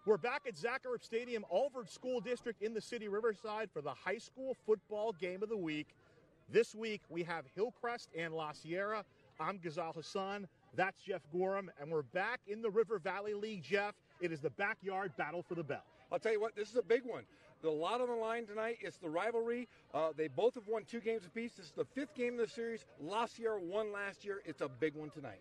We're back at Zaccharup Stadium, Alvord School District in the city Riverside for the high school football game of the week. This week we have Hillcrest and La Sierra. I'm Ghazal Hassan. That's Jeff Gorham. And we're back in the River Valley League, Jeff. It is the backyard battle for the bell. I'll tell you what, this is a big one. There's a lot on the line tonight. It's the rivalry. They both have won 2 games apiece. This is the 5th game of the series. La Sierra won last year. It's a big one tonight.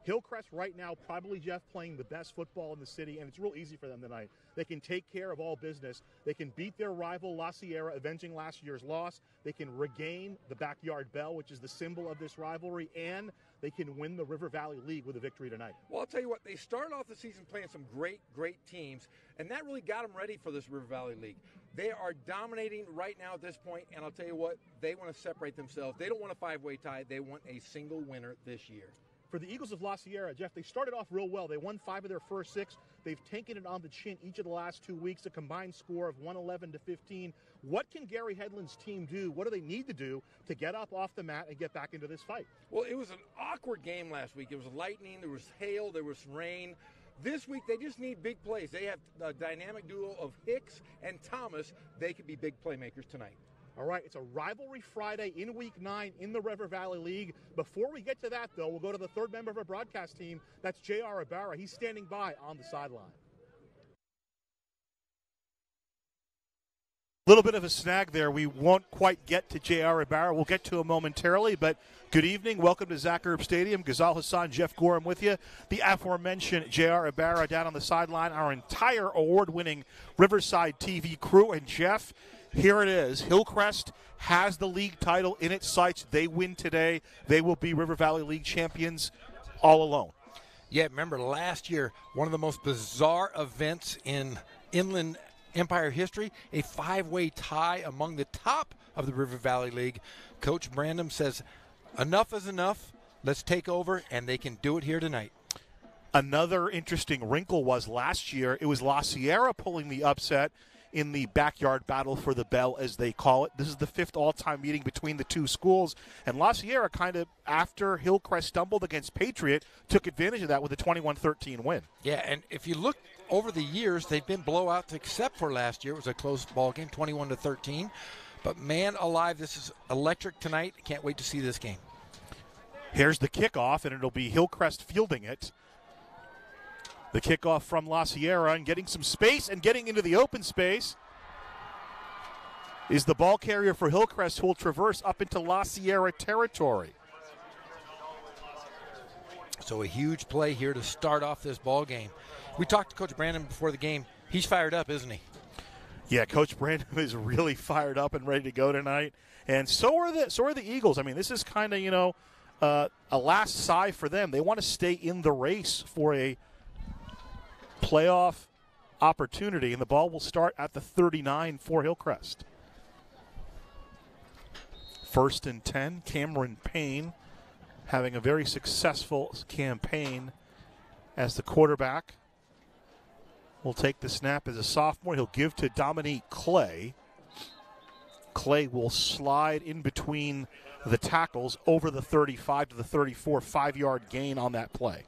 Hillcrest right now, probably, Jeff, playing the best football in the city, and it's real easy for them tonight. They can take care of all business. They can beat their rival, La Sierra, avenging last year's loss. They can regain the backyard bell, which is the symbol of this rivalry, and they can win the River Valley League with a victory tonight. Well, I'll tell you what, they started off the season playing some great teams, and that really got them ready for this River Valley League. They are dominating right now at this point, and I'll tell you what, they want to separate themselves. They don't want a 5-way tie. They want a single winner this year. For the Eagles of La Sierra, Jeff, they started off real well. They won 5 of their first 6. They've taken it on the chin each of the last 2 weeks, a combined score of 111-15. What can Gary Hedlund's team do? What do they need to do to get up off the mat and get back into this fight? Well, it was an awkward game last week. It was lightning, there was hail, there was rain. This week, they just need big plays. They have a dynamic duo of Hicks and Thomas. They could be big playmakers tonight. All right, it's a Rivalry Friday in Week 9 in the River Valley League. Before we get to that, though, we'll go to the third member of our broadcast team. That's J.R. Ibarra. He's standing by on the sideline. A little bit of a snag there. We won't quite get to J.R. Ibarra. We'll get to him momentarily, but good evening. Welcome to Zaccharup Stadium. Ghazal Hassan, Jeff Gorham with you. The aforementioned J.R. Ibarra down on the sideline. Our entire award-winning Riverside TV crew. And Jeff, here it is. Hillcrest has the league title in its sights. They win today. They will be River Valley League champions all alone. Yeah, remember last year, one of the most bizarre events in Inland Empire history, a 5-way tie among the top of the River Valley League. Coach Brandon says, enough is enough. Let's take over, and they can do it here tonight. Another interesting wrinkle was last year, it was La Sierra pulling the upset in the backyard battle for the bell, as they call it. This is the 5th all-time meeting between the two schools, and La Sierra kind of, after Hillcrest stumbled against Patriot, took advantage of that with a 21-13 win. Yeah, and if you look over the years, they've been blowouts except for last year. It was a close ball game, 21-13. But man alive, this is electric tonight. Can't wait to see this game. Here's the kickoff, and it'll be Hillcrest fielding it. The kickoff from La Sierra, and getting some space and getting into the open space is the ball carrier for Hillcrest, who will traverse up into La Sierra territory. So a huge play here to start off this ball game. We talked to Coach Brandon before the game. He's fired up, isn't he? Yeah, Coach Brandon is really fired up and ready to go tonight, and so are the Eagles. I mean, this is kind of a last sigh for them. They want to stay in the race for a playoff opportunity, and the ball will start at the 39 for Hillcrest. 1st and 10, Cameron Payne having a very successful campaign as the quarterback. Will take the snap as a sophomore. He'll give to Dominique Clay. Clay will slide in between the tackles over the 35 to the 34, 5-yard gain on that play.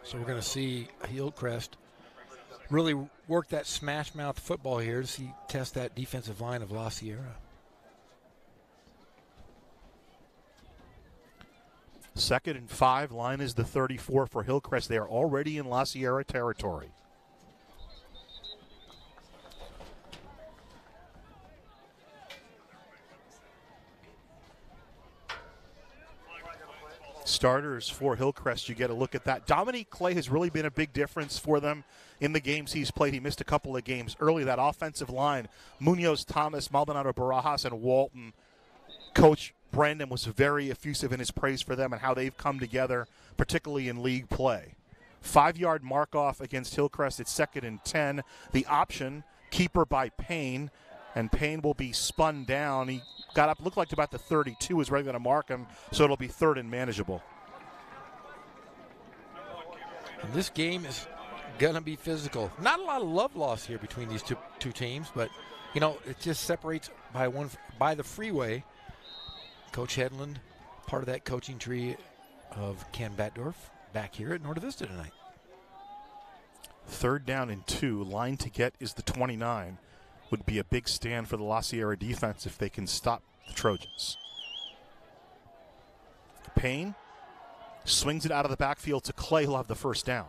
So we're going to see Hillcrest really work that smash mouth football here to test that defensive line of La Sierra. 2nd and 5, line is the 34 for Hillcrest. They are already in La Sierra territory. Starters for Hillcrest, you get a look at that. Dominique Clay has really been a big difference for them in the games he's played. He missed a couple of games early. That offensive line, Munoz, Thomas, Maldonado, Barajas, and Walton. Coach Brandon was very effusive in his praise for them and how they've come together, particularly in league play. 5-yard mark-off against Hillcrest. It's 2nd and 10. The option, keeper by Payne, and Payne will be spun down. He got up, looked like about the 32, is ready to mark him, so it'll be 3rd and manageable. And this game is going to be physical. Not a lot of love lost here between these two teams, but, it just separates by the freeway. Coach Hedlund, part of that coaching tree of Ken Batdorf, back here at Norte Vista tonight. 3rd down and 2. Line to get is the 29. Would be a big stand for the La Sierra defense if they can stop the Trojans. Payne swings it out of the backfield to Clay. He'll have the 1st down.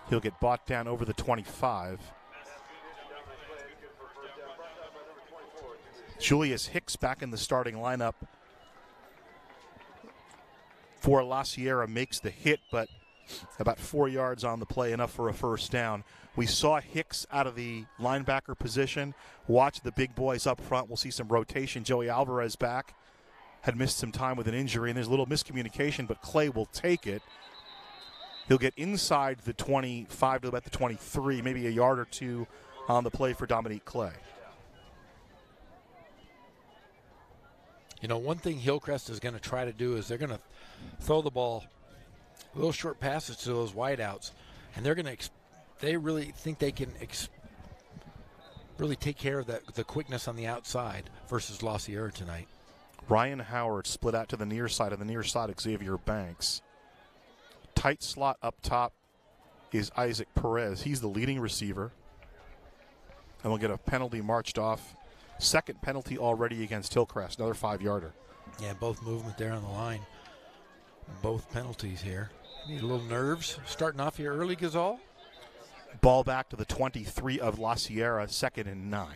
He'll get bought down over the 25. Julius Hicks back in the starting lineup for La Sierra, makes the hit, but about 4 yards on the play, enough for a 1st down. We saw Hicks out of the linebacker position. Watch the big boys up front. We'll see some rotation. Joey Alvarez back. Had missed some time with an injury, and there's a little miscommunication, but Clay will take it. He'll get inside the 25 to about the 23, maybe a yard or 2 on the play for Dominique Clay. You know, one thing Hillcrest is going to try to do is they're going to throw the ball, little short passes to those wideouts, and they're going to they really think they can really take care of the quickness on the outside versus La Sierra tonight. Ryan Howard split out to the near side, of the near side Xavier Banks. Tight slot up top is Isaac Perez. He's the leading receiver. And we'll get a penalty marched off. 2nd penalty already against Hillcrest, another 5-yarder. Yeah, both movement there on the line. Both penalties here. Need a little nerves starting off here early, Gazal. Ball back to the 23 of La Sierra, 2nd and 9.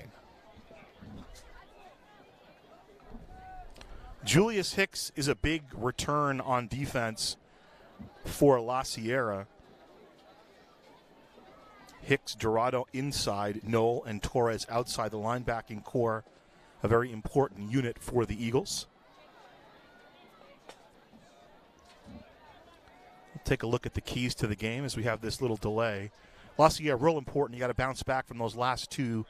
Julius Hicks is a big return on defense for La Sierra. Hicks, Dorado inside, Knoll and Torres outside the linebacking core. A very important unit for the Eagles. We'll take a look at the keys to the game as we have this little delay. La Sierra, real important. You got to bounce back from those last 2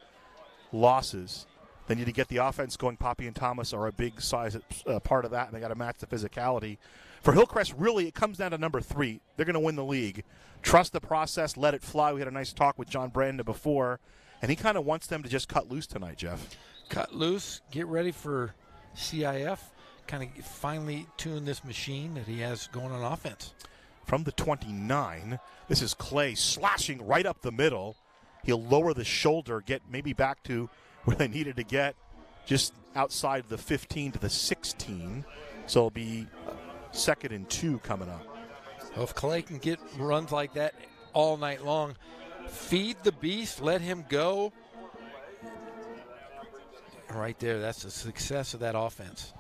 losses. They need to get the offense going. Poppy and Thomas are a big size part of that, and they got to match the physicality. For Hillcrest, really, it comes down to number 3. They're going to win the league. Trust the process, let it fly. We had a nice talk with John Brandon before, and he kind of wants them to just cut loose tonight, Jeff. Cut loose, get ready for CIF, kind of finally tune this machine that he has going on offense. From the 29, this is Clay slashing right up the middle. He'll lower the shoulder, get maybe back to where they needed to get, just outside the 15 to the 16. So it'll be 2nd and 2 coming up. Well, if Clay can get runs like that all night long, feed the beast, let him go. Right there, that's the success of that offense.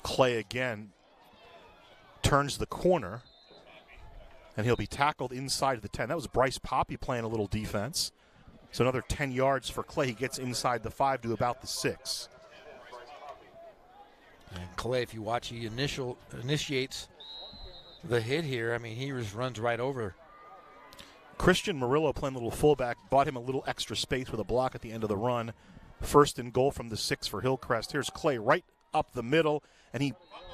Clay again turns the corner, and he'll be tackled inside the 10. That was Bryce Poppy playing a little defense. So another 10 yards for Clay. He gets inside the 5 to about the 6. And Clay, if you watch, he initiates the hit here. I mean, he just runs right over. Christian Murillo playing a little fullback, bought him a little extra space with a block at the end of the run. 1st and goal from the 6 for Hillcrest. Here's Clay right up the middle, and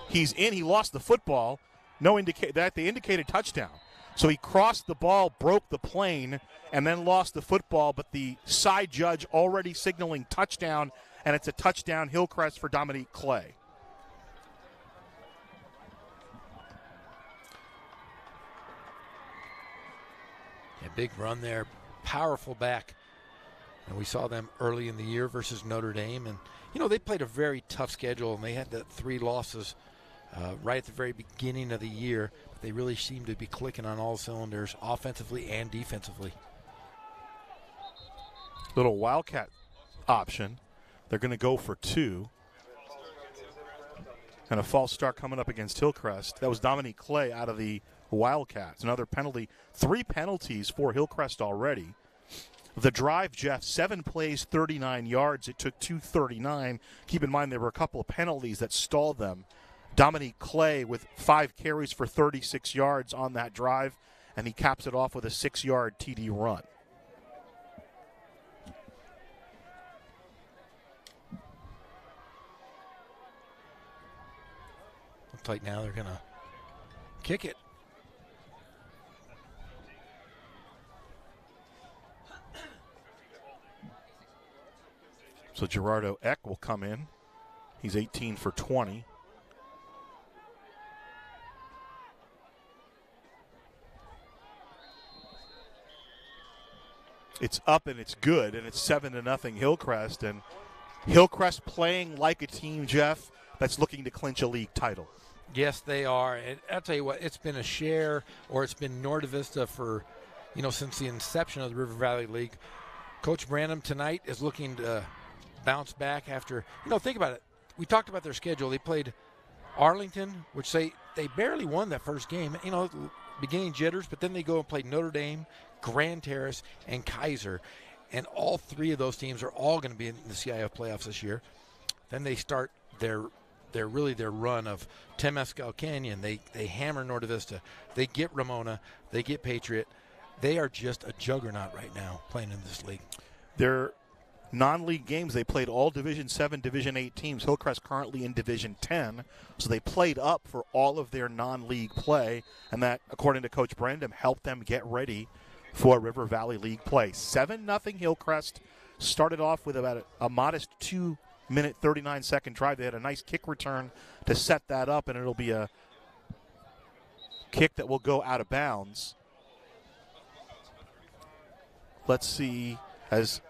he's in. He lost the football. They indicated touchdown. So he crossed the ball, broke the plane, and then lost the football, but the side judge already signaling touchdown, and it's a touchdown Hillcrest for Dominique Clay. A big run there, powerful back. And we saw them early in the year versus Notre Dame. And, you know, they played a very tough schedule, and they had the 3 losses right at the very beginning of the year. They really seem to be clicking on all cylinders, offensively and defensively. Little Wildcat option. They're going to go for 2. And a false start coming up against Hillcrest. That was Dominique Clay out of the Wildcats. Another penalty. 3 penalties for Hillcrest already. The drive, Jeff, 7 plays, 39 yards. It took 2:39. Keep in mind there were a couple of penalties that stalled them. Dominique Clay with 5 carries for 36 yards on that drive, and he caps it off with a 6-yard TD run. Looks like now they're going to kick it. So Gerardo Eck will come in. He's 18 for 20. it's up and it's good, and it's 7-0 Hillcrest. And Hillcrest playing like a team, Jeff, that's looking to clinch a league title. Yes, they are. And I'll tell you what, it's been a share, or it's been Norte Vista for, since the inception of the River Valley League. Coach Branham tonight is looking to bounce back after, think about it. We talked about their schedule. They played Arlington, which they barely won that first game. Beginning jitters, but then they go and play Notre Dame, Grand Terrace, and Kaiser. And all three of those teams are all going to be in the CIF playoffs this year. Then they start their run of Temescal Canyon. They hammer Norte Vista. They get Ramona. They get Patriot. They are just a juggernaut right now playing in this league. Their non-league games, they played all Division 7, Division 8 teams. Hillcrest currently in Division 10, so they played up for all of their non-league play, and that, according to Coach Brandon, helped them get ready for River Valley League play. 7-0 Hillcrest started off with about a modest 2-minute, 39-second drive. They had a nice kick return to set that up, and it'll be a kick that will go out of bounds. Let's see, as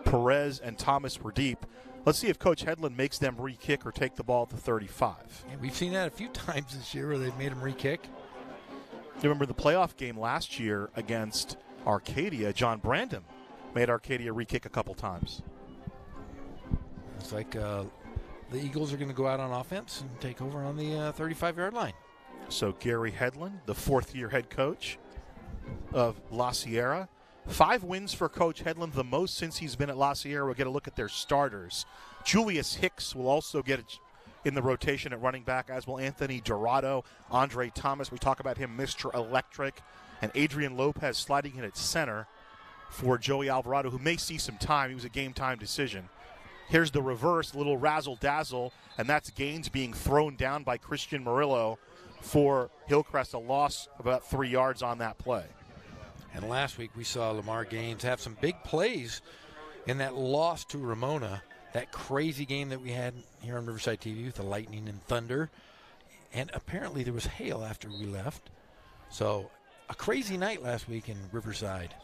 Perez and Thomas were deep. Let's see if Coach Hedlund makes them re-kick or take the ball at the 35. Yeah, we've seen that a few times this year where they've made them re-kick. You remember the playoff game last year against Arcadia? John Brandon made Arcadia re-kick a couple times. It's like the Eagles are going to go out on offense and take over on the 35-yard line. So Gary Hedlund, the fourth-year head coach of La Sierra. 5 wins for Coach Hedlund, the most since he's been at La Sierra. We'll get a look at their starters. Julius Hicks will also get in the rotation at running back, as will Anthony Dorado, Andre Thomas. We talk about him, Mr. Electric, and Adrian Lopez sliding in at center for Joey Alvarado, who may see some time. He was a game-time decision. Here's the reverse, a little razzle-dazzle, and that's Gaines being thrown down by Christian Murillo for Hillcrest, a loss of about 3 yards on that play. And last week we saw Lamar Gaines have some big plays in that loss to Ramona, that crazy game that we had here on Riverside TV with the lightning and thunder. And apparently there was hail after we left. So a crazy night last week in Riverside.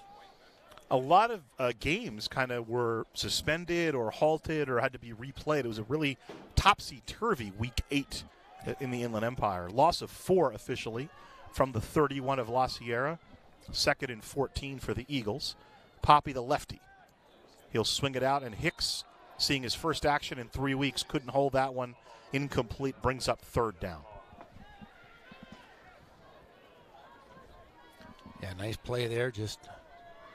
A lot of games kind of were suspended or halted or had to be replayed. It was a really topsy-turvy Week 8 in the Inland Empire. Loss of 4 officially from the 31 of La Sierra. 2nd and 14 for the Eagles. Poppy, the lefty. He'll swing it out, and Hicks, seeing his first action in 3 weeks, couldn't hold that one. Incomplete, brings up 3rd down. Yeah, nice play there. Just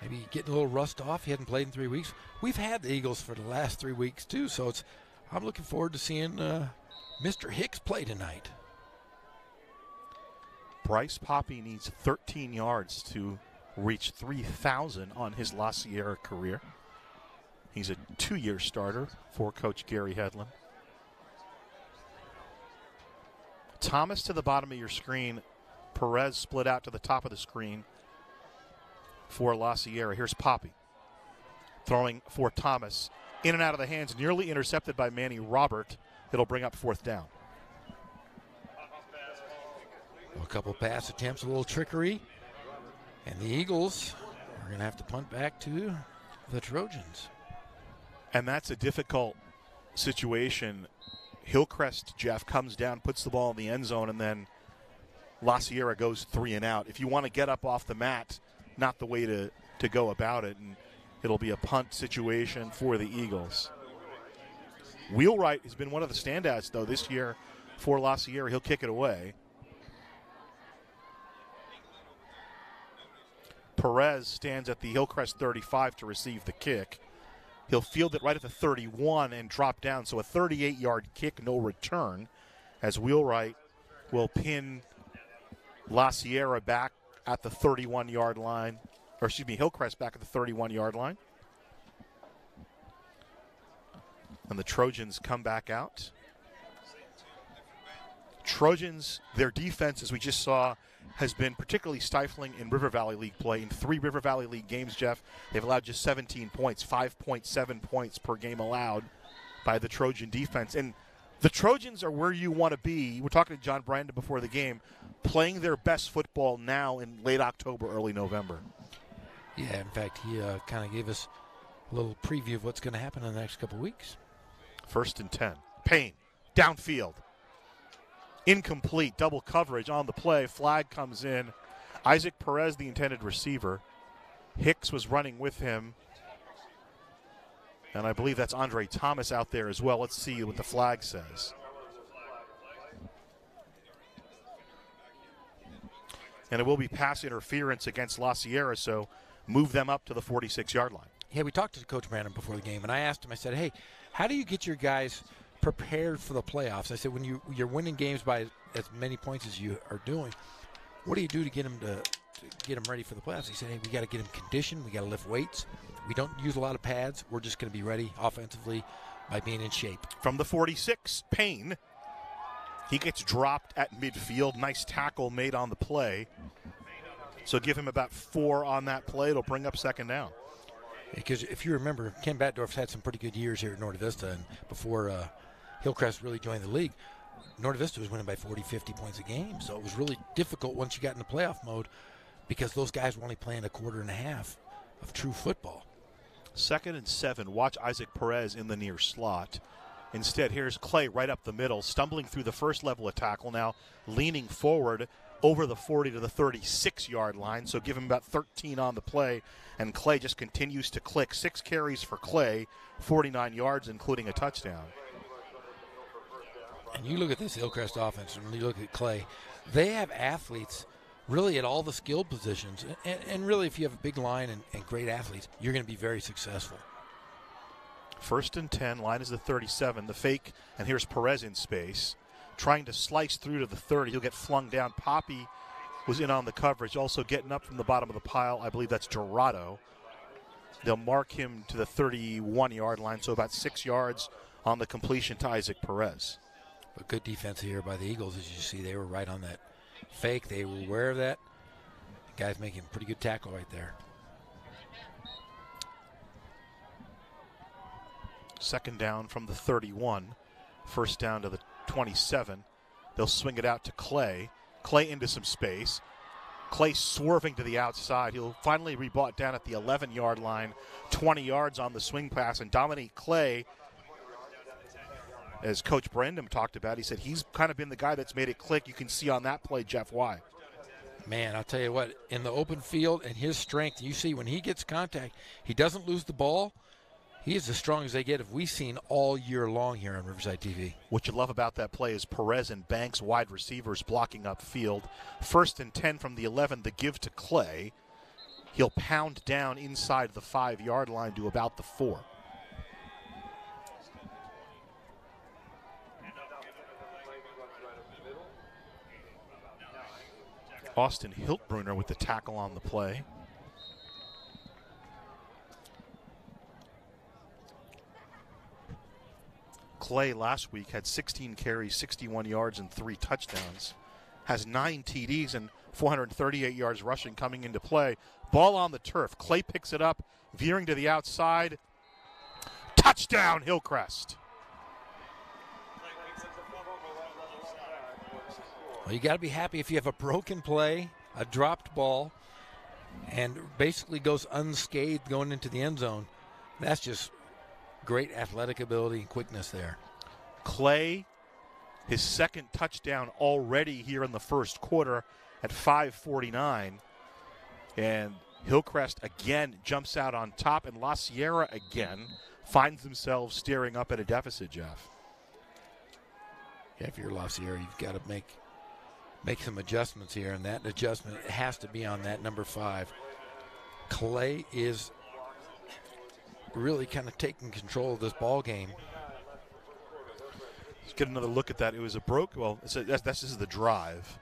maybe getting a little rust off. He hadn't played in 3 weeks. We've had the Eagles for the last 3 weeks, too, so I'm looking forward to seeing Mr. Hicks play tonight. Bryce Poppy needs 13 yards to reach 3,000 on his La Sierra career. He's a 2-year starter for Coach Gary Hedlund. Thomas to the bottom of your screen. Perez split out to the top of the screen for La Sierra. Here's Poppy throwing for Thomas. In and out of the hands, nearly intercepted by Manny Robert. It'll bring up 4th down. A couple pass attempts, a little trickery. And the Eagles are going to have to punt back to the Trojans. And that's a difficult situation. Hillcrest, Jeff, comes down, puts the ball in the end zone, and then La Sierra goes 3 and out. If you want to get up off the mat, not the way to go about it. And it'll be a punt situation for the Eagles. Wheelwright has been one of the standouts, though, this year for La Sierra. He'll kick it away. Perez stands at the Hillcrest 35 to receive the kick. He'll field it right at the 31 and drop down, so a 38-yard kick, no return, as Wheelwright will pin La Sierra back at the 31-yard line, or excuse me, Hillcrest back at the 31-yard line. And the Trojans come back out. Trojans, their defense, as we just saw, has been particularly stifling in River Valley League play. In 3 River Valley League games, Jeff, they've allowed just 17 points, 5.7 points per game allowed by the Trojan defense. And the Trojans are where you want to be. We're talking to John Brandon before the game, playing their best football now in late October, early November. Yeah, in fact, he kind of gave us a little preview of what's going to happen in the next couple weeks. 1st and 10. Payne, downfield. Incomplete, double coverage on the play. Flag comes in. Isaac Perez, the intended receiver. Hicks was running with him. And I believe that's Andre Thomas out there as well. Let's see what the flag says. And it will be pass interference against La Sierra, so move them up to the 46-yard line. Yeah, we talked to Coach Brandon before the game, and I asked him, I said, hey, how do you get your guys prepared for the playoffs? I said, when you're winning games by as many points as you are doing, what do you do to get them ready for the playoffs? He said, hey, we got to get them conditioned. We got to lift weights. We don't use a lot of pads. We're just going to be ready offensively by being in shape. From the 46, Payne. He gets dropped at midfield. Nice tackle made on the play. So give him about 4 on that play. It'll bring up 2nd down. Because if you remember, Ken Batdorf's had some pretty good years here at Norte Vista, and before Hillcrest really joined the league, Norte Vista was winning by 40, 50 points a game. So it was really difficult once you got in the playoff mode because those guys were only playing a quarter and a half of true football. 2nd and 7. Watch Isaac Perez in the near slot. Instead, here's Clay right up the middle, stumbling through the first level of tackle, now leaning forward over the 40 to the 36-yard line, so give him about 13 on the play, and Clay just continues to click. 6 carries for Clay, 49 yards, including a touchdown. And you look at this Hillcrest offense, and you look at Clay, they have athletes really at all the skill positions, and really if you have a big line and great athletes, you're going to be very successful. 1st and 10, line is the 37, the fake, and here's Perez in space, trying to slice through to the 30. He'll get flung down. Poppy was in on the coverage, also getting up from the bottom of the pile. I believe that's Dorado. They'll mark him to the 31-yard line, so about 6 yards on the completion to Isaac Perez. A good defense here by the Eagles, as you see. They were right on that fake. They were aware of that. The guy's making a pretty good tackle right there. 2nd down from the 31. 1st down to the 27. They'll swing it out to Clay. Clay into some space. Clay swerving to the outside. He'll finally be brought down at the 11-yard line. 20 yards on the swing pass. And Dominique Clay, as Coach Brandon talked about, he said he's kind of been the guy that's made it click. You can see on that play, Jeff, why. Man, I'll tell you what, in the open field and his strength, you see when he gets contact, he doesn't lose the ball. He is as strong as they get, if we've seen all year long here on Riverside TV. What you love about that play is Perez and Banks, wide receivers, blocking up field. 1st and 10 from the 11, the give to Clay. He'll pound down inside the 5-yard line to about the 4. Austin Hiltbrunner with the tackle on the play. Clay last week had 16 carries, 61 yards, and 3 touchdowns. Has 9 TDs and 438 yards rushing coming into play. Ball on the turf. Clay picks it up, veering to the outside. Touchdown, Hillcrest. Well, you got to be happy if you have a broken play, a dropped ball, and basically goes unscathed going into the end zone. That's just great athletic ability and quickness there. Clay, his 2nd touchdown already here in the 1st quarter at 5:49. And Hillcrest again jumps out on top, and La Sierra again finds themselves staring up at a deficit, Jeff. Yeah, if you're La Sierra, you've got to make some adjustments here, and that adjustment has to be on that number 5. Clay is really kind of taking control of this ball game. Let's get another look at that. It was a this is the drive.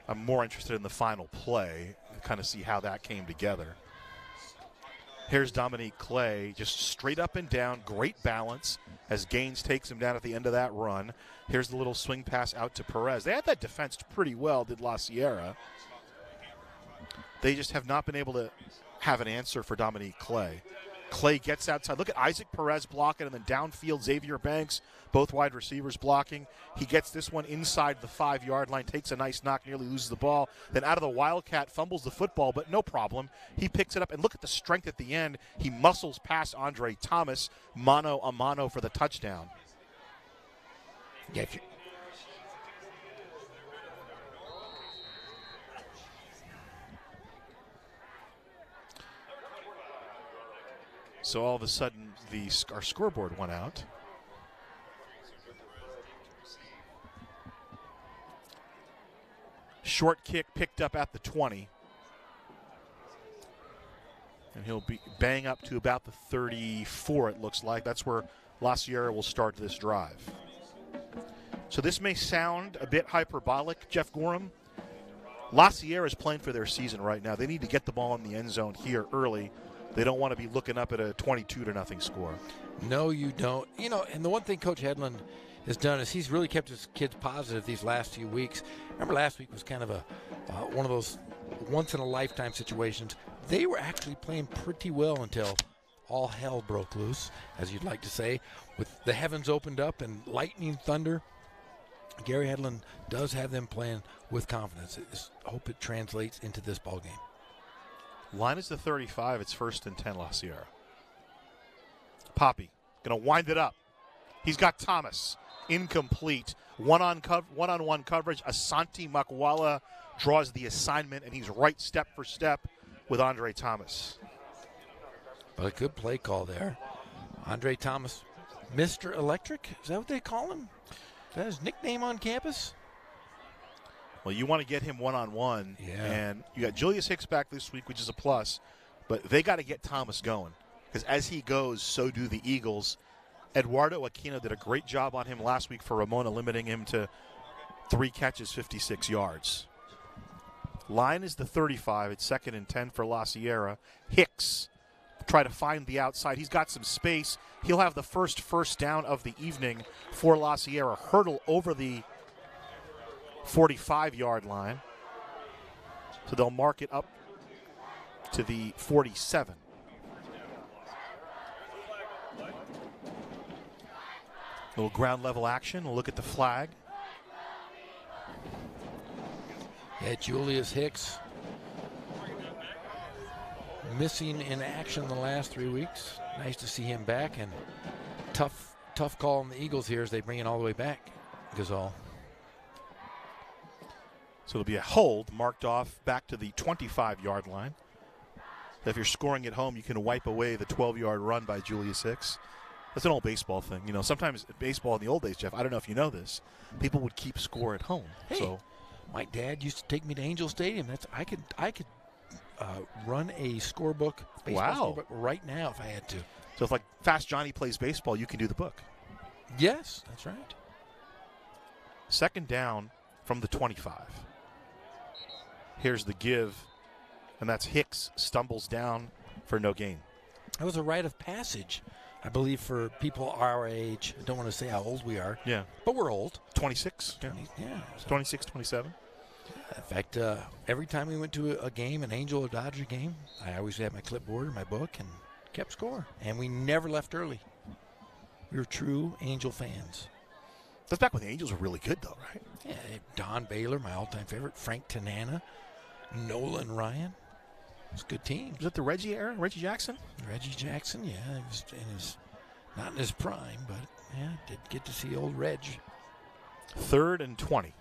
I'm more interested in the final play and kind of see how that came together. Here's Dominique Clay, just straight up and down, great balance as Gaines takes him down at the end of that run. Here's the little swing pass out to Perez. They had that defensed pretty well, did La Sierra. They just have not been able to have an answer for Dominique Clay. Clay gets outside. Look at Isaac Perez blocking, and then downfield Xavier Banks, both wide receivers blocking. He gets this one inside the 5-yard line, takes a nice knock, nearly loses the ball. Then out of the Wildcat, fumbles the football, but no problem. He picks it up, and look at the strength at the end. He muscles past Andre Thomas, mano a mano for the touchdown. Yeah. So all of a sudden, our scoreboard went out. Short kick picked up at the 20. And he'll be bang up to about the 34, it looks like. That's where La Sierra will start this drive. So this may sound a bit hyperbolic, Jeff Gorham. La Sierra is playing for their season right now. They need to get the ball in the end zone here early. They don't want to be looking up at a 22-0 score. No, you don't. You know, and the one thing Coach Hedlund has done is he's really kept his kids positive these last few weeks. Remember last week was kind of one of those once-in-a-lifetime situations. They were actually playing pretty well until all hell broke loose, as you'd like to say, with the heavens opened up and lightning, thunder. Gary Hedlund does have them playing with confidence. I hope it translates into this ball game. Line is the 35. It's 1st and 10, La Sierra. Poppy going to wind it up. He's got Thomas. Incomplete. One-on-one coverage. Asante Makwala draws the assignment, and he's right step for step with Andre Thomas. But a good play call there. Andre Thomas, Mr. Electric? Is that what they call him? Is that his nickname on campus? Well, you want to get him one-on-one, and you got Julius Hicks back this week, which is a plus, but they got to get Thomas going because as he goes, so do the Eagles. Eduardo Aquino did a great job on him last week for Ramona, limiting him to 3 catches, 56 yards. Line is the 35. It's 2nd and 10 for La Sierra. Hicks try to find the outside. He's got some space. He'll have the first down of the evening for La Sierra. Hurdle over the 45-yard line. So they'll mark it up to the 47. Little ground level action. We'll look at the flag. Yeah, Julius Hicks missing in action the last 3 weeks. Nice to see him back, and tough call on the Eagles here as they bring it all the way back. Gasol. So it'll be a hold marked off back to the 25-yard line. If you're scoring at home, you can wipe away the 12-yard run by Julius Hicks. That's an old baseball thing. You know, sometimes baseball in the old days, Jeff, I don't know if you know this, people would keep score at home. Hey, so my dad used to take me to Angel Stadium. I could run a scorebook, baseball scorebook right now if I had to. So if like Fast Johnny plays baseball, you can do the book. Yes, that's right. 2nd down from the 25. Here's the give, and that's Hicks stumbles down for no gain. That was a rite of passage, I believe, for people our age. I don't want to say how old we are. Yeah. But we're old. 26. Yeah. 26, 27. In fact, every time we went to a game, an Angel or Dodger game, I always had my clipboard or my book and kept score. And we never left early. We were true Angel fans. That's back when the Angels were really good, though, right? Yeah, Don Baylor, my all-time favorite, Frank Tanana, Nolan Ryan. It's a good team. Was it the Reggie era? Reggie Jackson? Reggie Jackson, yeah. He was not in his prime, but, yeah, did get to see old Reg. 3rd and 20.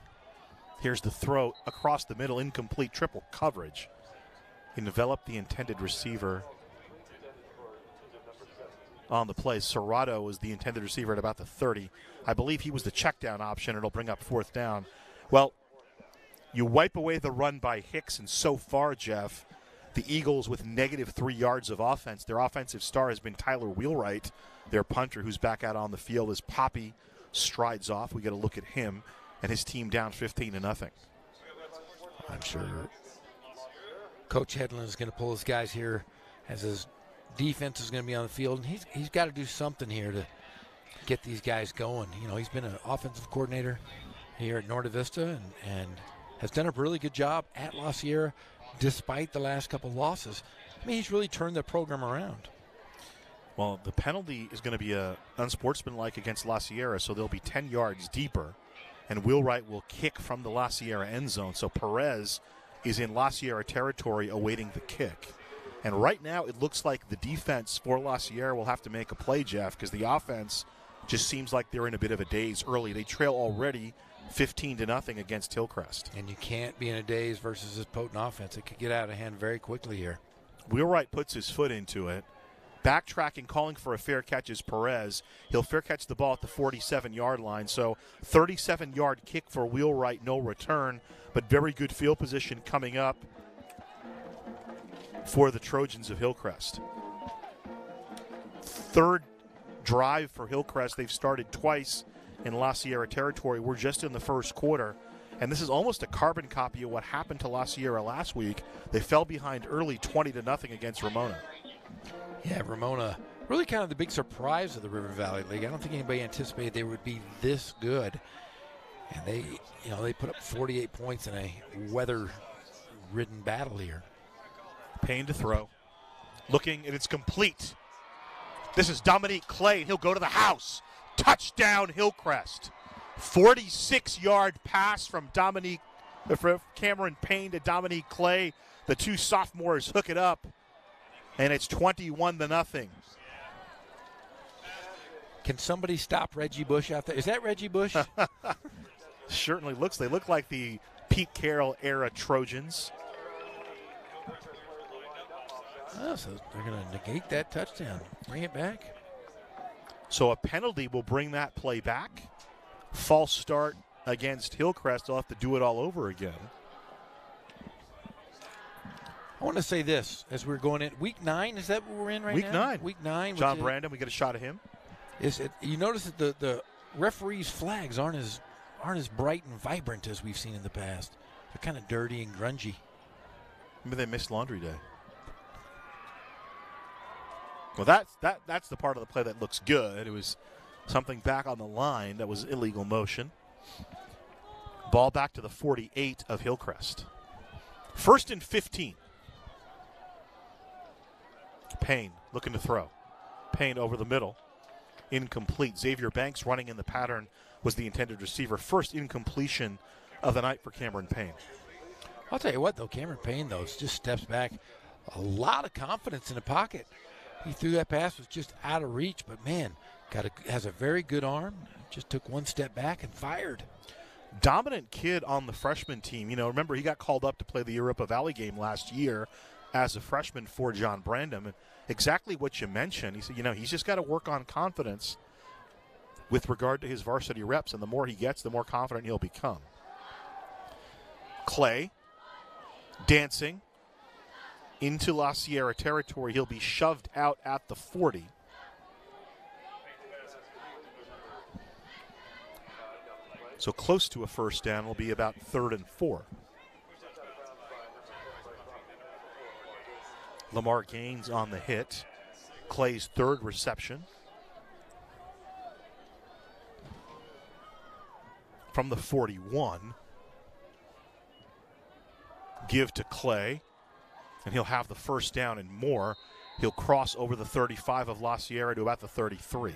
Here's the throw across the middle, incomplete, triple coverage. He developed the intended receiver on the play. Serrato was the intended receiver at about the 30. I believe he was the check down option. It'll bring up 4th down. Well, you wipe away the run by Hicks, and so far, Jeff, the Eagles with -3 yards of offense. Their offensive star has been Tyler Wheelwright, their punter, who's back out on the field as Poppy strides off. We got to look at him and his team down 15-0. I'm sure Coach Hedlund is going to pull his guys here as his defense is going to be on the field, and he's got to do something here to get these guys going. You know, he's been an offensive coordinator here at Norte Vista and has done a really good job at La Sierra despite the last couple losses. I mean, he's really turned the program around. Well, the penalty is going to be unsportsmanlike against La Sierra, so they'll be 10 yards deeper, and Wheelwright will kick from the La Sierra end zone. So Perez is in La Sierra territory awaiting the kick. And right now it looks like the defense for La Sierra will have to make a play, Jeff, because the offense just seems like they're in a bit of a daze early. They trail already 15-0 against Hillcrest. And you can't be in a daze versus this potent offense. It could get out of hand very quickly here. Wheelwright puts his foot into it. Backtracking, calling for a fair catch is Perez. He'll fair catch the ball at the 47-yard line. So 37-yard kick for Wheelwright, no return, but very good field position coming up for the Trojans of Hillcrest. Third drive for Hillcrest. They've started twice in La Sierra territory. We're just in the first quarter. And this is almost a carbon copy of what happened to La Sierra last week. They fell behind early 20-0 against Ramona. Yeah, Ramona, really kind of the big surprise of the River Valley League. I don't think anybody anticipated they would be this good. And they put up 48 points in a weather-ridden battle here. Payne to throw. Looking, and it's complete. This is Dominique Clay. He'll go to the house. Touchdown, Hillcrest. 46-yard pass from Cameron Payne to Dominique Clay. The two sophomores hook it up, and it's 21-0. Can somebody stop Reggie Bush out there? Is that Reggie Bush? Certainly looks. They look like the Pete Carroll era Trojans. Oh, so they're going to negate that touchdown. Bring it back. So a penalty will bring that play back. False start against Hillcrest. They'll have to do it all over again. I want to say this as we're going in. Week 9, is that what we're in right Week now? 9. Week 9. John Brandon, we get a shot of him. You notice that the referees' flags aren't as bright and vibrant as we've seen in the past. They're kind of dirty and grungy. Maybe they missed Laundry Day. Well, that's the part of the play that looks good. It was something back on the line that was illegal motion. Ball back to the 48 of Hillcrest. 1st and 15. Payne looking to throw. Payne over the middle. Incomplete. Xavier Banks running in the pattern was the intended receiver. First incompletion of the night for Cameron Payne. I'll tell you what, though, Cameron Payne, just steps back. A lot of confidence in the pocket. He threw that pass, was just out of reach, but man, has a very good arm. Just took one step back and fired. Dominant kid on the freshman team. Remember, he got called up to play the Europa Valley game last year as a freshman for John Brandon. And exactly what you mentioned. He said, he's just got to work on confidence with regard to his varsity reps, and the more he gets, the more confident he'll become. Clay dancing into La Sierra territory. He'll be shoved out at the 40. So close to a first down. Will be about 3rd and 4. Lamar Gaines on the hit. Clay's 3rd reception. From the 41. Give to Clay. And he'll have the first down and more. He'll cross over the 35 of La Sierra to about the 33.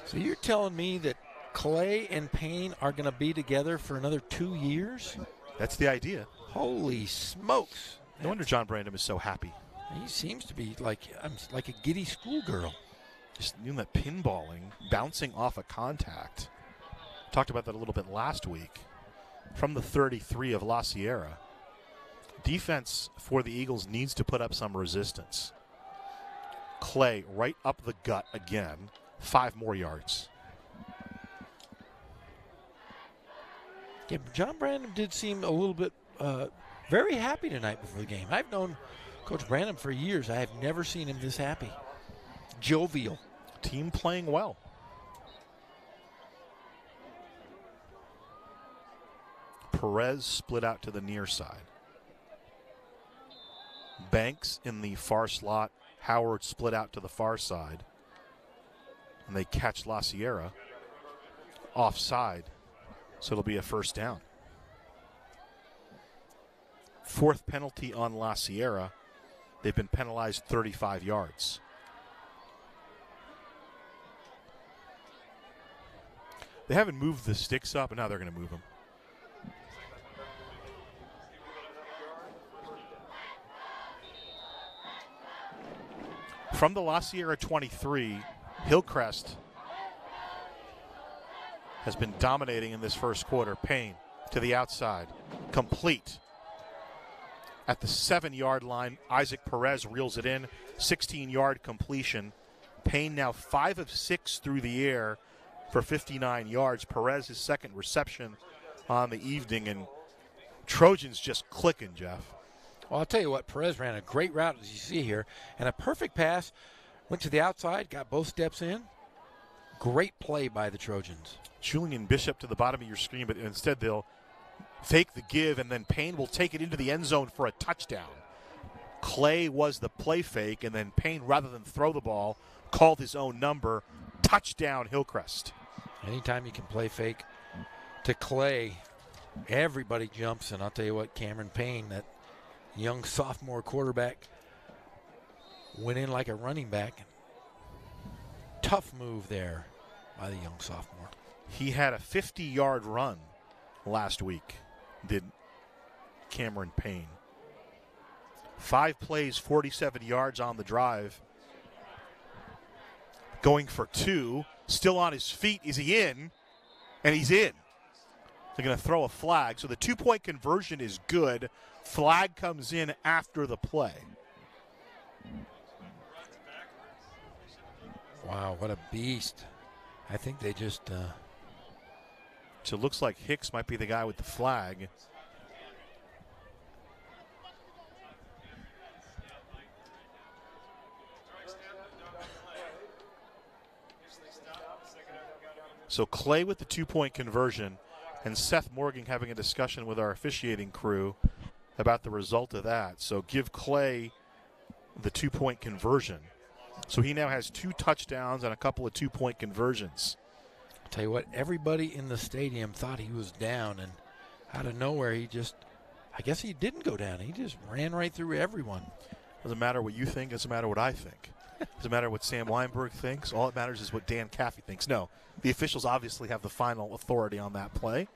So you're telling me that Clay and Payne are going to be together for another 2 years? That's the idea. Holy smokes. No wonder John Brandon is so happy. He seems to be like a giddy schoolgirl. Just that pinballing, bouncing off a contact. Talked about that a little bit last week. From the 33 of La Sierra. Defense for the Eagles needs to put up some resistance. Clay right up the gut again. 5 more yards. Yeah, John Brandon did seem a little bit very happy tonight before the game. I've known Coach Brandon for years. I have never seen him this happy. Jovial. Team playing well. Perez split out to the near side. Banks in the far slot. Howard split out to the far side. And they catch La Sierra offside. So it'll be a first down. 4th penalty on La Sierra. They've been penalized 35 yards. They haven't moved the sticks up, and now they're going to move them. From the La Sierra 23, Hillcrest has been dominating in this first quarter. Payne to the outside. Complete. At the 7-yard line, Isaac Perez reels it in. 16-yard completion. Payne now 5 of 6 through the air for 59 yards. Perez, his second reception on the evening, and Trojans just clicking, Jeff. Well, I'll tell you what, Perez ran a great route, as you see here, and a perfect pass. Went to the outside, got both steps in. Great play by the Trojans. Julian Bishop to the bottom of your screen, but instead they'll fake the give, and then Payne will take it into the end zone for a touchdown. Clay was the play fake, and then Payne, rather than throw the ball, called his own number. Touchdown, Hillcrest. Anytime you can play fake to Clay, everybody jumps, and I'll tell you what, Cameron Payne, that young sophomore quarterback, went in like a running back. Tough move there by the young sophomore. He had a 50-yard run last week, did Cameron Payne. 5 plays, 47 yards on the drive. Going for 2, still on his feet. Is he in? And he's in. They're going to throw a flag. So the 2-point conversion is good. Flag comes in after the play. Wow, what a beast. I think they just... So it looks like Hicks might be the guy with the flag. So Clay with the 2-point conversion, and Seth Morgan having a discussion with our officiating crew about the result of that. So give Clay the 2-point conversion. So he now has 2 touchdowns and a couple of 2-point conversions. I'll tell you what, everybody in the stadium thought he was down, and out of nowhere he just, I guess he didn't go down. He just ran right through everyone. Doesn't matter what you think. Doesn't matter what I think. Doesn't matter what Sam Weinberg thinks. All that matters is what Dan Caffey thinks. No, the officials obviously have the final authority on that play.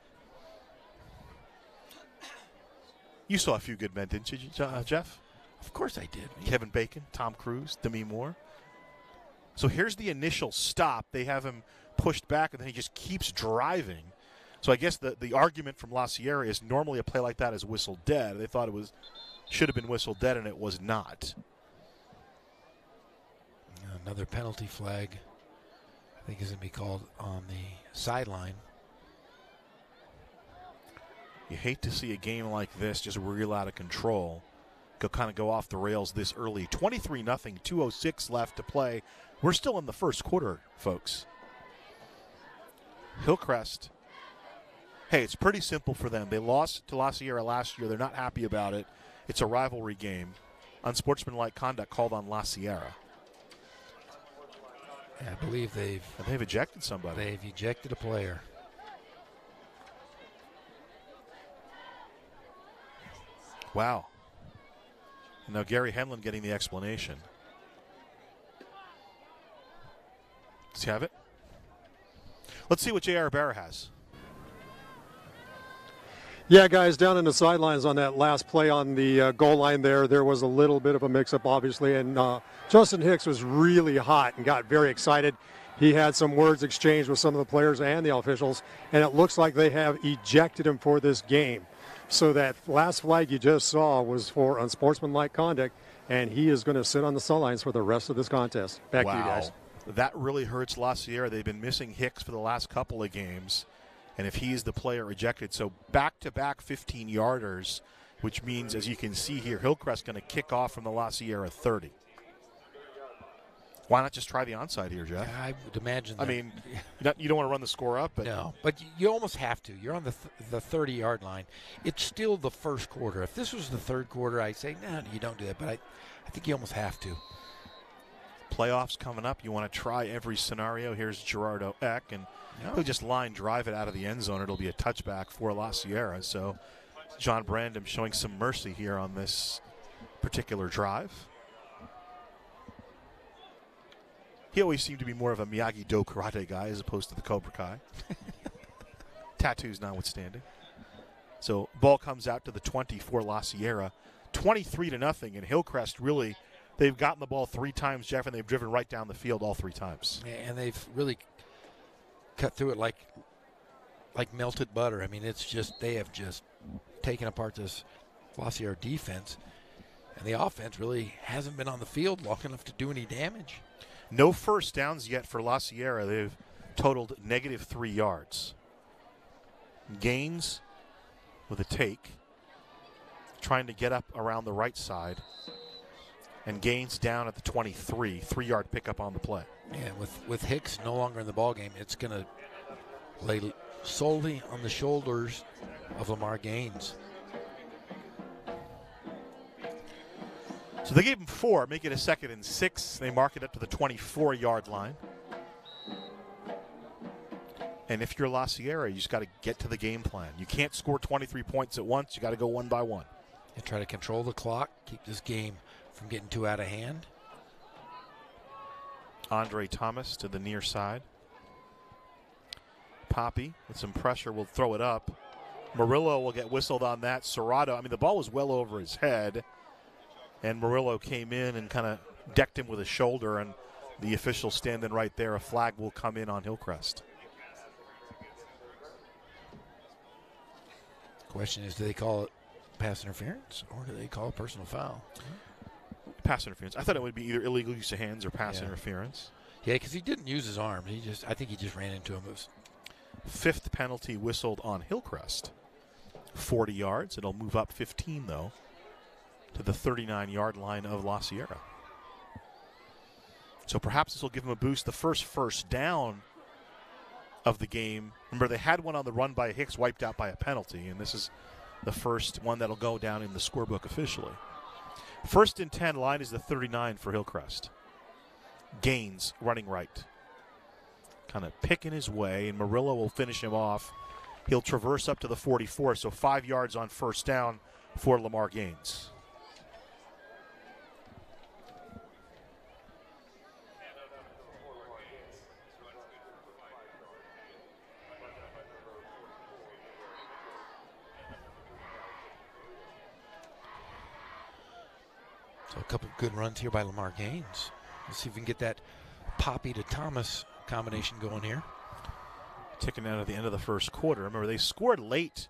You saw a few good men, didn't you, Jeff? Of course I did. Kevin Bacon, Tom Cruise, Demi Moore. So here's the initial stop. They have him pushed back, and then he just keeps driving. So I guess the argument from La Sierra is normally a play like that is whistled dead. They thought it should have been whistled dead, and it was not. Another penalty flag, I think, is going to be called on the sideline. You hate to see a game like this just real out of control. Kind of go off the rails this early. 23-0, 2:06 left to play. We're still in the first quarter, folks. Hillcrest, hey, it's pretty simple for them. They lost to La Sierra last year. They're not happy about it. It's a rivalry game. Unsportsmanlike conduct called on La Sierra. Yeah, I believe they've ejected somebody. They've ejected a player. Wow. And now Gary Henlon getting the explanation. Does he have it? Let's see what J.R. Barra has. Yeah, guys, down in the sidelines on that last play on the goal line there was a little bit of a mix-up, obviously, and Justin Hicks was really hot and got very excited. He had some words exchanged with some of the players and the officials, and it looks like they have ejected him for this game. So that last flag you just saw was for unsportsmanlike conduct, and he is going to sit on the sidelines for the rest of this contest. Back to you guys. That really hurts La Sierra. They've been missing Hicks for the last couple of games, and if he's the player ejected, so back-to-back 15-yarders, which means, as you can see here, Hillcrest going to kick off from the La Sierra 30. Why not just try the onside here, Jeff? I would imagine that. I mean, you don't want to run the score up. But no, but you almost have to. You're on the 30-yard line. It's still the first quarter. If this was the third quarter, I'd say, no, you don't do that. But I think you almost have to. Playoffs coming up. You want to try every scenario. Here's Gerardo Eck, and he'll just line drive it out of the end zone. It'll be a touchback for La Sierra. So John Brandon showing some mercy here on this particular drive. He always seemed to be more of a Miyagi-Do karate guy as opposed to the Cobra Kai. tattoos notwithstanding. So ball comes out to the 20 for La Sierra, 23-0, and Hillcrest really, they've gotten the ball 3 times, Jeff, and they've driven right down the field all 3 times. And they've really cut through it like melted butter. I mean, it's just, they have just taken apart this La Sierra defense, and the offense really hasn't been on the field long enough to do any damage. No first downs yet for La Sierra. They've totaled -3 yards. Gaines with a take, trying to get up around the right side, and Gaines down at the 23, 3-yard pickup on the play. Yeah, with Hicks no longer in the ballgame, it's going to lay solely on the shoulders of Lamar Gaines. So they gave him 4, make it a 2nd and 6. They mark it up to the 24-yard line. And if you're La Sierra, you just got to get to the game plan. You can't score 23 points at once. You got to go one by one. And try to control the clock, keep this game from getting too out of hand. Andre Thomas to the near side. Poppy with some pressure will throw it up. Murillo will get whistled on that. Serrato, I mean, the ball was well over his head. And Murillo came in and kind of decked him with his shoulder, and the official standing right there. A flag will come in on Hillcrest. Question is, do they call it pass interference or do they call it personal foul? Pass interference. I thought it would be either illegal use of hands or pass interference. Yeah, because he didn't use his arms. I think he just ran into him. It was 5th penalty whistled on Hillcrest. 40 yards. It'll move up 15, though, to the 39-yard line of La Sierra. So perhaps this will give him a boost. The first down of the game. Remember, they had one on the run by Hicks wiped out by a penalty, and this is the first one that'll go down in the scorebook officially. 1st and 10, line is the 39 for Hillcrest. Gaines running right. Kind of picking his way, and Murillo will finish him off. He'll traverse up to the 44, so 5 yards on 1st down for Lamar Gaines. So a couple of good runs here by Lamar Gaines. Let's see if we can get that Poppy to Thomas combination going here. Ticking out at the end of the first quarter. Remember, they scored late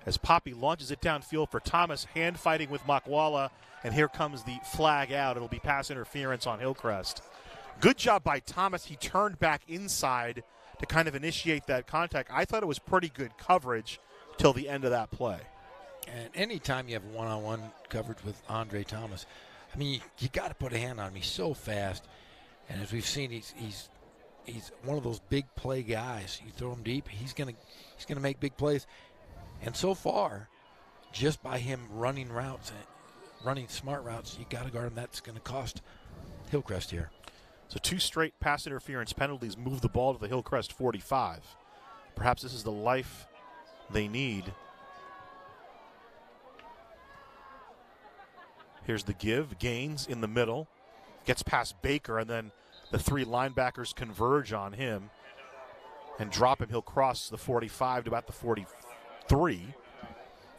as Poppy launches it downfield for Thomas, hand fighting with Makwala, and here comes the flag out. It'll be pass interference on Hillcrest. Good job by Thomas. He turned back inside to kind of initiate that contact. I thought it was pretty good coverage till the end of that play. And anytime you have one-on-one coverage with Andre Thomas, I mean, you got to put a hand on him. He's so fast, and as we've seen, he's one of those big play guys. You throw him deep, he's gonna make big plays. And so far, just by him running routes, running smart routes, you got to guard him. That's going to cost Hillcrest here. So 2 straight pass interference penalties move the ball to the Hillcrest 45. Perhaps this is the life they need. Here's the give. Gaines in the middle. Gets past Baker, and then the 3 linebackers converge on him and drop him. He'll cross the 45 to about the 43.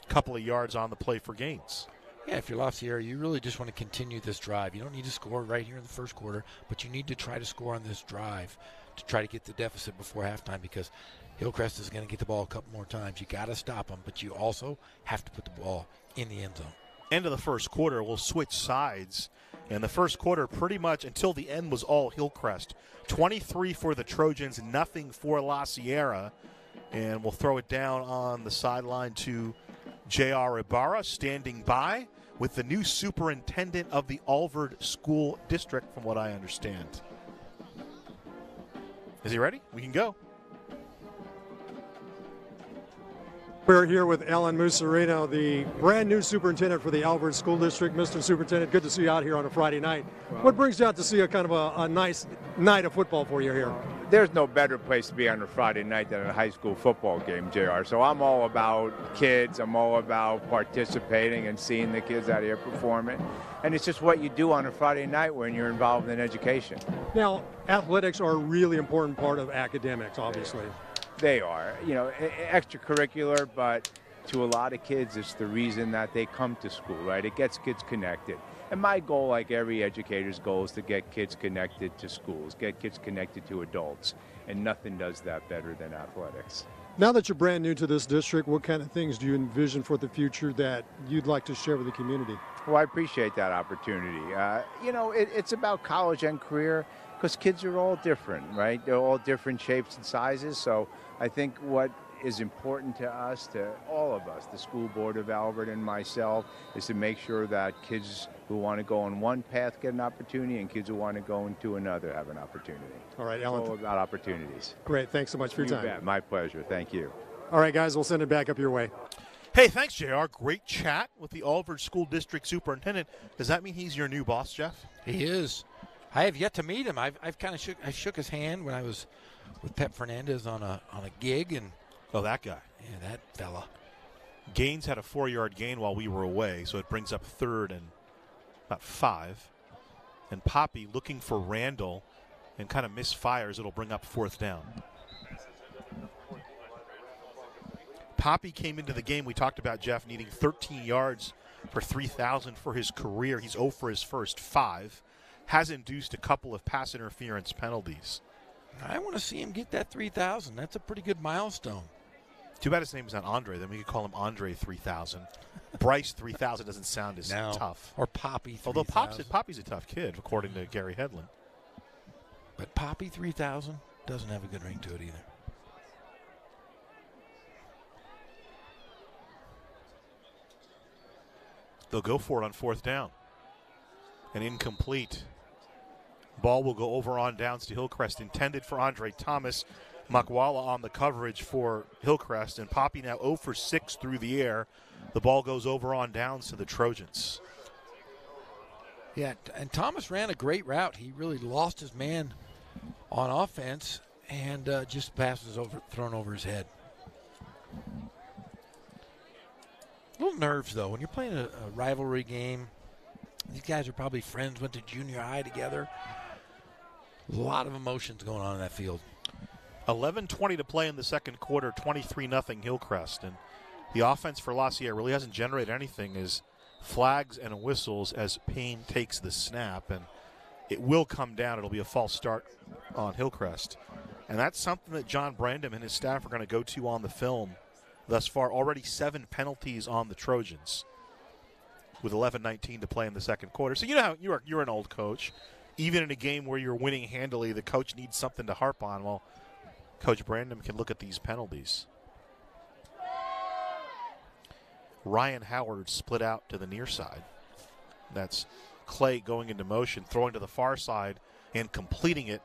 Couple of yards on the play for Gaines. Yeah, if you're La Sierra, you really just want to continue this drive. You don't need to score right here in the first quarter, but you need to try to score on this drive to try to get the deficit before halftime, because Hillcrest is going to get the ball a couple more times. You got to stop them, but you also have to put the ball in the end zone. End of the first quarter, we'll switch sides. And the first quarter, pretty much until the end, was all Hillcrest. 23 for the Trojans, nothing for La Sierra. And we'll throw it down on the sideline to J.R. Ibarra, standing by with the new superintendent of the Alvord School District, from what I understand. Is he ready? We can go. We're here with Alan Musarino, the brand new superintendent for the Alvord School District. Mr. Superintendent, good to see you out here on a Friday night. What brings you out to see a kind of a nice night of football for you here? There's no better place to be on a Friday night than a high school football game, JR. So I'm all about kids. I'm all about participating and seeing the kids out here performing. And it's just what you do on a Friday night when you're involved in education. Now, athletics are a really important part of academics, obviously. They are, extracurricular, but to a lot of kids, it's the reason that they come to school, right? It gets kids connected. And my goal, like every educator's goal, is to get kids connected to schools, get kids connected to adults. And nothing does that better than athletics. Now that you're brand new to this district, what kind of things do you envision for the future that you'd like to share with the community? Well, I appreciate that opportunity. It's about college and career because kids are all different, right? They're all different shapes and sizes. So I think what is important to us, to all of us, the school board of Albert and myself, is to make sure that kids who want to go on one path get an opportunity and kids who want to go into another have an opportunity. All right, Alan. It's all about opportunities. Great. Thanks so much for your time. Bet. My pleasure. Thank you. All right, guys, we'll send it back up your way. Hey, thanks, JR. Great chat with the Alford School District Superintendent. Does that mean he's your new boss, Jeff? He is. I have yet to meet him. I've kind of shook his hand when I was with Pep Fernandez on a gig, and oh, that guy. Yeah, that fella. Gaines had a 4-yard gain while we were away, so it brings up 3rd and about 5. And Poppy looking for Randall and kind of misfires. It'll bring up 4th down. Poppy came into the game. We talked about Jeff needing 13 yards for 3,000 for his career. He's 0 for his first 5. Has induced a couple of pass interference penalties. I want to see him get that 3,000. That's a pretty good milestone. Too bad his name is not Andre. Then we could call him Andre 3000. Bryce 3000 doesn't sound as tough. Or Poppy 3000. Although Poppy's a tough kid, according to Gary Hedlund. But Poppy 3000 doesn't have a good ring to it either. They'll go for it on 4th down. And incomplete. Ball will go over on downs to Hillcrest, intended for Andre Thomas. Makwala on the coverage for Hillcrest, and Poppy now 0 for 6 through the air. The ball goes over on downs to the Trojans. Yeah, and Thomas ran a great route. He really lost his man on offense, and just passes thrown over his head. Little nerves, though. When you're playing a rivalry game, these guys are probably friends, went to junior high together. A lot of emotions going on in that field. 11:20 to play in the second quarter, 23-0 Hillcrest. And the offense for La Sierra really hasn't generated anything as flags and whistles as Payne takes the snap. And it will come down. It'll be a false start on Hillcrest. And that's something that John Brandom and his staff are going to go to on the film thus far. Already 7 penalties on the Trojans with 11:19 to play in the second quarter. So you know how you're an old coach. Even in a game where you're winning handily, the coach needs something to harp on. Well, Coach Brandom can look at these penalties. Ryan Howard split out to the near side. That's Clay going into motion, throwing to the far side and completing it.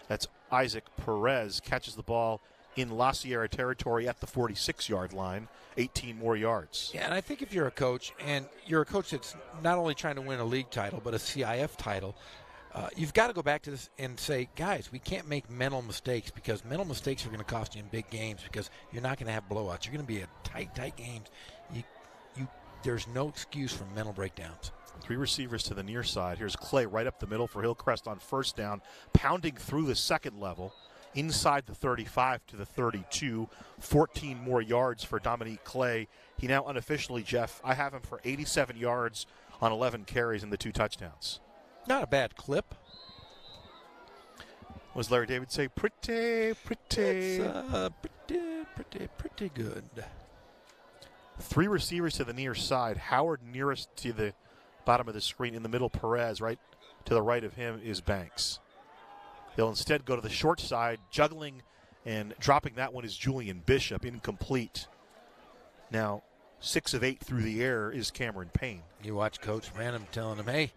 That's Isaac Perez, catches the ball in La Sierra territory at the 46-yard line, 18 more yards. Yeah, and I think if you're a coach, and you're a coach that's not only trying to win a league title, but a CIF title, you've got to go back to this and say, guys, we can't make mental mistakes, because mental mistakes are going to cost you in big games, because you're not going to have blowouts. You're going to be a tight games. There's no excuse for mental breakdowns. 3 receivers to the near side. Here's Clay right up the middle for Hillcrest on first down, pounding through the second level, inside the 35 to the 32. 14 more yards for Dominique Clay. He now unofficially, Jeff, I have him for 87 yards on 11 carries and the 2 touchdowns. Not a bad clip. What does Larry David say? Pretty. It's pretty good. 3 receivers to the near side. Howard nearest to the bottom of the screen. In the middle, Perez. Right to the right of him is Banks. They'll instead go to the short side. Juggling and dropping that one is Julian Bishop. Incomplete. Now, 6 of 8 through the air is Cameron Payne. You watch Coach Random telling him, hey,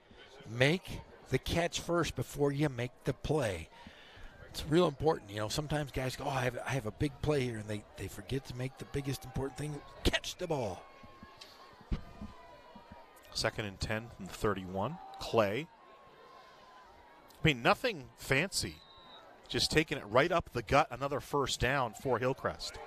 make the catch first before you make the play. It's real important. You know, sometimes guys go, I have a big play here, and they forget to make the biggest important thing, catch the ball. 2nd and 10 from the 31. Clay. I mean, nothing fancy. Just taking it right up the gut. Another first down for Hillcrest.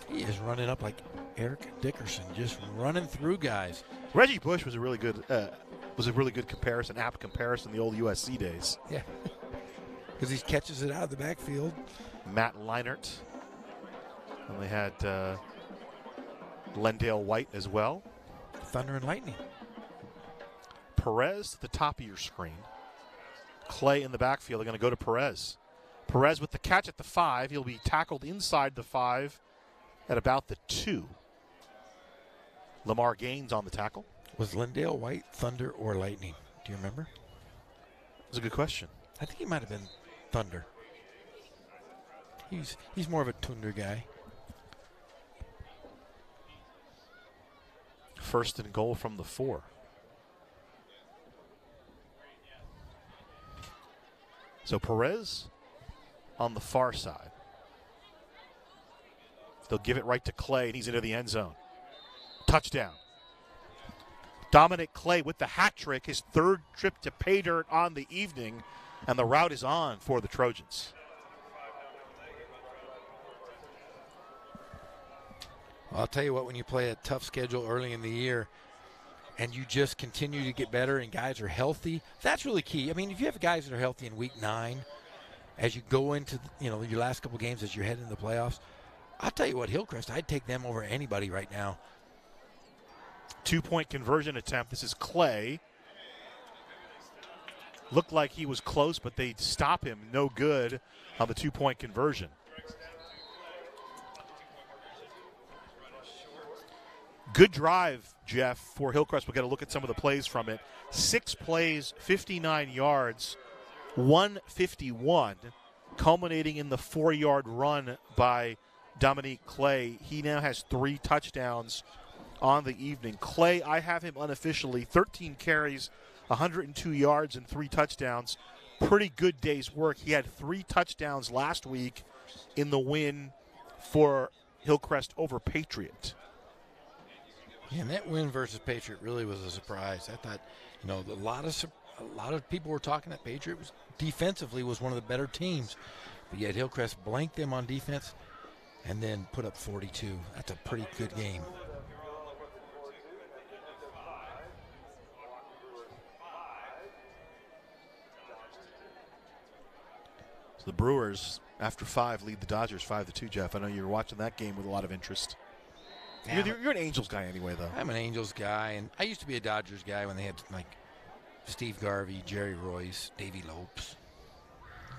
He is running up like Eric Dickerson, just running through guys. Reggie Bush was a really good comparison, apt comparison, the old USC days. Yeah. because he catches it out of the backfield. Matt Leinart. And they had Lendale White as well. Thunder and Lightning. Perez to the top of your screen. Clay in the backfield. They're going to go to Perez. Perez with the catch at the 5. He'll be tackled inside the 5 at about the 2. Lamar Gaines on the tackle. Was Lendale White Thunder or Lightning? Do you remember? That's a good question. I think he might have been Thunder. He's more of a Thunder guy. First and goal from the 4. So Perez on the far side. They'll give it right to Clay, and he's into the end zone. Touchdown. Dominic Clay with the hat trick, his 3rd trip to pay dirt on the evening, and the route is on for the Trojans. I'll tell you what, when you play a tough schedule early in the year and you just continue to get better and guys are healthy, that's really key. I mean, if you have guys that are healthy in week 9, as you go into your last couple games as you're heading into the playoffs, I'll tell you what, Hillcrest, I'd take them over anybody right now. 2-point conversion attempt. This is Clay. Looked like he was close, but they stop him. No good on the 2-point conversion. Good drive, Jeff, for Hillcrest. We'll get a look at some of the plays from it. 6 plays, 59 yards, 151, culminating in the 4-yard run by Dominique Clay. He now has 3 touchdowns on the evening. Clay, I have him unofficially, 13 carries, 102 yards, and 3 touchdowns. Pretty good day's work. He had 3 touchdowns last week in the win for Hillcrest over Patriot. Yeah, and that win versus Patriot really was a surprise. I thought, a lot of people were talking that Patriot was defensively was one of the better teams, but yet Hillcrest blanked them on defense and then put up 42. That's a pretty good game. So the Brewers, after 5, lead the Dodgers 5-2, Jeff. I know you were watching that game with a lot of interest. Yeah, You're an Angels guy anyway, though. I'm an Angels guy, and I used to be a Dodgers guy when they had, like, Steve Garvey, Jerry Royce, Davey Lopes,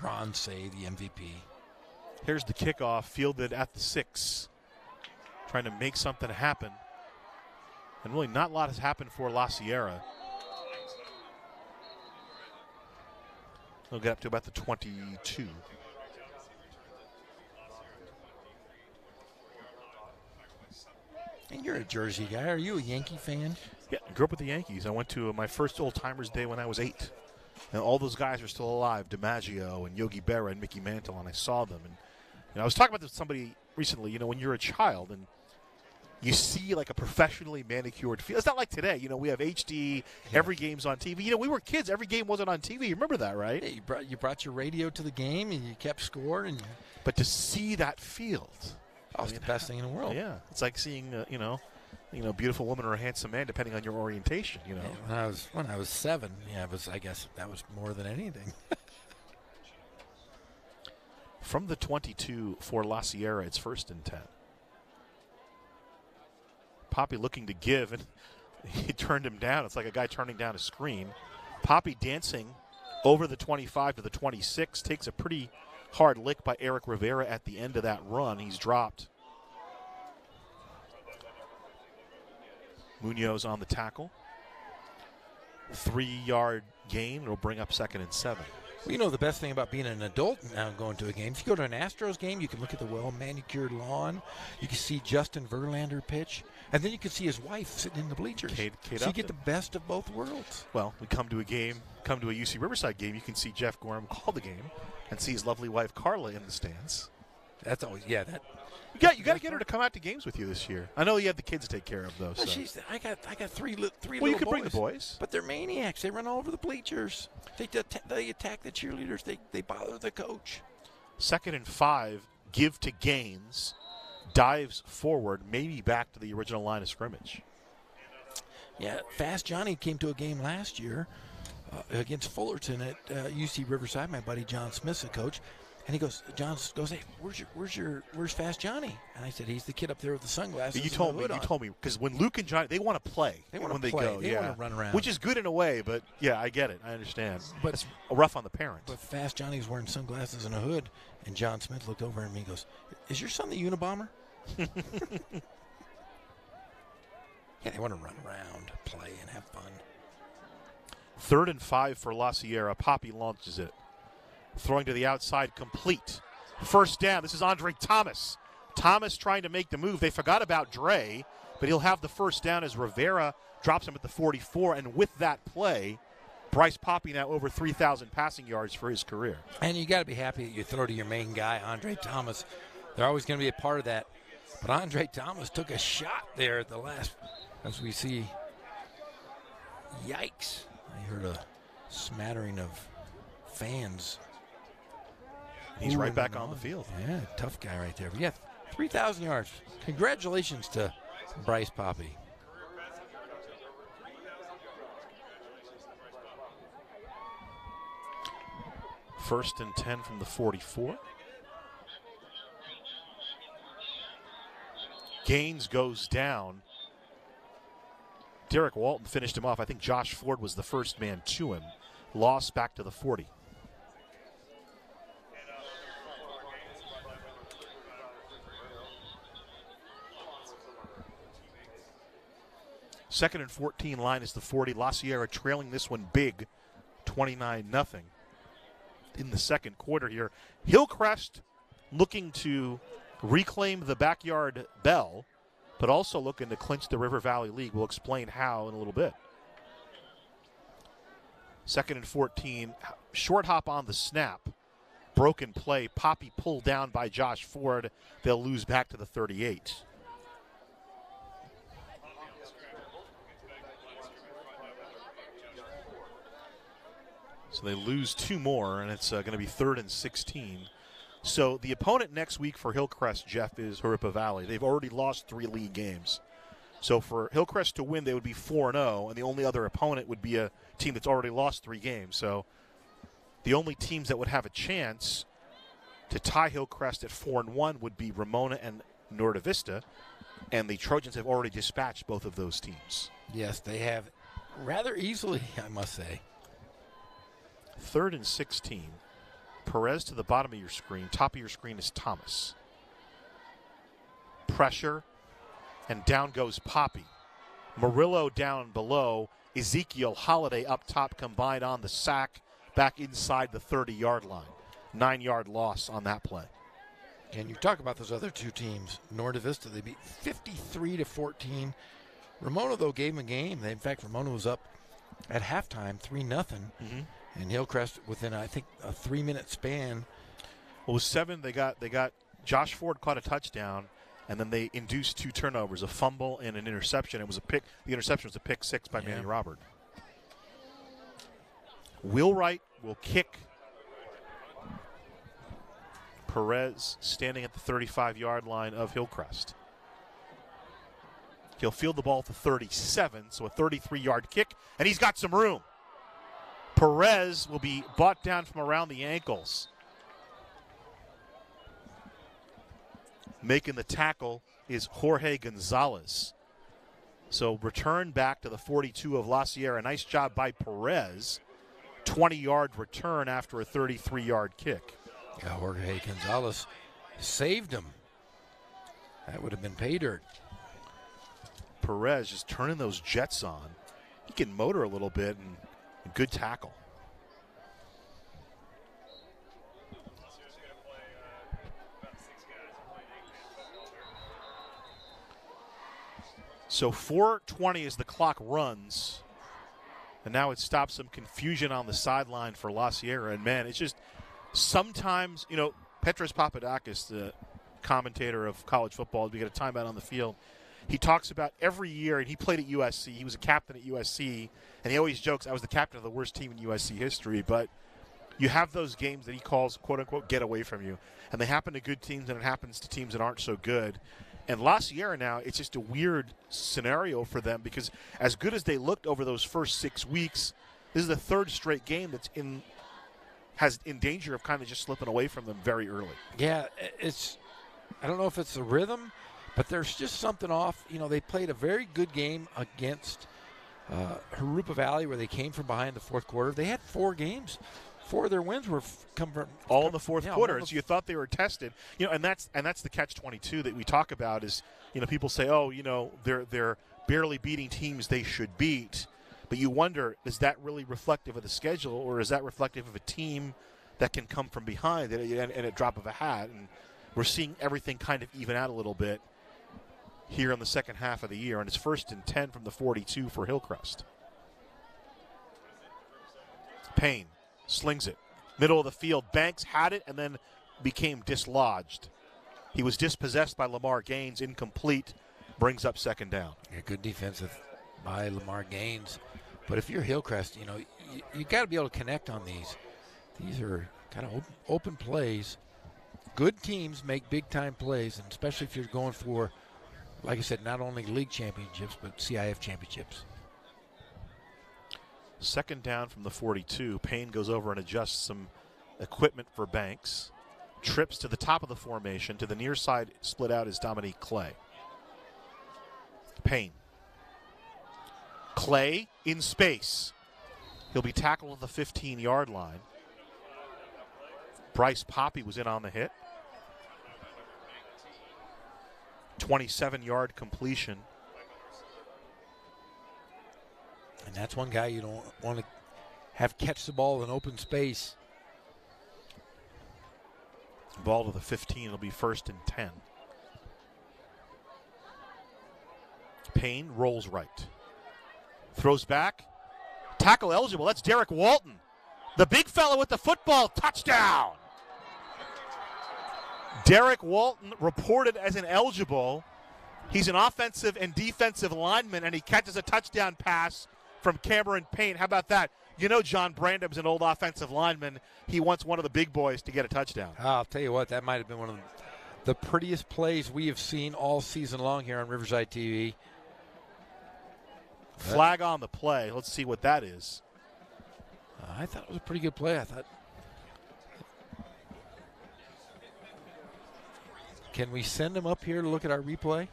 Ron Say, the MVP. Here's the kickoff, fielded at the 6. Trying to make something happen. And really not a lot has happened for La Sierra. They'll get up to about the 22. And you're a Jersey guy. Are you a Yankee fan? Yeah, I grew up with the Yankees. I went to my first old-timers day when I was 8. And all those guys are still alive, DiMaggio and Yogi Berra and Mickey Mantle, and I saw them. And I was talking about this with somebody recently, when you're a child and you see like a professionally manicured field. It's not like today. We have HD, every game's on TV. We were kids, every game wasn't on TV. You remember that, right? Yeah, you brought your radio to the game and you kept score. But to see that field. It's the best thing in the world. Yeah, it's like seeing, beautiful woman or a handsome man, depending on your orientation. Yeah, when I was 7, I guess that was more than anything. From the 22 for La Sierra, it's 1st and 10. Poppy looking to give, and he turned him down. It's like a guy turning down a screen. Poppy dancing over the 25 to the 26, takes a pretty hard lick by Eric Rivera at the end of that run. He's dropped. Munoz on the tackle. 3-yard gain. It'll bring up 2nd and 7. Well, the best thing about being an adult now going to a game, if you go to an Astros game, you can look at the well-manicured lawn. You can see Justin Verlander pitch. And then you can see his wife sitting in the bleachers. Kate so you get the best of both worlds. Well, we come to a UC Riverside game, you can see Jeff Gorham call the game and see his lovely wife Carla in the stands. That's always, that. You got to get her to come out to games with you this year. I know you have the kids to take care of, though. Well, So. I got 3 little boys. Well, you could bring the boys. But they're maniacs. They run all over the bleachers. They attack the cheerleaders. They bother the coach. 2nd and 5, give to Gaines. Dives forward, maybe back to the original line of scrimmage. Yeah, Fast Johnny came to a game last year against Fullerton at UC Riverside. My buddy John Smith's the coach. And he goes, hey, where's Fast Johnny? And I said, he's the kid up there with the sunglasses. You told me, because when Luke and Johnny, they want to play. They want to play. They want to run around. Which is good in a way, but yeah, I get it. I understand. But it's rough on the parents. But Fast Johnny's wearing sunglasses and a hood, and John Smith looked over at me and goes, is your son the Unabomber? Yeah, they want to run around, play, and have fun. 3rd and 5 for La Sierra. Poppy launches it. Throwing to the outside, complete. First down. This is Andre Thomas. Thomas trying to make the move. They forgot about Dre, but he'll have the first down as Rivera drops him at the 44. And with that play, Bryce Poppy now over 3,000 passing yards for his career. And you got to be happy that you throw to your main guy, Andre Thomas. They're always going to be a part of that. But Andre Thomas took a shot there at the last, as we see. Yikes. I heard a smattering of fans. He's right back on the field. Yeah, tough guy right there. But yeah, 3,000 yards. Congratulations to Bryce Poppy. First and 10 from the 44. Gaines goes down. Derek Walton finished him off. I think Josh Ford was the first man to him. Loss back to the 40. Second and 14 line is the 40. La Sierra trailing this one big, 29-0 in the second quarter here. Hillcrest looking to reclaim the backyard bell, but also looking to clinch the River Valley League. We'll explain how in a little bit. Second and 14, short hop on the snap. Broken play, Poppy pulled down by Josh Ford. They'll lose back to the 38. So they lose 2 more, and it's going to be 3rd and 16. So the opponent next week for Hillcrest, Jeff, is Jurupa Valley. They've already lost 3 league games. So for Hillcrest to win, they would be 4-0, and the only other opponent would be a team that's already lost 3 games. So the only teams that would have a chance to tie Hillcrest at 4-1 would be Ramona and Norte Vista, and the Trojans have already dispatched both of those teams. Yes, they have rather easily, I must say. 3rd and 16. Perez to the bottom of your screen. Top of your screen is Thomas. Pressure, and down goes Poppy. Murillo down below. Ezekiel Holiday up top, combined on the sack back inside the 30-yard line. 9-yard loss on that play. And you talk about those other 2 teams. Norte Vista, they beat 53-14. Ramona, though, gave them a game. In fact, Ramona was up at halftime, 3-0. Mm-hmm. And Hillcrest, within, I think, a 3-minute span. Well, it was 7. They got Josh Ford caught a touchdown, and then they induced 2 turnovers, a fumble and an interception. It was a pick. The interception was a pick 6 by Manny Robert. Wheelwright will kick. Perez standing at the 35-yard line of Hillcrest. He'll field the ball at the 37, so a 33-yard kick, and he's got some room. Perez will be brought down from around the ankles. Making the tackle is Jorge Gonzalez. So return back to the 42 of La Sierra. Nice job by Perez. 20-yard return after a 33-yard kick. Yeah, Jorge Gonzalez saved him. That would have been pay dirt. Perez just turning those jets on. He can motor a little bit, and good tackle. So 4:20 as the clock runs. And now it stops some confusion on the sideline for La Sierra. And, man, it's just sometimes, Petros Papadakis, the commentator of college football, we get a timeout on the field. He talks about every year, and he played at USC. He was a captain at USC, and he always jokes, I was the captain of the worst team in USC history. But you have those games that he calls, quote-unquote, get away from you. And they happen to good teams, and it happens to teams that aren't so good. And La Sierra now, it's just a weird scenario for them because as good as they looked over those first 6 weeks, This is the third straight game that's in danger of kind of just slipping away from them very early. Yeah, I don't know if it's the rhythm, but there's just something off. You know, they played a very good game against Harupa Valley where they came from behind the fourth quarter. They had 4 games. 4 of their wins were come from all in the fourth quarter. And so you thought they were tested, you know, and that's the catch-22 that we talk about is, you know, people say, oh, you know, they're barely beating teams they should beat, but you wonder, is that really reflective of the schedule, or is that reflective of a team that can come from behind and a drop of a hat? And we're seeing everything kind of even out a little bit here in the second half of the year, and it's 1st and 10 from the 42 for Hillcrest. Payne slings it. Middle of the field. Banks had it and then became dislodged. He was dispossessed by Lamar Gaines. Incomplete. Brings up 2nd down. Yeah, good defensive by Lamar Gaines. But if you're Hillcrest, you know, you got to be able to connect on these. These are kind of open plays. Good teams make big-time plays, and especially if you're going for, like I said, not only league championships, but CIF championships. 2nd down from the 42. Payne goes over and adjusts some equipment for Banks. Trips to the top of the formation. To the near side, split out is Dominique Clay. Payne. Clay in space. He'll be tackled at the 15-yard line. Bryce Poppy was in on the hit. 27-yard completion. And that's one guy you don't want to have catch the ball in open space. Ball to the 15. It'll be 1st and 10. Payne rolls right. Throws back. Tackle eligible. That's Derek Walton. The big fellow with the football. Touchdown. Derek Walton reported as an eligible. He's an offensive and defensive lineman, and he catches a touchdown pass from Cameron Payne. How about that? You know John Brandam's an old offensive lineman. He wants one of the big boys to get a touchdown. I'll tell you what, that might have been one of the prettiest plays we have seen all season long here on Riverside TV. Flag on the play. Let's see what that is. I thought it was a pretty good play. I thought. Can we send him up here to look at our replay?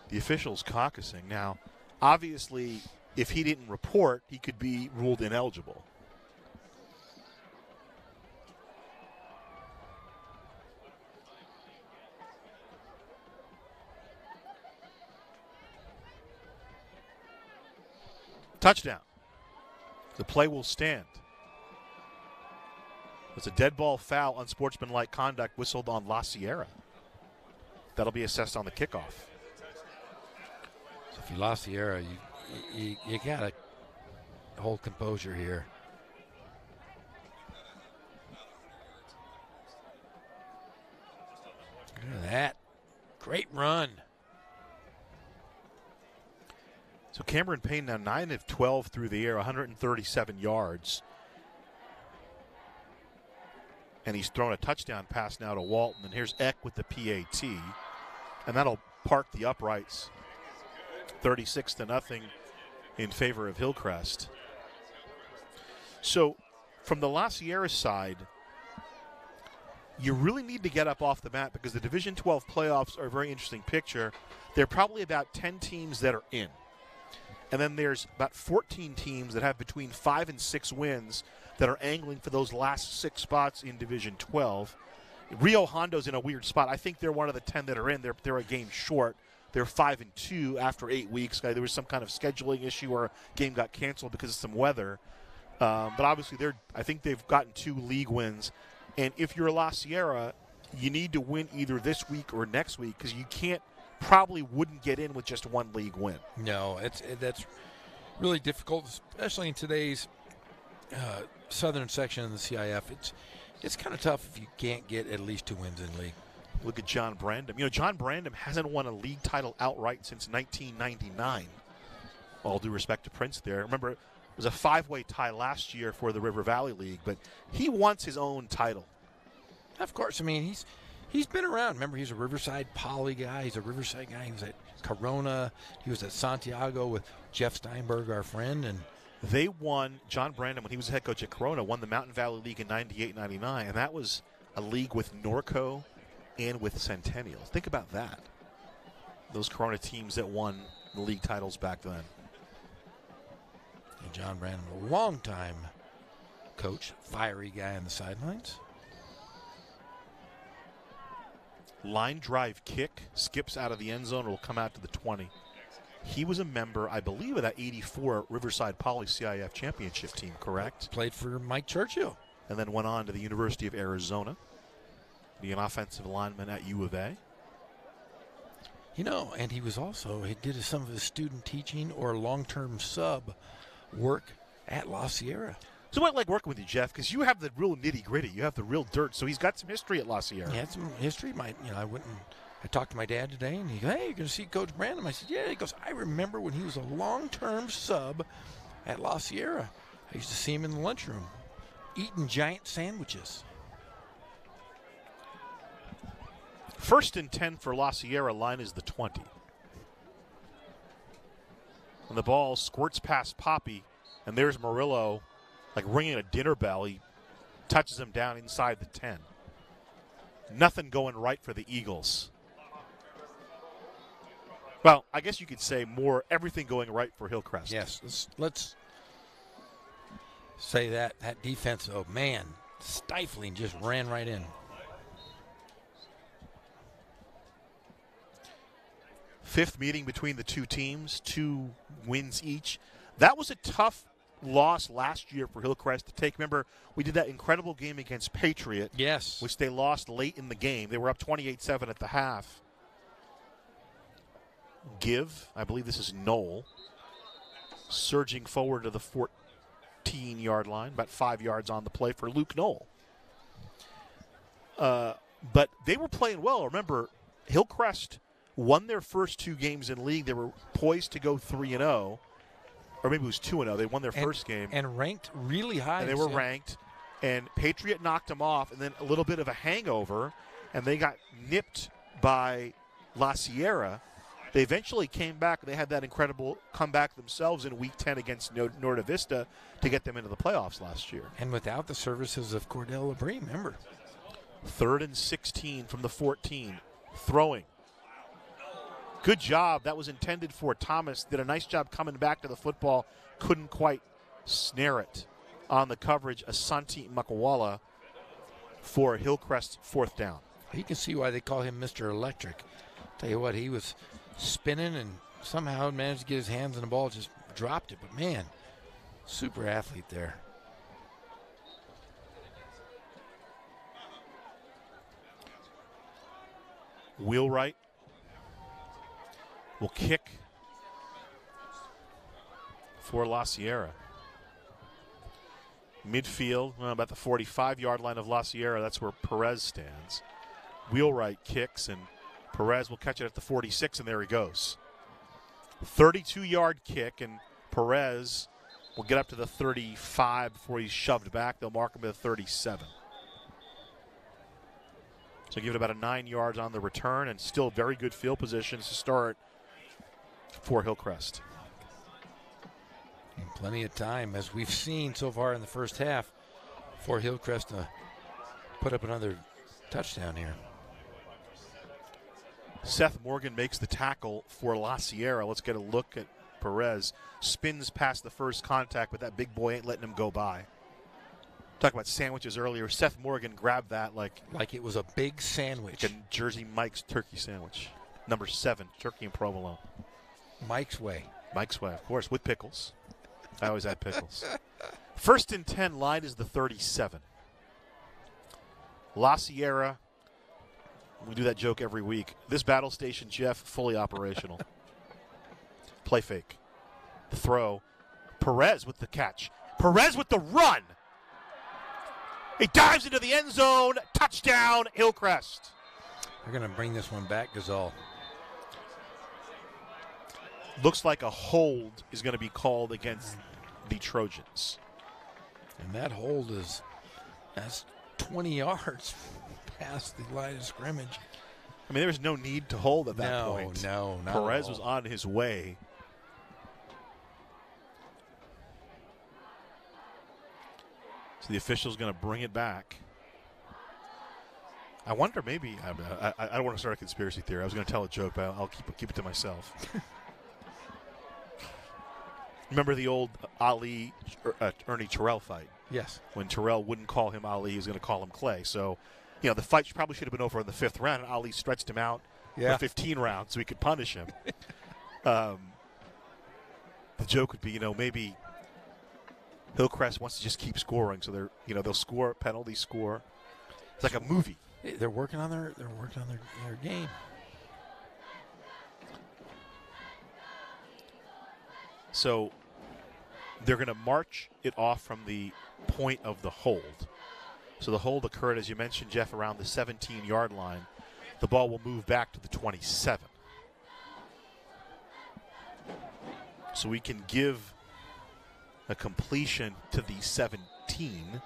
The officials caucusing. Now, obviously, if he didn't report, he could be ruled ineligible. Touchdown. The play will stand. It's a dead ball foul, unsportsmanlike conduct whistled on La Sierra. That'll be assessed on the kickoff. So if you lost Sierra, you got to hold composure here. Look at that. Great run. So Cameron Payne now 9 of 12 through the air, 137 yards. And he's thrown a touchdown pass now to Walton. And here's Eck with the PAT. And that'll park the uprights. 36-0 in favor of Hillcrest. So from the La Sierra side, you really need to get up off the mat because the Division 12 playoffs are a very interesting picture. There are probably about 10 teams that are in. And then there's about 14 teams that have between 5 and 6 wins that are angling for those last 6 spots in Division 12. Rio Hondo's in a weird spot. I think they're one of the 10 that are in. They're a game short. They're 5-2 after 8 weeks. There was some kind of scheduling issue or a game got canceled because of some weather. But obviously, I think they've gotten 2 league wins. And if you're La Sierra, you need to win either this week or next week because you probably wouldn't get in with just 1 league win. No, that's really difficult, especially in today's southern section of the CIF. It's kind of tough if you can't get at least 2 wins in league. Look at John Brandam. You know, John Brandam hasn't won a league title outright since 1999. All due respect to Prince there. Remember, it was a 5-way tie last year for the River Valley League, but he wants his own title. Of course, I mean, He's been around. Remember, he's a Riverside Poly guy. He's a Riverside guy. He was at Corona. He was at Santiago with Jeff Steinberg, our friend. And they won, John Brandon, when he was head coach at Corona, won the Mountain Valley League in 98-99, and that was a league with Norco and with Centennial. Think about that. Those Corona teams that won the league titles back then. And John Brandon, a long-time coach, fiery guy on the sidelines. Line drive kick, skips out of the end zone, will come out to the 20. He was a member, I believe, of that 84 Riverside Poly CIF championship team, correct? Played for Mike Churchill. And then went on to the University of Arizona, be an offensive lineman at U of A. You know, and he was also, he did some of his student teaching or long-term sub work at La Sierra. So I like working with you, Jeff, because you have the real nitty-gritty. You have the real dirt. So he's got some history at La Sierra. He had some history. I talked to my dad today, and he goes, "Hey, you're going to see Coach Brandon?" I said, "Yeah." He goes, "I remember when he was a long-term sub at La Sierra. I used to see him in the lunchroom eating giant sandwiches." 1st and 10 for La Sierra. Line is the 20. And the ball squirts past Poppy, and there's Murillo, like ringing a dinner bell. He touches him down inside the 10. Nothing going right for the Eagles. Well, I guess you could say everything going right for Hillcrest. Yes, let's say that defense, oh man, stifling, just ran right in. Fifth meeting between the two teams, 2 wins each. That was a tough loss last year for Hillcrest to take. Remember, we did that incredible game against Patriot. Yes. Which they lost late in the game. They were up 28-7 at the half. I believe this is Knoll, surging forward to the 14-yard line, about 5 yards on the play for Luke Knoll. But they were playing well. Remember, Hillcrest won their first 2 games in league. They were poised to go 3-0. Or maybe it was 2-0. They won their first game. And ranked really high. And they were ranked. And Patriot knocked them off, and then a little bit of a hangover, and they got nipped by La Sierra. They eventually came back. They had that incredible comeback themselves in Week 10 against Norte Vista to get them into the playoffs last year. And without the services of Cordell Labrie, remember. 3rd and 16 from the 14. Throwing. Good job. That was intended for Thomas. Did a nice job coming back to the football. Couldn't quite snare it on the coverage. Asante Makwala for Hillcrest's 4th down. You can see why they call him Mr. Electric. Tell you what, he was spinning and somehow managed to get his hands on the ball, just dropped it. But, man, super athlete there. Wheelwright will kick for La Sierra. Midfield, about the 45-yard line of La Sierra. That's where Perez stands. Wheelwright kicks, and Perez will catch it at the 46, and there he goes. 32-yard kick, and Perez will get up to the 35 before he's shoved back. They'll mark him at the 37. So give it about a 9 yards on the return, and still very good field positions to start for Hillcrest. And plenty of time, as we've seen so far in the first half, for Hillcrest to put up another touchdown here. Seth Morgan makes the tackle for La Sierra. Let's get a look at Perez. Spins past the first contact, but that big boy ain't letting him go by. Talk about sandwiches earlier. Seth Morgan grabbed that like it was a big sandwich. Like a Jersey Mike's turkey sandwich. Number 7, turkey and provolone. Mike's way. Mike's way, of course, with pickles. I always had pickles. 1st and 10, line is the 37. La Sierra, we do that joke every week. This battle station, Jeff, fully operational. Play fake. The throw. Perez with the catch. Perez with the run. He dives into the end zone. Touchdown, Hillcrest. They're going to bring this one back, Gazal. Looks like a hold is going to be called against the Trojans. And that hold that's 20 yards past the line of scrimmage. I mean, there was no need to hold at that No, point. no, not Perez at was all. on his way. So the official's going to bring it back. I wonder, maybe I don't want to start a conspiracy theory. I was going to tell a joke, but I'll keep it to myself. Remember the old Ali Ernie Terrell fight? Yes. When Terrell wouldn't call him Ali, he was going to call him Clay. So, the fight probably should have been over in the 5th round. And Ali stretched him out for 15 rounds so he could punish him. The joke would be, maybe Hillcrest wants to just keep scoring, so they'll score, penalty score. It's like a movie. They're working on their game. So they're going to march it off from the point of the hold. So the hold occurred, as you mentioned, Jeff, around the 17-yard line. The ball will move back to the 27. So we can give a completion to the 17.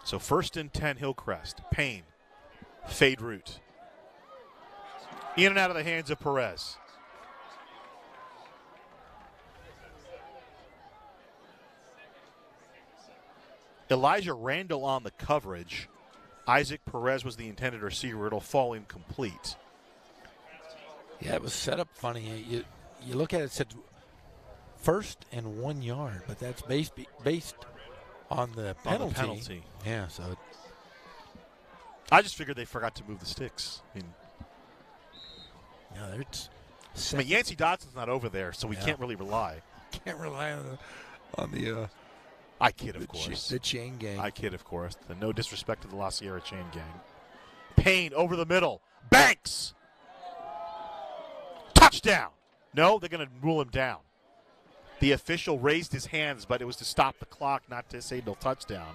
So 1st and 10, Hillcrest. Payne. Fade route. In and out of the hands of Perez. Elijah Randall on the coverage. Isaac Perez was the intended receiver. It'll fall incomplete. Yeah, it was set up funny. You look at it, it said 1st and 1 yard, but that's based on the penalty. Yeah, so I just figured they forgot to move the sticks. Yancey Dotson's not over there, so we can't really rely. Can't rely on the I kid, of course. The chain gang. I kid, of course. No disrespect to the La Sierra chain gang. Payne over the middle. Banks! Touchdown! No, they're going to rule him down. The official raised his hands, but it was to stop the clock, not to say no touchdown.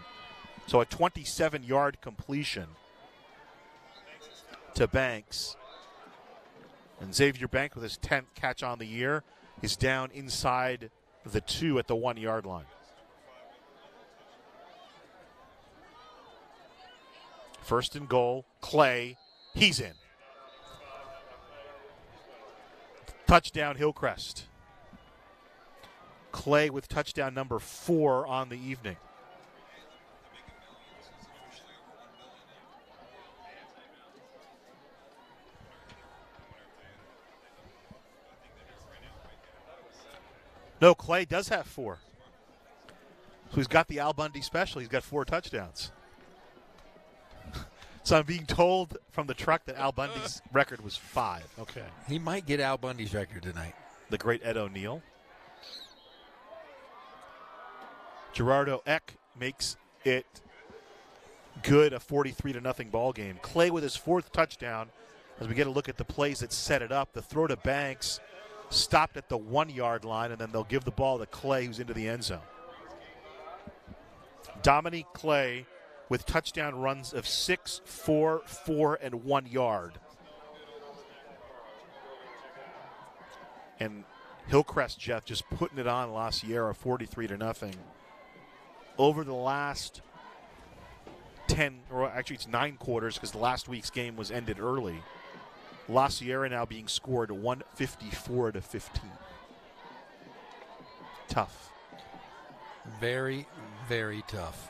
So a 27-yard completion to Banks. And Xavier Banks, with his 10th catch on the year, is down inside the 2 at the 1-yard line. First and goal, Clay, he's in. Touchdown, Hillcrest. Clay with touchdown number 4 on the evening. No, Clay does have 4. So he's got the Al Bundy special. He's got 4 touchdowns. So I'm being told from the truck that Al Bundy's record was 5. Okay. He might get Al Bundy's record tonight. The great Ed O'Neill. Gerardo Eck makes it good, a 43-0 ball game. Clay with his 4th touchdown. As we get a look at the plays that set it up, the throw to Banks stopped at the 1-yard line, and then they'll give the ball to Clay, who's into the end zone. Dominique Clay with touchdown runs of 6, 4, 4, and 1 yard. And Hillcrest, Jeff, just putting it on La Sierra 43-0. Over the last 10, or actually it's 9 quarters because the last week's game was ended early. La Sierra now being scored 154-15. Tough. Very, very tough.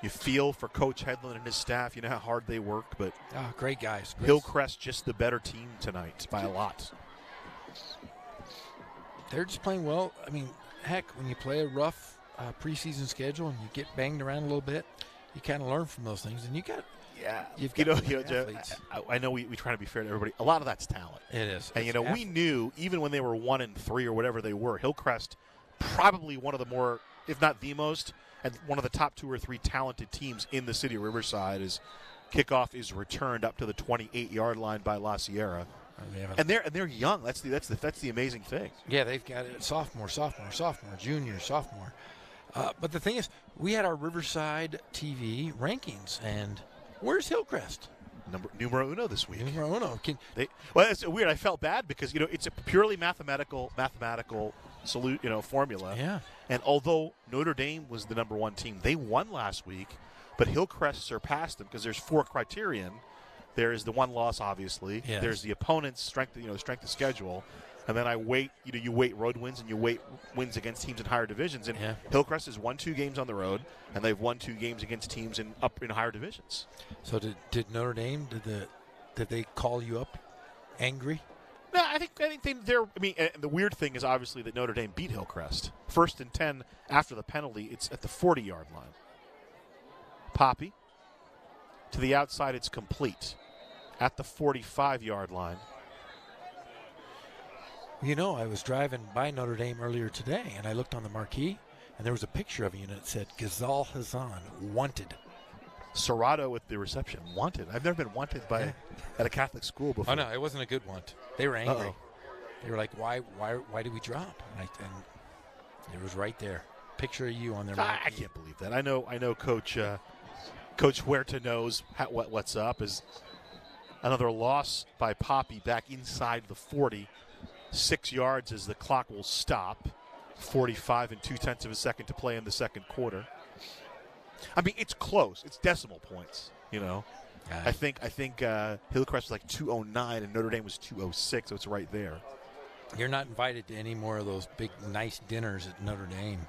You feel for Coach Headland and his staff. You know how hard they work, but great guys. Hillcrest just the better team tonight by a lot. They're just playing well. I mean, heck, when you play a rough preseason schedule and you get banged around a little bit, you kind of learn from those things. And you've got Jeff, I know we try to be fair to everybody. A lot of that's talent. It is. And we knew even when they were 1-3 or whatever they were, Hillcrest probably one of the more, if not the most, and one of the top 2 or 3 talented teams in the city of Riverside. As kickoff is returned up to the 28-yard line by La Sierra, and they're young. That's the amazing thing. Yeah, they've got it. Sophomore, junior, sophomore. But the thing is, we had our Riverside TV rankings, and where's Hillcrest? Numero uno this week. Numero uno. Well, it's weird. I felt bad because it's a purely mathematical formula. Yeah. And although Notre Dame was the number 1 team, they won last week, but Hillcrest surpassed them because there's 4 criterion. There is the one loss, obviously. Yes. There's the opponent's strength of schedule. And then you weight road wins and you weight wins against teams in higher divisions. And Hillcrest has won 2 games on the road, and they've won 2 games against teams in higher divisions. So did Notre Dame, did they call you up angry? No, I think they're. I mean, and the weird thing is obviously that Notre Dame beat Hillcrest. 1st and 10 after the penalty. It's at the 40-yard line. Poppy to the outside. It's complete at the 45-yard line. I was driving by Notre Dame earlier today, and I looked on the marquee, and there was a picture of you, and it said, Ghazal Hassan, wanted. Serrato with the reception, wanted. I've never been wanted at a Catholic school before. Oh, no, it wasn't a good want. They were angry. Uh-oh. They were like, why did we drop? And it was right there. Picture of you on their marquee. I can't believe that. I know Coach Huerta knows what's up. Is another loss by Poppy back inside the 40. 6 yards as the clock will stop. 45 and 0.2 of a second to play in the second quarter. I mean, it's close. It's decimal points. I think Hillcrest was like 209 and Notre Dame was 206, so it's right there. You're not invited to any more of those big, nice dinners at Notre Dame.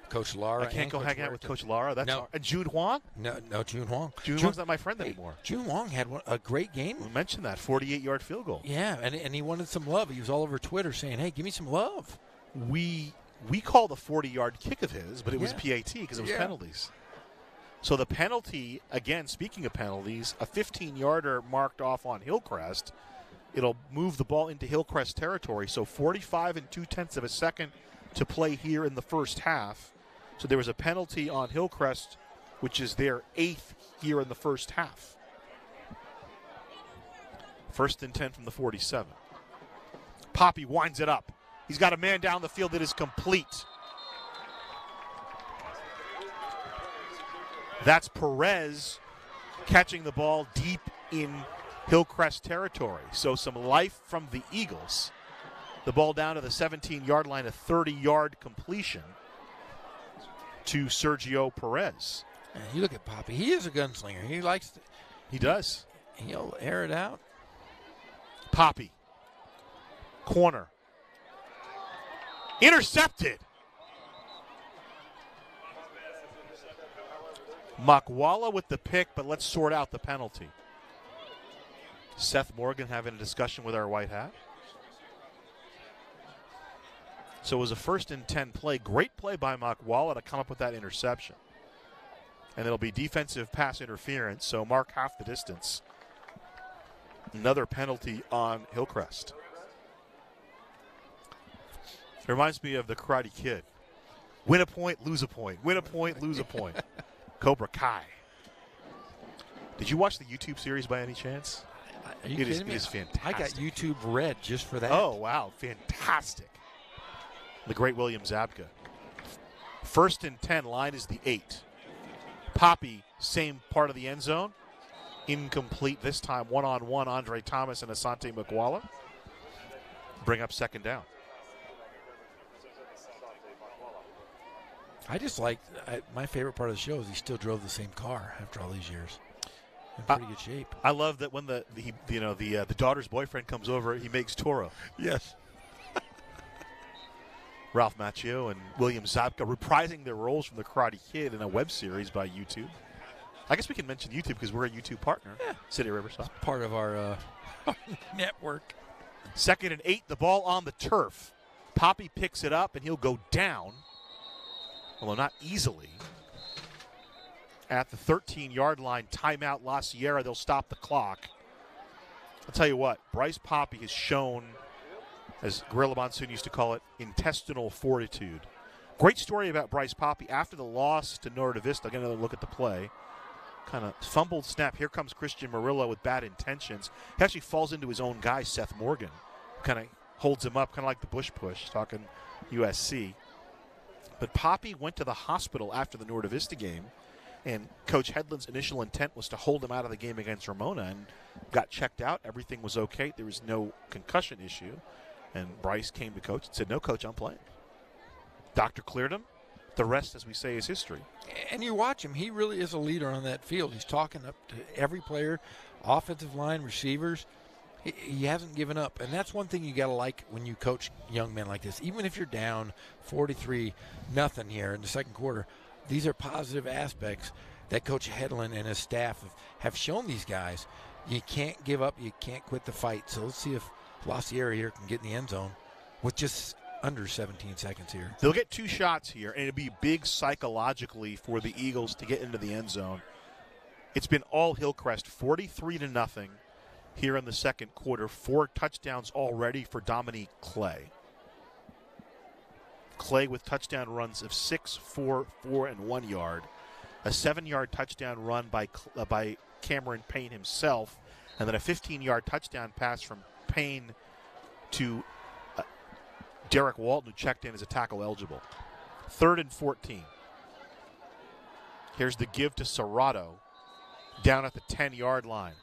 Coach Lara. I can't go hang out with Coach Lara. No. And June Huang? No, June Huang. June Huang's not my friend anymore. June Huang had a great game. We mentioned that 48-yard field goal. Yeah, and he wanted some love. He was all over Twitter saying, "Hey, give me some love." We call the 40-yard kick of his, but it was PAT because it was penalties. So the penalty, again, speaking of penalties, a 15-yarder marked off on Hillcrest. It'll move the ball into Hillcrest territory. So 45 and 0.2 of a second to play here in the first half. So there was a penalty on Hillcrest, which is their 8th here in the first half. 1st and 10 from the 47. Poppy winds it up. He's got a man down the field that is complete. That's Perez catching the ball deep in Hillcrest territory. So some life from the Eagles. The ball down to the 17-yard line, a 30-yard completion to Sergio Perez. And you look at Poppy. He is a gunslinger. He likes to. He does. He'll air it out. Poppy. Corner. Intercepted. Makwala with the pick, but let's sort out the penalty. Seth Morgan having a discussion with our white hat. So it was a 1st and 10 play. Great play by Makwala to come up with that interception. And it'll be defensive pass interference, so mark half the distance. Another penalty on Hillcrest. It reminds me of the Karate Kid. Win a point, lose a point. Win a point, lose a point. Cobra Kai. Did you watch the YouTube series by any chance? Are you It kidding me? is fantastic. I got YouTube Red just for that. Oh, wow. Fantastic. The great William Zabka. 1st and 10, line is the 8. Poppy, same part of the end zone. Incomplete this time. One-on-one, Andre Thomas and Asante Makwala. Bring up 2nd down. I just like my favorite part of the show is he still drove the same car after all these years. In pretty good shape. I love that when the daughter's boyfriend comes over, he makes Toro. Yes. Ralph Macchio and William Zabka reprising their roles from the Karate Kid in a web series by YouTube. I guess we can mention YouTube because we're a YouTube partner. Yeah. City of Riverside. Part of our network. 2nd and 8, the ball on the turf. Poppy picks it up and he'll go down, although not easily. At the 13-yard line, timeout La Sierra. They'll stop the clock. I'll tell you what, Bryce Poppy has shown, as Gorilla Monsoon used to call it, intestinal fortitude. Great story about Bryce Poppy. After the loss to Norte Vista, I'll get another look at the play. Kind of fumbled snap. Here comes Christian Murillo with bad intentions. He actually falls into his own guy, Seth Morgan. Kind of holds him up, kind of like the Bush push, talking USC. But Poppy went to the hospital after the Norte Vista game And Coach Hedlund's initial intent was to hold him out of the game against Ramona, and got checked out. Everything was okay. There was no concussion issue. And Bryce came to Coach and said, "No, Coach, I'm playing." Doctor cleared him. The rest, as we say, is history. And you watch him. He really is a leader on that field. He's talking up to every player, offensive line, receivers. He hasn't given up. And that's one thing you got to like when you coach young men like this. Even if you're down 43-0 here in the second quarter, these are positive aspects that Coach Hedlund and his staff have shown these guys. You can't give up. You can't quit the fight. So let's see if La Sierra here can get in the end zone with just under 17 seconds here. They'll get 2 shots here, and it'll be big psychologically for the Eagles to get into the end zone. It's been all Hillcrest, 43-0 here in the second quarter. 4 touchdowns already for Dominique Clay. Clay with touchdown runs of 6, 4, 4, and 1 yard. A 7-yard touchdown run by Cameron Payne himself, and then a 15-yard touchdown pass from Payne to Derek Walton, who checked in as a tackle eligible. 3rd and 14. Here's the give to Serrato down at the 10-yard line.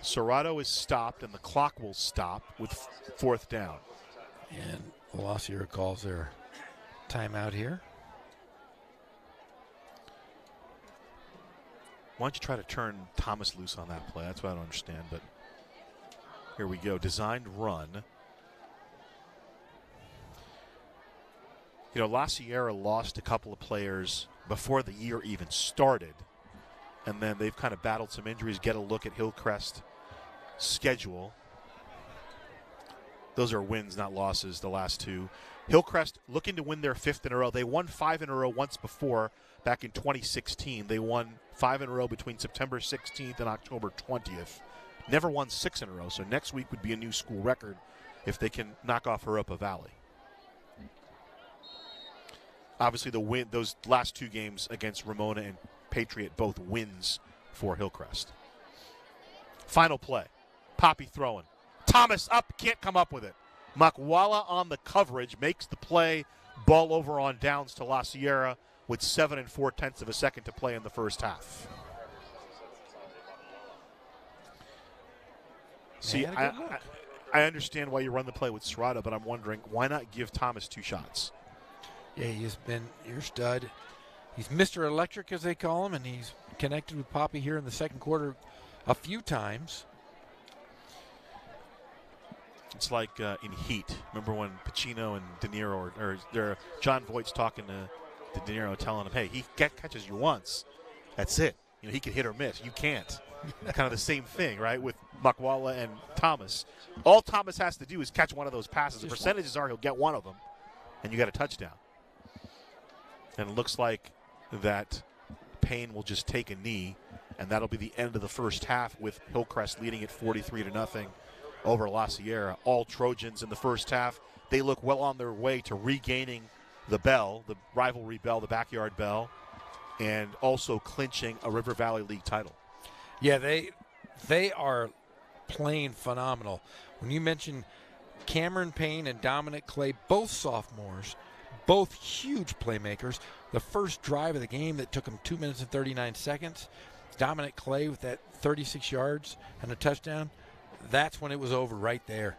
Serrato is stopped, and the clock will stop with 4th down. And La Sierra calls their timeout here. Why don't you try to turn Thomas loose on that play? That's what I don't understand, but here we go. Designed run. You know, La Sierra lost a couple of players before the year even started, and then they've kind of battled some injuries. Get a look at Hillcrest schedule. Those are wins, not losses, the last 2. Hillcrest looking to win their 5th in a row. They won 5 in a row once before, back in 2016. They won 5 in a row between September 16th and October 20th. Never won 6 in a row, so next week would be a new school record if they can knock off Europa Valley. Obviously, those last 2 games against Ramona and Patriot, both wins for Hillcrest. Final play. Poppy throwing. Thomas up, can't come up with it. Makwala on the coverage, makes the play. Ball over on downs to La Sierra with 7 4/10 seconds to play in the first half. See, I understand why you run the play with Serrato, but I'm wondering, why not give Thomas 2 shots? Yeah, he's been your stud. He's Mr. Electric, as they call him, and he's connected with Poppy here in the second quarter a few times. It's like in Heat. Remember when Pacino and De Niro, or John Voight's talking to De Niro, telling him, hey, he catches you once. That's it. You know, he can hit or miss. You can't. Kind of the same thing, right, with Makwala and Thomas. All Thomas has to do is catch one of those passes. The percentages are he'll get one of them, and you got a touchdown. And it looks like that Payne will just take a knee, and that'll be the end of the first half with Hillcrest leading it 43-0 over La Sierra. All Trojans in the first half. They look well on their way to regaining the bell, the rivalry bell, the backyard bell, and also clinching a River Valley League title. Yeah, they are playing phenomenal. When you mention Cameron Payne and Dominic Clay, both sophomores, both huge playmakers. The first drive of the game that took them 2 minutes and 39 seconds, Dominic Clay with that 36 yards and a touchdown, that's when it was over right there.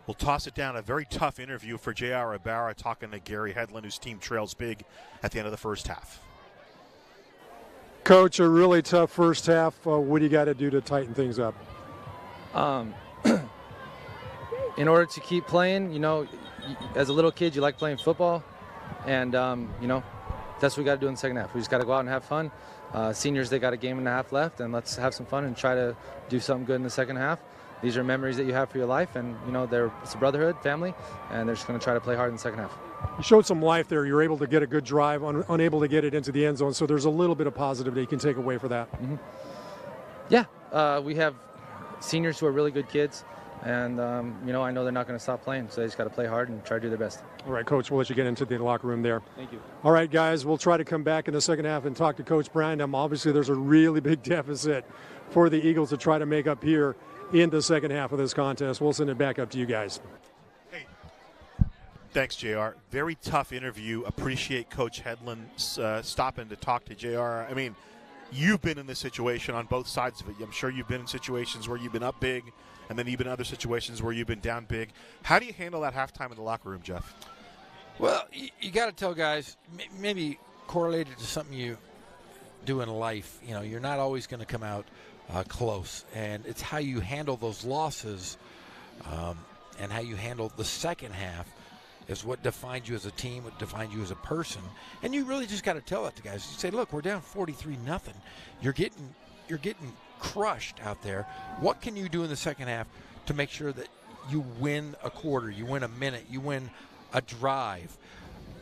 We'll toss it down. A very tough interview for J.R. Ibarra talking to Gary Hedlund, whose team trails big at the end of the first half. Coach, a really tough first half. What do you got to do to tighten things up? In order to keep playing, you know, as a little kid, you like playing football. And, you know, that's what we got to do in the second half. We just got to go out and have fun. Seniors, they got a game and a half left, and let's have some fun and try to do something good in the second half. These are memories that you have for your life, and, you know, it's a brotherhood, family, and they're just going to try to play hard in the second half. You showed some life there. You're able to get a good drive, unable to get it into the end zone, so there's a little bit of positive that you can take away for that. Mm-hmm. Yeah, we have seniors who are really good kids, and, you know, I know they're not going to stop playing, so they just got to play hard and try to do their best. All right, Coach, we'll let you get into the locker room there. Thank you. All right, guys, we'll try to come back in the second half and talk to Coach Brandam. Obviously, there's a really big deficit for the Eagles to try to make up here in the second half of this contest. We'll send it back up to you guys. Hey, Thanks, JR. Very tough interview. Appreciate Coach Hedlund stopping to talk to JR. I mean, you've been in this situation on both sides of it. I'm sure you've been in situations where you've been up big, and then you've been in other situations where you've been down big. How do you handle that halftime in the locker room, Jeff? Well, you got to tell guys, maybe correlated to something you do in life. You know, you're not always going to come out close, and it's how you handle those losses and how you handle the second half is what defines you as a team, what defines you as a person. And you really just got to tell that to guys. You say, look, we're down 43-0. You're getting crushed out there. What can you do in the second half to make sure that you win a quarter, you win a minute, you win a drive?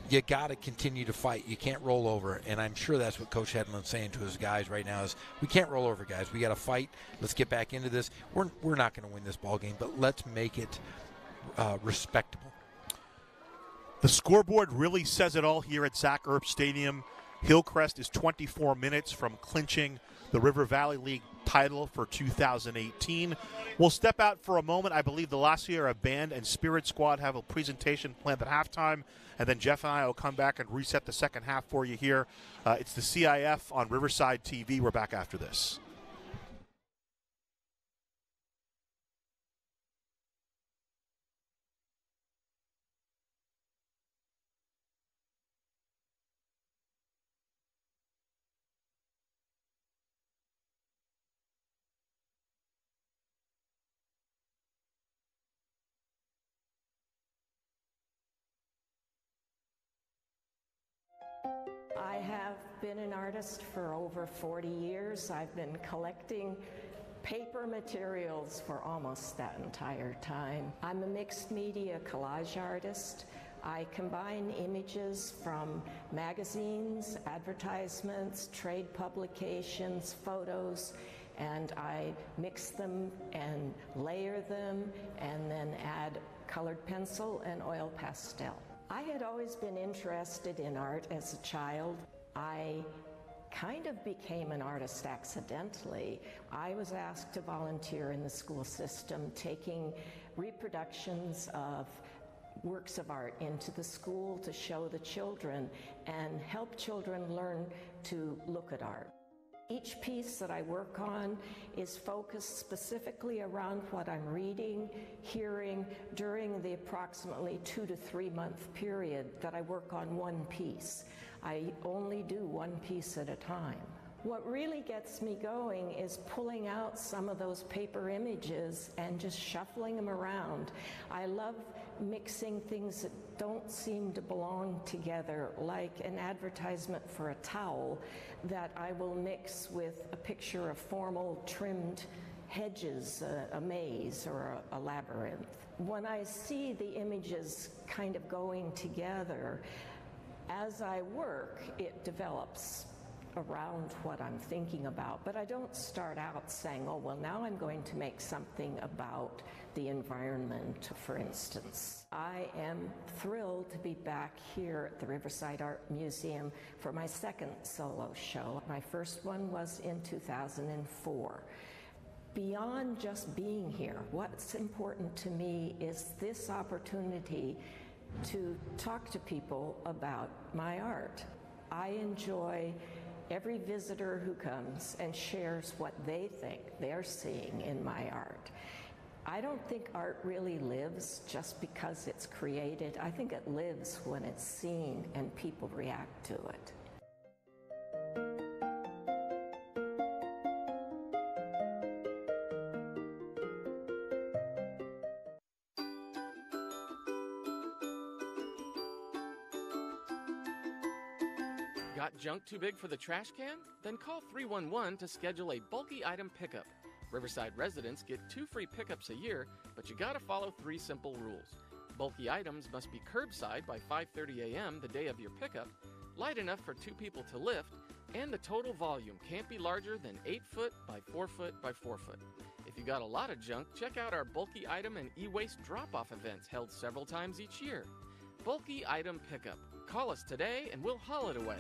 You got to continue to fight. You can't roll over. And I'm sure that's what Coach Hedlund's saying to his guys right now is, we can't roll over, guys. We got to fight. Let's get back into this. We're not going to win this ball game, but let's make it respectable. The scoreboard really says it all here at Zach Erb Stadium. Hillcrest is 24 minutes from clinching the River Valley League title for 2018. We'll step out for a moment. I believe the La Sierra Band and Spirit Squad have a presentation planned at halftime, and then Jeff and I will come back and reset the second half for you here. It's the CIF on Riverside TV. We're back after this. I have been an artist for over 40 years. I've been collecting paper materials for almost that entire time. I'm a mixed media collage artist. I combine images from magazines, advertisements, trade publications, photos, and I mix them and layer them and then add colored pencil and oil pastel. I had always been interested in art as a child. I kind of became an artist accidentally. I was asked to volunteer in the school system, taking reproductions of works of art into the school to show the children and help children learn to look at art. Each piece that I work on is focused specifically around what I'm reading, hearing during the approximately 2 to 3 month period that I work on one piece. I only do one piece at a time. What really gets me going is pulling out some of those paper images and just shuffling them around. I love mixing things that don't seem to belong together, like an advertisement for a towel that I will mix with a picture of formal trimmed hedges, a maze or a labyrinth. When I see the images kind of going together, as I work, it develops around what I'm thinking about. But I don't start out saying, oh, well, now I'm going to make something about the environment, for instance. I am thrilled to be back here at the Riverside Art Museum for my second solo show. My first one was in 2004. Beyond just being here, what's important to me is this opportunity to talk to people about my art. I enjoy every visitor who comes and shares what they think they're seeing in my art. I don't think art really lives just because it's created. I think it lives when it's seen and people react to it. Got junk too big for the trash can? Then call 311 to schedule a bulky item pickup. Riverside residents get 2 free pickups a year, but you gotta follow 3 simple rules. Bulky items must be curbside by 5:30 a.m. the day of your pickup, light enough for 2 people to lift, and the total volume can't be larger than 8 foot by 4 foot by 4 foot. If you got a lot of junk, check out our bulky item and e-waste drop-off events held several times each year. Bulky item pickup. Call us today and we'll haul it away.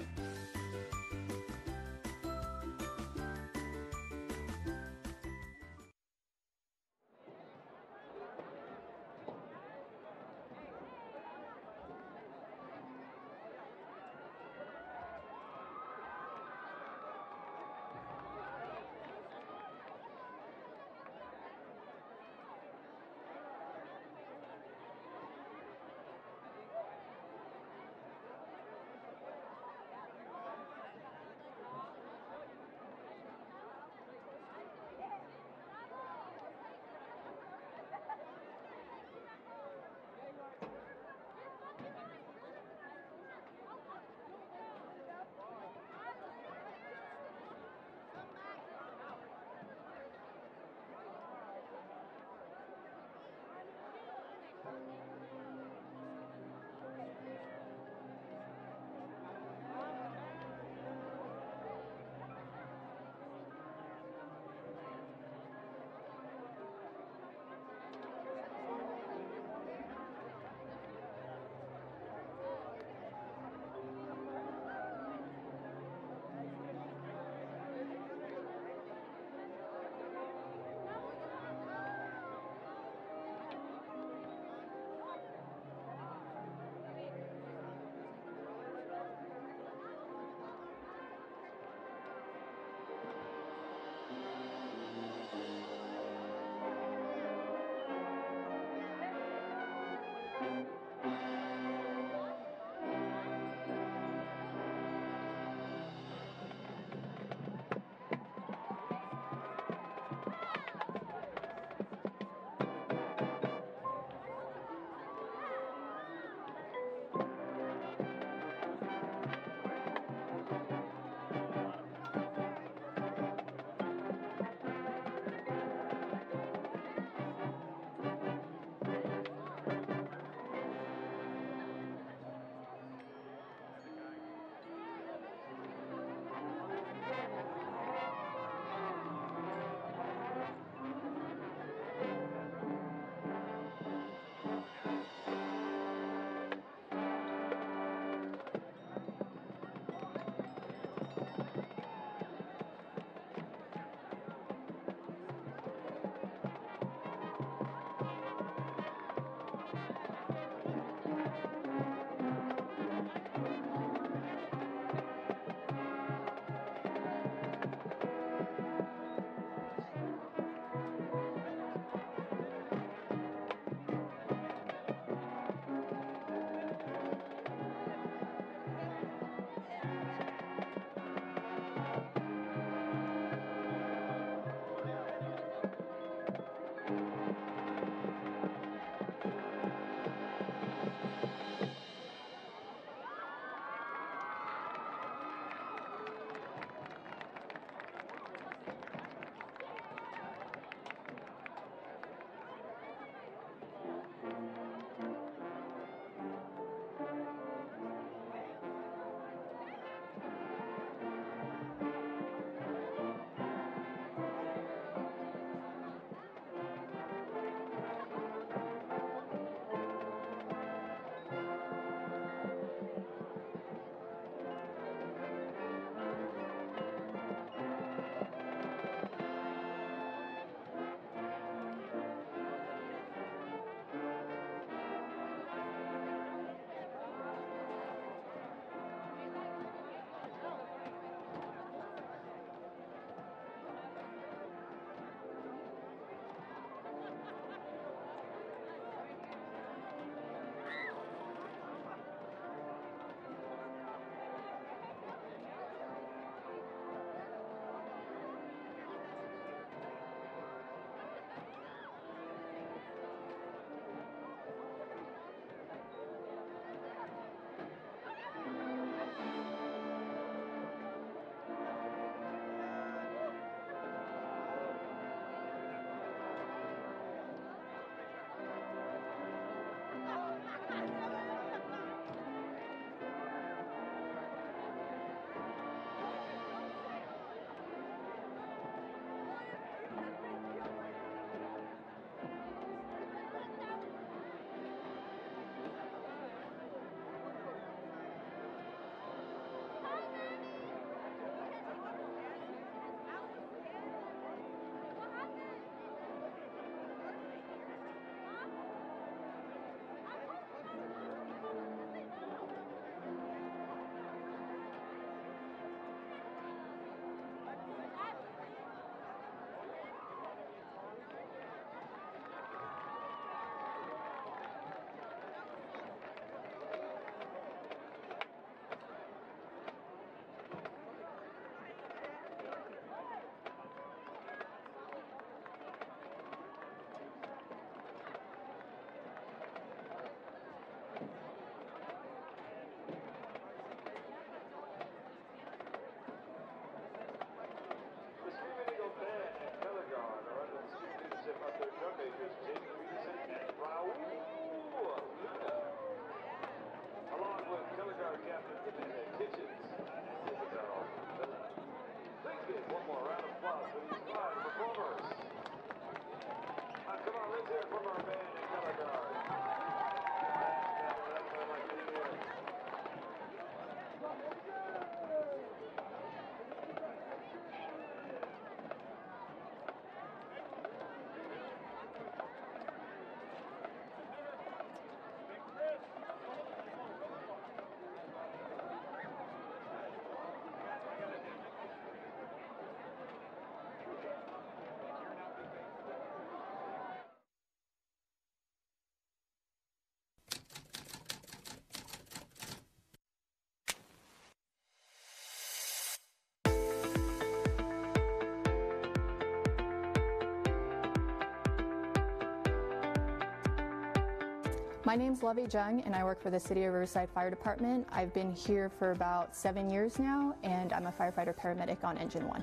My name's Lovey Jung, and I work for the City of Riverside Fire Department. I've been here for about 7 years now, and I'm a firefighter paramedic on Engine 1.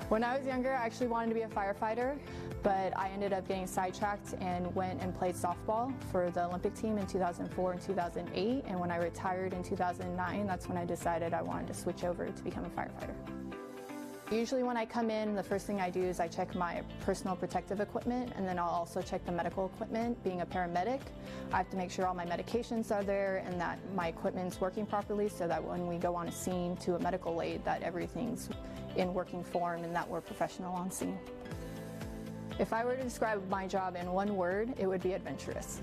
When I was younger, I actually wanted to be a firefighter, but I ended up getting sidetracked and went and played softball for the Olympic team in 2004 and 2008, and when I retired in 2009, that's when I decided I wanted to switch over to become a firefighter. Usually when I come in, the first thing I do is I check my personal protective equipment, and then I'll also check the medical equipment. Being a paramedic, I have to make sure all my medications are there and that my equipment's working properly so that when we go on a scene to a medical aid, that everything's in working form and that we're professional on scene. If I were to describe my job in one word, it would be adventurous.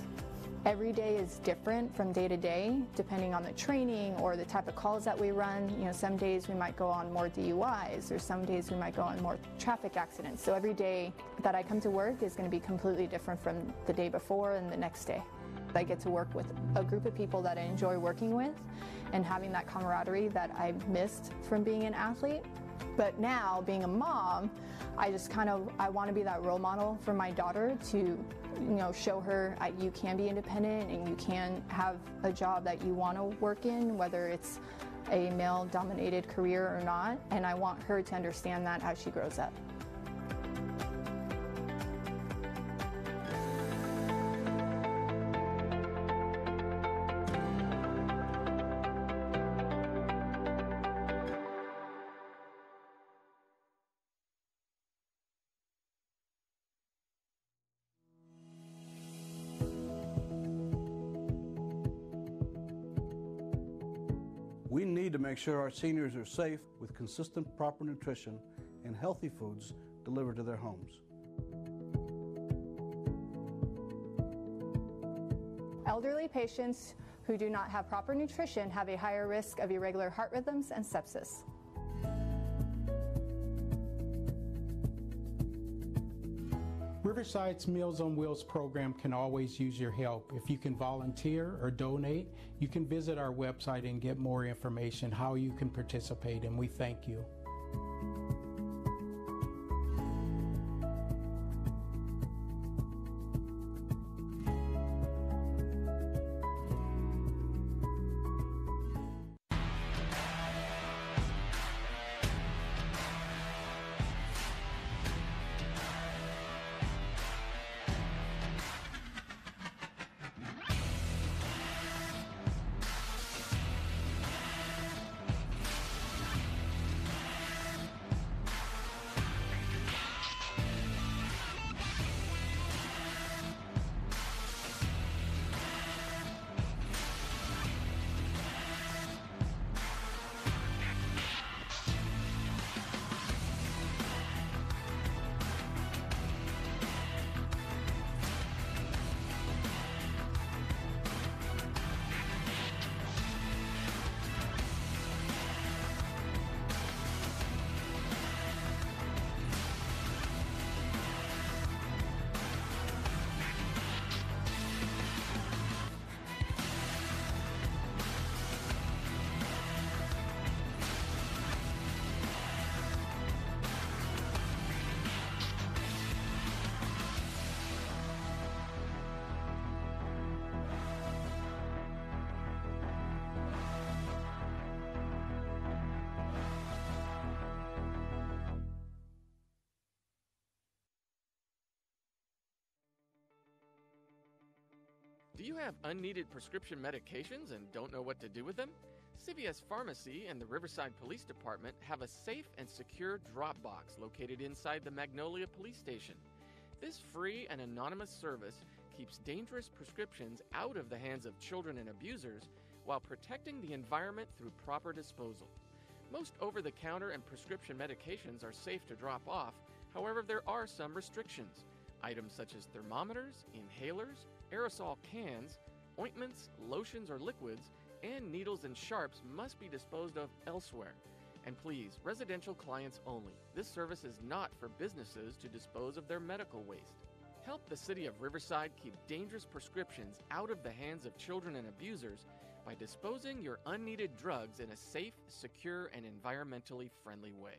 Every day is different from day to day, depending on the training or the type of calls that we run. You know, some days we might go on more DUIs, or some days we might go on more traffic accidents. So every day that I come to work is going to be completely different from the day before and the next day. I get to work with a group of people that I enjoy working with and having that camaraderie that I missed from being an athlete. But now, being a mom, I want to be that role model for my daughter to, show her you can be independent and you can have a job that you want to work in, whether it's a male-dominated career or not. And I want her to understand that as she grows up. We need to make sure our seniors are safe with consistent, proper nutrition and healthy foods delivered to their homes. Elderly patients who do not have proper nutrition have a higher risk of irregular heart rhythms and sepsis. Riverside's Meals on Wheels program can always use your help. If you can volunteer or donate, you can visit our website and get more information how you can participate, and we thank you. Do you have unneeded prescription medications and don't know what to do with them? CVS Pharmacy and the Riverside Police Department have a safe and secure drop box located inside the Magnolia Police Station. This free and anonymous service keeps dangerous prescriptions out of the hands of children and abusers while protecting the environment through proper disposal. Most over-the-counter and prescription medications are safe to drop off, however there are some restrictions. Items such as thermometers, inhalers, aerosol cans, ointments, lotions or liquids, and needles and sharps must be disposed of elsewhere. And please, residential clients only. This service is not for businesses to dispose of their medical waste. Help the City of Riverside keep dangerous prescriptions out of the hands of children and abusers by disposing your unneeded drugs in a safe, secure, and environmentally friendly way.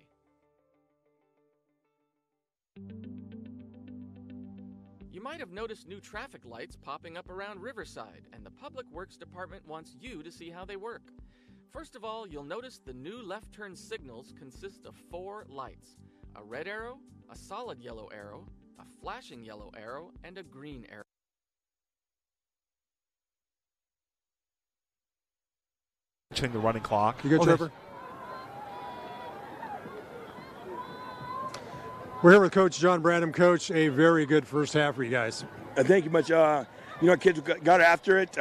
You might have noticed new traffic lights popping up around Riverside, and the Public Works Department wants you to see how they work. First of all, you'll notice the new left turn signals consist of 4 lights: a red arrow, a solid yellow arrow, a flashing yellow arrow, and a green arrow. Checking the running clock. You good, Trevor? We're here with Coach John Brandom. Coach, a very good first half for you guys. Thank you much. Kids got after it.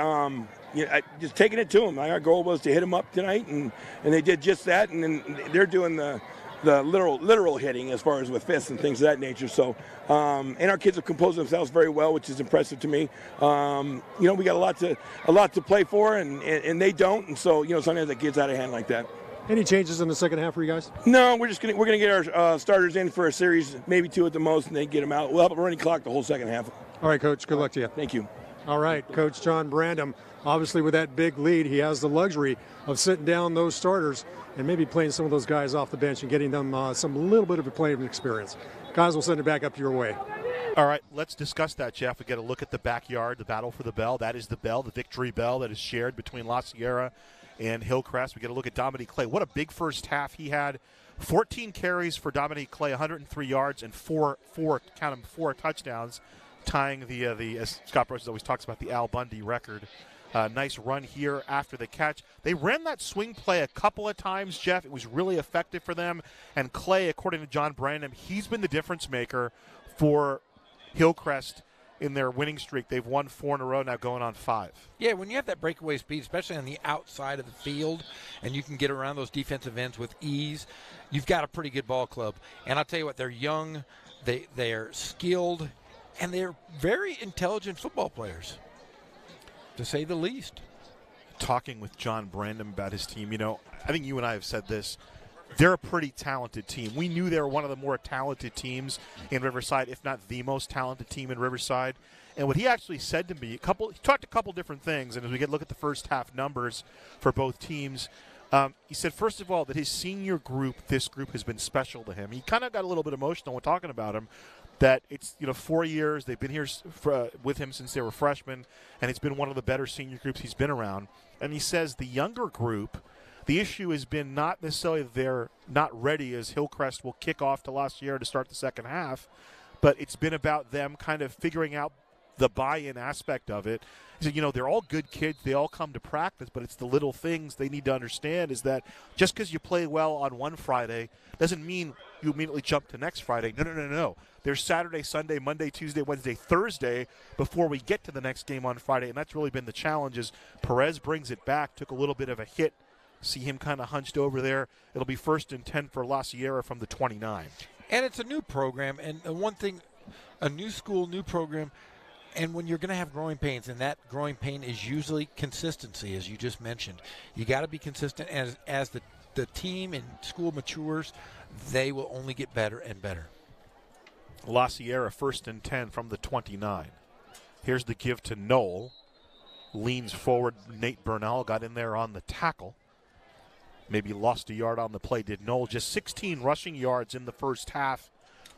Just taking it to them. Our goal was to hit them up tonight, and they did just that. And then they're doing the literal hitting as far as with fists and things of that nature. So, and our kids have composed themselves very well, which is impressive to me. We got a lot to play for, and they don't. And so, sometimes it gets out of hand like that. Any changes in the second half for you guys? No, we're gonna get our starters in for a series, maybe 2 at the most, and then get them out. We'll have a running clock the whole second half. All right, Coach. Good luck to you. Thank you. All right, Coach John Brandom. Obviously, with that big lead, he has the luxury of sitting down those starters and maybe playing some of those guys off the bench and getting them some little bit of a playing experience. Guys, we'll send it back up your way. All right, let's discuss that, Jeff. We get a look at the backyard, the battle for the bell. That is the bell, the victory bell that is shared between La Sierra and Hillcrest. We get a look at Dominique Clay. What a big first half he had. 14 carries for Dominique Clay, 103 yards, and four touchdowns, tying the as Scott Brooks always talks about, the Al Bundy record. Nice run here after the catch. They ran that swing play a couple of times, Jeff. It was really effective for them. And Clay, according to John Brandom, he's been the difference maker for Hillcrest in their winning streak. They've won 4 in a row, now going on 5. Yeah, when you have that breakaway speed, especially on the outside of the field, and you can get around those defensive ends with ease, you've got a pretty good ball club. And I'll tell you what, they're young, they're skilled, and they're very intelligent football players, to say the least. Talking with John Brandom about his team, I think you and I have said this, they're a pretty talented team. We knew they were one of the more talented teams in Riverside, if not the most talented team in Riverside. And what he actually said to me, he talked a couple different things, and as we look at the first half numbers for both teams, he said, first of all, that his senior group, this group, has been special to him. He kind of got a little bit emotional when talking about him, that it's 4 years, they've been here with him since they were freshmen, and it's been one of the better senior groups he's been around. And he says the younger group, the issue has been not necessarily they're not ready, as Hillcrest will kick off to La Sierra to start the second half, but it's been about them kind of figuring out the buy-in aspect of it. He said, they're all good kids. They all come to practice, but it's the little things they need to understand is that just because you play well on one Friday doesn't mean you immediately jump to next Friday. No. There's Saturday, Sunday, Monday, Tuesday, Wednesday, Thursday before we get to the next game on Friday, and that's really been the challenge. Is Perez brings it back, took a little bit of a hit. See him kind of hunched over there. It'll be 1st and 10 for La Sierra from the 29. And it's a new program, and one thing, a new school, new program, and when you're going to have growing pains, and that growing pain is usually consistency, as you just mentioned. You got to be consistent, as the team and school matures, they will only get better and better. La Sierra 1st and 10 from the 29. Here's the give to Knoll. Leans forward. Nate Bernal got in there on the tackle. Maybe lost a yard on the play, did Knoll. Just 16 rushing yards in the first half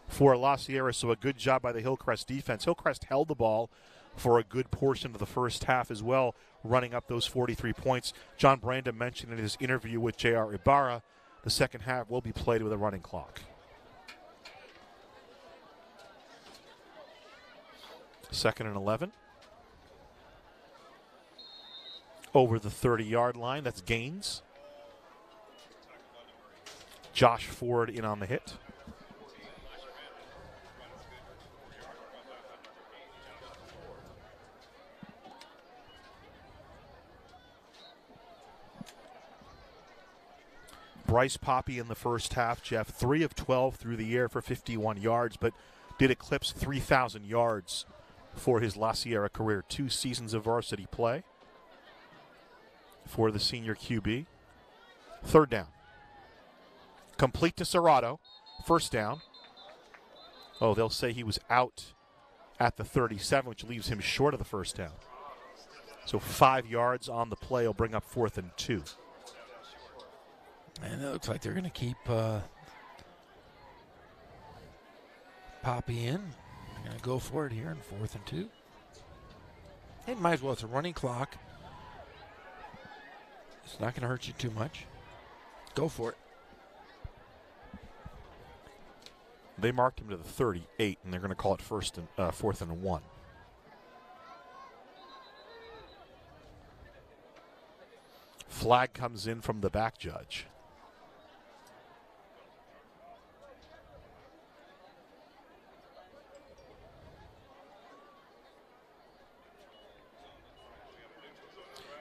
for La Sierra, so a good job by the Hillcrest defense. Hillcrest held the ball for a good portion of the first half as well, running up those 43 points. John Brandom mentioned in his interview with J.R. Ibarra, the second half will be played with a running clock. 2nd and 11. Over the 30-yard line, that's Gaines. Josh Ford in on the hit. Bryce Poppy in the first half, Jeff, 3 of 12 through the air for 51 yards, but did eclipse 3,000 yards for his La Sierra career. 2 seasons of varsity play for the senior QB. 3rd down. Complete to Serrato. 1st down. Oh, they'll say he was out at the 37, which leaves him short of the 1st down. So 5 yards on the play will bring up 4th and 2. And it looks like they're going to keep Poppy in. They're going to go for it here in 4th and 2. And might as well. It's a running clock. It's not going to hurt you too much. Go for it. They marked him to the 38, and they're going to call it 4th and 1. Flag comes in from the back judge.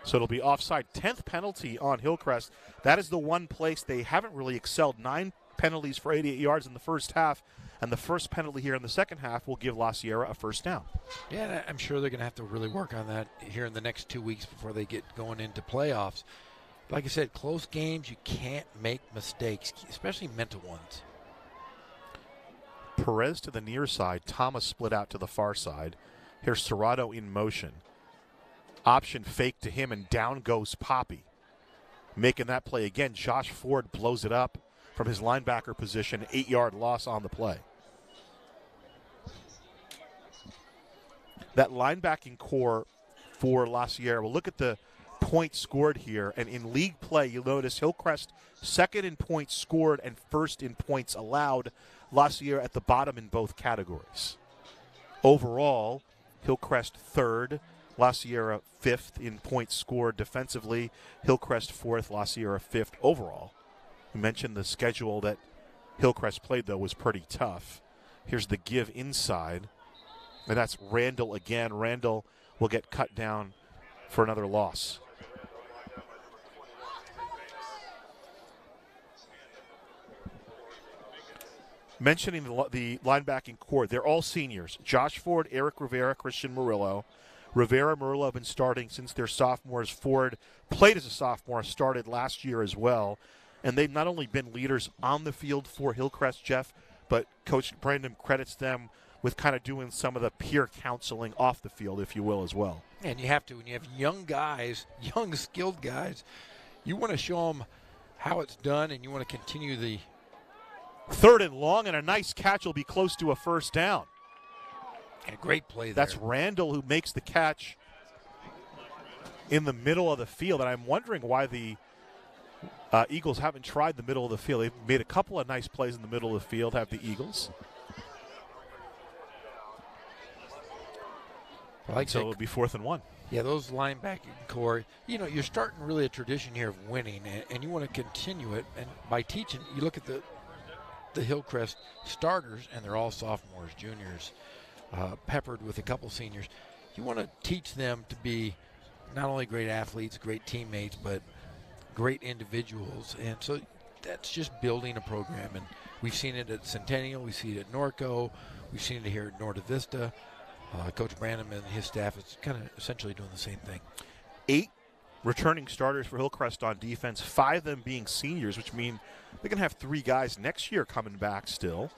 So it'll be offside. 10th penalty on Hillcrest. That is the one place they haven't really excelled. 9 penalties for 88 yards in the first half, and the first penalty here in the second half will give La Sierra a first down. Yeah, I'm sure they're going to have to really work on that here in the next 2 weeks before they get going into playoffs. Like I said, close games, you can't make mistakes, especially mental ones. Perez to the near side. Thomas split out to the far side. Here's Serrato in motion. Option fake to him, and down goes Poppy. Making that play again, Josh Ford blows it up from his linebacker position. 8-yard loss on the play. That linebacking core for La Sierra, we'll look at the points scored here, and in league play, you'll notice Hillcrest second in points scored and first in points allowed. La Sierra at the bottom in both categories. Overall, Hillcrest third, La Sierra fifth in points scored defensively. Hillcrest fourth, La Sierra fifth overall. We mentioned the schedule that Hillcrest played, though, was pretty tough. Here's the give inside, and that's Randall again. Randall will get cut down for another loss. Mentioning the linebacking core, they're all seniors. Josh Ford, Eric Rivera, Christian Murillo. Rivera and Murillo have been starting since they're sophomores. Ford played as a sophomore, started last year as well. And they've not only been leaders on the field for Hillcrest, Jeff, but Coach Brandon credits them with kind of doing some of the peer counseling off the field, if you will, as well. And you have to. When you have young guys, young skilled guys, you want to show them how it's done, and you want to continue the... Third and long, and a nice catch will be close to a first down. And a great play there. That's Randall who makes the catch in the middle of the field, and I'm wondering why the Eagles haven't tried the middle of the field. They've made a couple of nice plays in the middle of the field, have the Eagles. So it'll be 4th and 1. Yeah, those linebacking core, you know, you're starting really a tradition here of winning, and you want to continue it. And by teaching, you look at the Hillcrest starters, and they're all sophomores, juniors, peppered with a couple seniors. You want to teach them to be not only great athletes, great teammates, but great individuals. And so that's just building a program. And we've seen it at Centennial. We see it at Norco. We've seen it here at Norte Vista. Coach Branham and his staff is kind of essentially doing the same thing. 8 returning starters for Hillcrest on defense, 5 of them being seniors, which mean they're going to have 3 guys next year coming back still.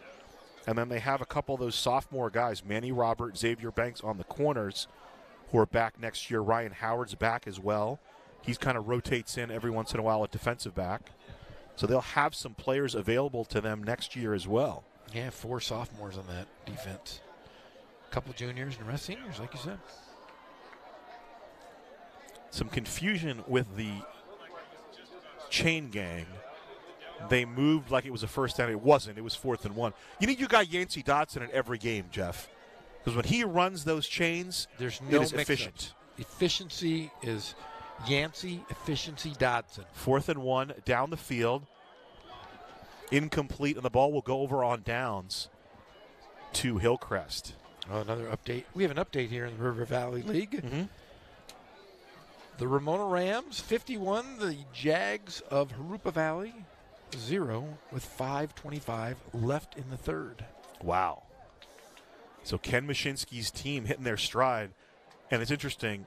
And then they have a couple of those sophomore guys, Manny Robert, Xavier Banks on the corners, who are back next year. Ryan Howard's back as well. He's kind of rotates in every once in a while at defensive back. So they'll have some players available to them next year as well. Yeah, 4 sophomores on that defense. A couple juniors and the rest seniors, like you said. Some confusion with the chain gang. They moved like it was a first down. It wasn't. It was 4th and 1. You need your guy Yancey Dotson in every game, Jeff. Because when he runs those chains, there's no it is efficient. Efficiency is Yancey, efficiency Dotson. 4th and 1, down the field. Incomplete, and the ball will go over on downs to Hillcrest. Oh, another update. We have an update here in the River Valley League. Mm-hmm. The Ramona Rams, 51. The Jags of Jurupa Valley, 0, with 5:25 left in the third. Wow. So Ken Mashinsky's team hitting their stride. And it's interesting,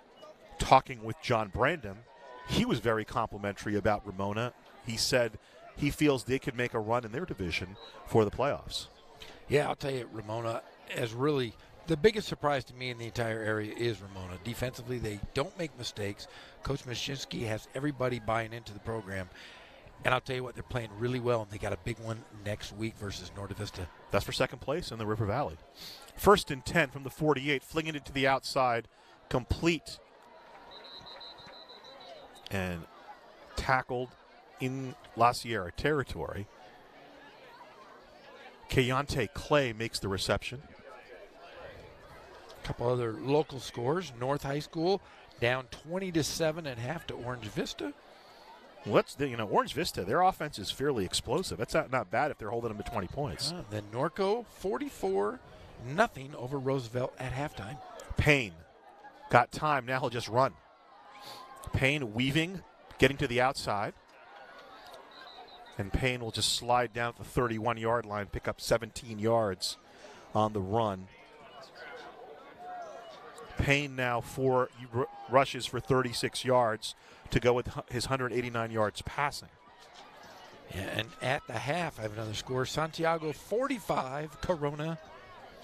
talking with John Brandon, he was very complimentary about Ramona. He said he feels they could make a run in their division for the playoffs. Yeah, I'll tell you, Ramona has really, the biggest surprise to me in the entire area is Ramona. Defensively, they don't make mistakes. Coach Mashinsky has everybody buying into the program. And I'll tell you what, they're playing really well, and they got a big one next week versus Norte Vista. That's for second place in the River Valley. 1st and 10 from the 48, flinging it to the outside, complete. And tackled in La Sierra territory. Keontae Clay makes the reception. A couple other local scores. North High School down 20-7 at half to Orange Vista. Orange Vista, their offense is fairly explosive. That's not bad if they're holding them to 20 points. Then Norco 44-0 over Roosevelt at halftime. Payne got time. Now he'll just run. Payne weaving, getting to the outside. And Payne will just slide down to the 31-yard line, pick up 17 yards on the run. Payne now rushes for 36 yards to go with his 189 yards passing. Yeah, and at the half, I have another score. Santiago 45, Corona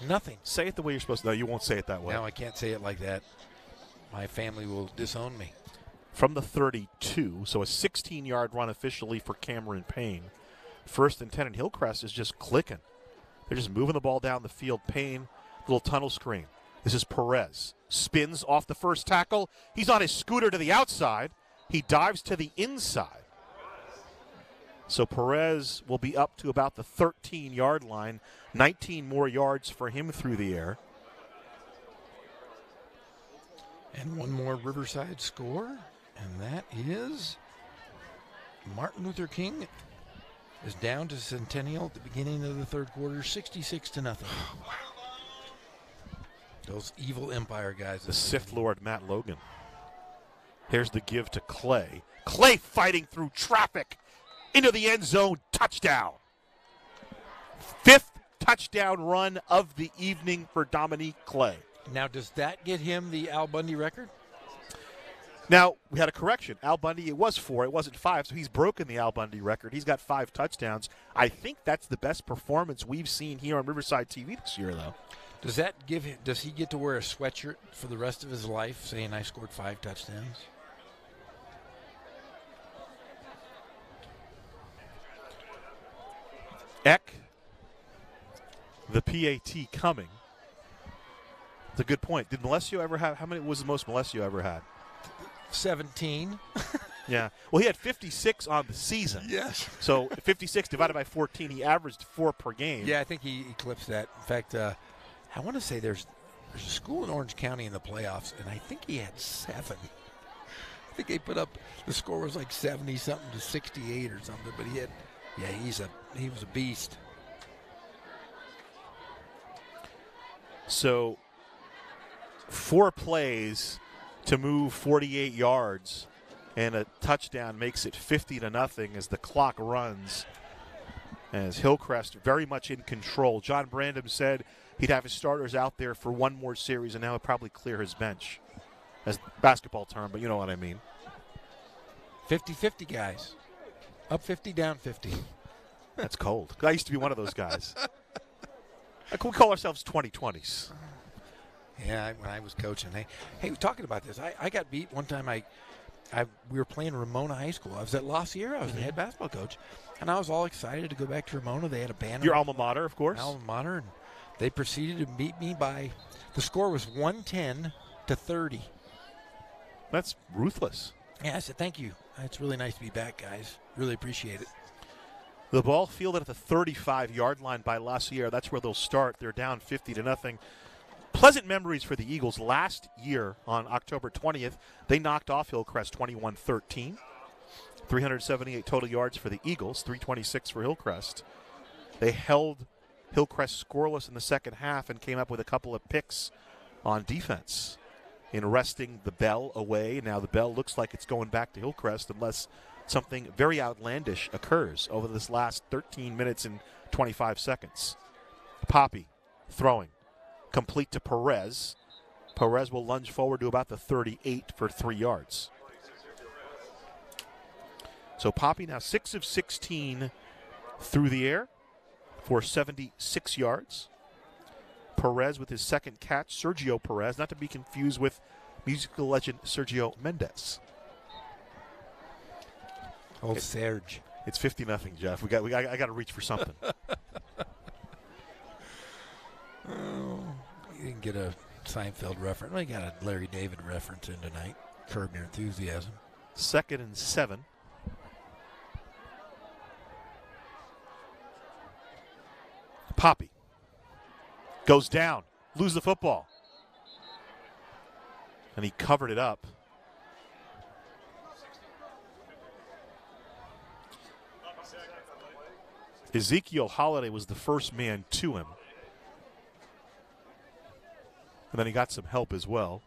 nothing. Say it the way you're supposed to. No, you won't say it that way. No, I can't say it like that. My family will disown me. From the 32, so a 16-yard run officially for Cameron Payne. 1st and 10, and Hillcrest is just clicking. They're just moving the ball down the field. Payne, little tunnel screen. This is Perez. Spins off the first tackle. He's on his scooter to the outside. He dives to the inside. So Perez will be up to about the 13-yard line. 19 more yards for him through the air. And one more Riverside score, and that is Martin Luther King is down to Centennial at the beginning of the third quarter, 66-0. Those evil Empire guys. The Sith Lord, Matt Logan. Here's the give to Clay. Clay fighting through traffic into the end zone. Touchdown. 5th touchdown run of the evening for Dominique Clay. Now, does that get him the Al Bundy record? Now, we had a correction. Al Bundy, it was 4. It wasn't 5, so he's broken the Al Bundy record. He's got 5 touchdowns. I think that's the best performance we've seen here on Riverside TV this year, though. Does that give him? Does he get to wear a sweatshirt for the rest of his life saying I scored 5 touchdowns? Eck, the PAT coming. It's a good point. Did Malesio ever have? How many was the most Malesio ever had? 17. Yeah. Well, he had 56 on the season. Yes. So 56 divided by 14, he averaged 4 per game. Yeah, I think he eclipsed that. In fact, I want to say there's a school in Orange County in the playoffs, and I think he had 7. I think they put up, the score was like 70-something to 68 or something, but he was a beast. So 4 plays to move 48 yards, and a touchdown makes it 50-0 as the clock runs. As Hillcrest very much in control. John Brandon said he'd have his starters out there for one more series, and now he'll probably clear his bench. As basketball term, but you know what I mean. 50-50 guys. Up 50, down 50. That's cold. I used to be one of those guys. We call ourselves 2020s. Yeah, when I was coaching. Hey, talking about this, I got beat one time. We were playing Ramona High School. I was at La Sierra. I was the head basketball coach. And I was all excited to go back to Ramona. They had a banner. Your alma mater, of course. Alma mater. And they proceeded to beat me by, the score was 110-30. That's ruthless. Yeah, I said, thank you. It's really nice to be back, guys. Really appreciate it. The ball fielded at the 35-yard line by La Sierra. That's where they'll start. They're down 50-0. Pleasant memories for the Eagles. Last year on October 20th, they knocked off Hillcrest 21-13. 378 total yards for the Eagles, 326 for Hillcrest. They held Hillcrest scoreless in the second half and came up with a couple of picks on defense in wresting the bell away. Now the bell looks like it's going back to Hillcrest unless something very outlandish occurs over this last 13 minutes and 25 seconds. Poppy throwing. Complete to Perez. Perez will lunge forward to about the 38 for 3 yards. So Poppy now 6 of 16 through the air for 76 yards. Perez with his second catch, Sergio Perez, not to be confused with musical legend Sergio Mendes. Old Serge. It's 50-0, Jeff. I got to reach for something. You didn't get a Seinfeld reference. We got a Larry David reference in tonight. Curb Your Enthusiasm. 2nd and 7. Poppy goes down, lose the football. And he covered it up. Ezekiel Holiday was the first man to him. And then he got some help as well.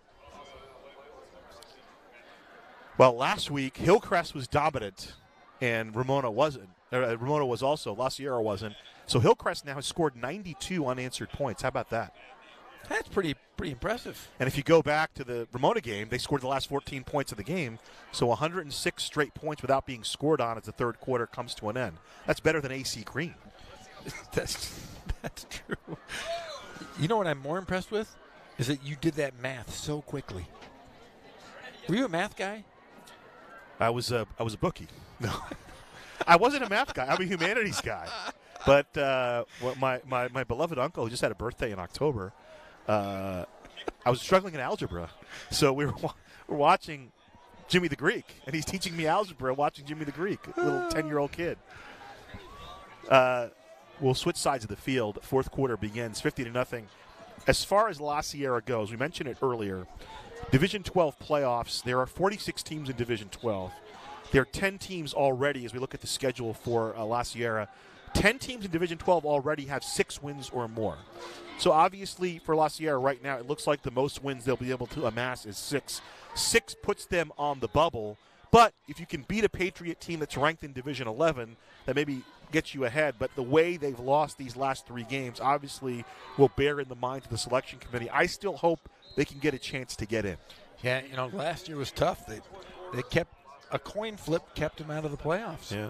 Well, last week, Hillcrest was dominant, and Ramona wasn't. Ramona was also. La Sierra wasn't. So Hillcrest now has scored 92 unanswered points. How about that? That's pretty impressive. And if you go back to the Ramona game, they scored the last 14 points of the game. So 106 straight points without being scored on as the third quarter comes to an end. That's better than AC Green. That's true. You know what I'm more impressed with? Is that you did that math so quickly. Were you a math guy? I was a bookie. No, I wasn't a math guy. I'm a humanities guy. But my beloved uncle, who just had a birthday in October, I was struggling in algebra. So we were watching Jimmy the Greek, and he's teaching me algebra watching Jimmy the Greek, a little 10-year-old kid. We'll switch sides of the field. Fourth quarter begins 50-0. As far as La Sierra goes, we mentioned it earlier, Division 12 playoffs, there are 46 teams in Division 12. There are 10 teams already, as we look at the schedule for La Sierra. 10 teams in Division 12 already have 6 wins or more. So obviously for La Sierra right now, it looks like the most wins they'll be able to amass is 6. 6 puts them on the bubble. But if you can beat a Patriot team that's ranked in Division 11, that maybe gets you ahead. But the way they've lost these last 3 games obviously will bear in the minds of the selection committee. I still hope they can get a chance to get in. Yeah, last year was tough. They kept a coin flip, kept them out of the playoffs. Yeah.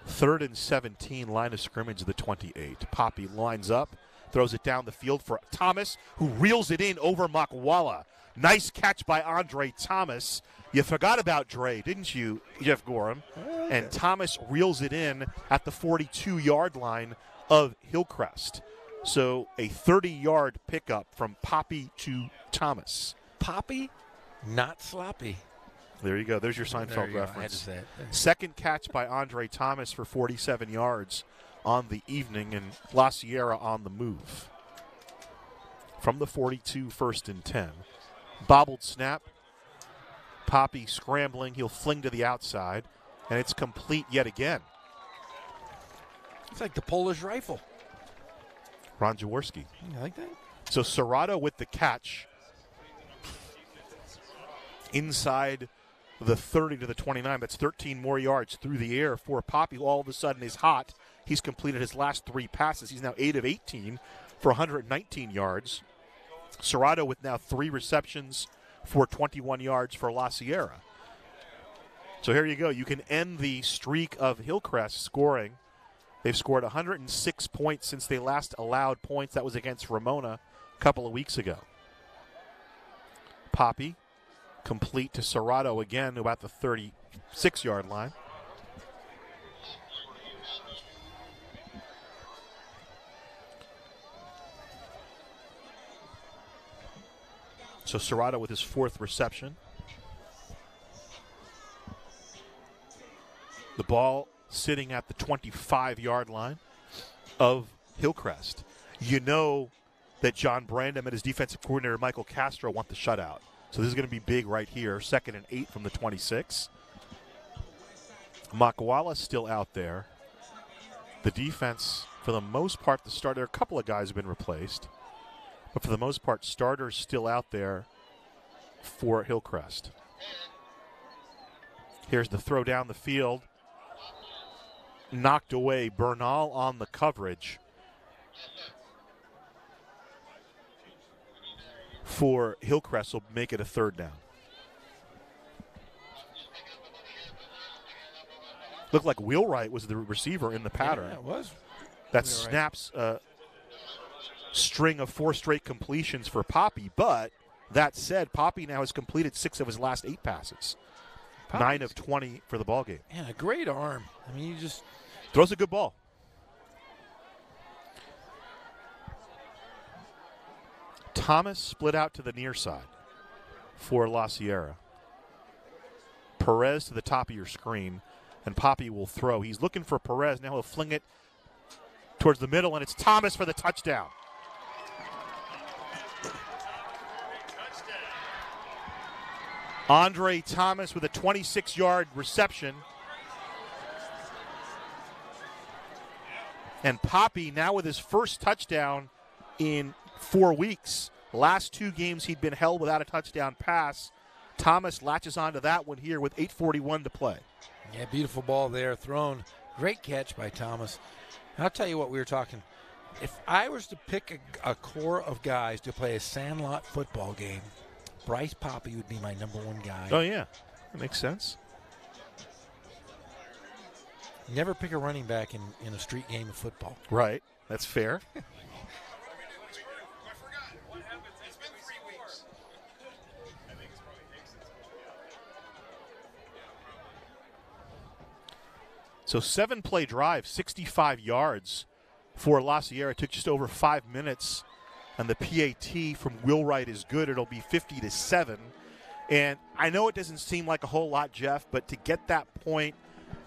3rd and 17, line of scrimmage of the 28. Poppy lines up, throws it down the field for Thomas, who reels it in over Makwala. Nice catch by Andre Thomas. You forgot about Dre, didn't you, Jeff Gorham? And Thomas reels it in at the 42-yard line of Hillcrest. So a 30-yard pickup from Poppy to Thomas. Poppy, not sloppy. There you go. There's your Seinfeld reference. Second catch by Andre Thomas for 47 yards on the evening, and La Sierra on the move. From the 42, 1st and 10. Bobbled snap. Poppy scrambling. He'll fling to the outside, and it's complete yet again. It's like the Polish rifle. Ron Jaworski. You like that? So Serrato with the catch inside the 30 to the 29. That's 13 more yards through the air for Poppy, who all of a sudden is hot. He's completed his last 3 passes. He's now 8 of 18 for 119 yards. Serrato with now 3 receptions for 21 yards for La Sierra. So here you go. You can end the streak of Hillcrest scoring. They've scored 106 points since they last allowed points. That was against Ramona a couple of weeks ago. Poppy complete to Serrato again, about the 36-yard line. So Serrato with his 4th reception. The ball sitting at the 25-yard line of Hillcrest. You know that John Brandon and his defensive coordinator Michael Castro want the shutout. So this is going to be big right here. 2nd and 8 from the 26. Makwala still out there. The defense, for the most part, the starter, a couple of guys have been replaced. But for the most part, starters still out there for Hillcrest. Here's the throw down the field. Knocked away. Bernal on the coverage for Hillcrest will make it a 3rd down. Looked like Wheelwright was the receiver in the pattern. Yeah, it was. That snaps a string of 4 straight completions for Poppy, but that said, Poppy now has completed 6 of his last 8 passes. 9 of 20 for the ball game. Yeah, a great arm. I mean, he just throws a good ball. Thomas split out to the near side for La Sierra. Perez to the top of your screen, and Poppy will throw. He's looking for Perez. Now he'll fling it towards the middle, and it's Thomas for the touchdown. Andre Thomas with a 26-yard reception. And Poppy now with his first touchdown in 4 weeks. Last 2 games he'd been held without a touchdown pass. Thomas latches onto that one here with 8:41 to play. Yeah, beautiful ball there thrown. Great catch by Thomas. And I'll tell you what, we were talking. If I was to pick a core of guys to play a Sandlot football game, Bryce Poppy would be my number 1 guy. Oh, yeah. That makes sense. Never pick a running back in a street game of football. Right. That's fair. So 7-play drive, 65 yards for La Sierra. It took just over 5 minutes, and the PAT from Wheelwright is good. It'll be 50-7. And I know it doesn't seem like a whole lot, Jeff, but to get that point,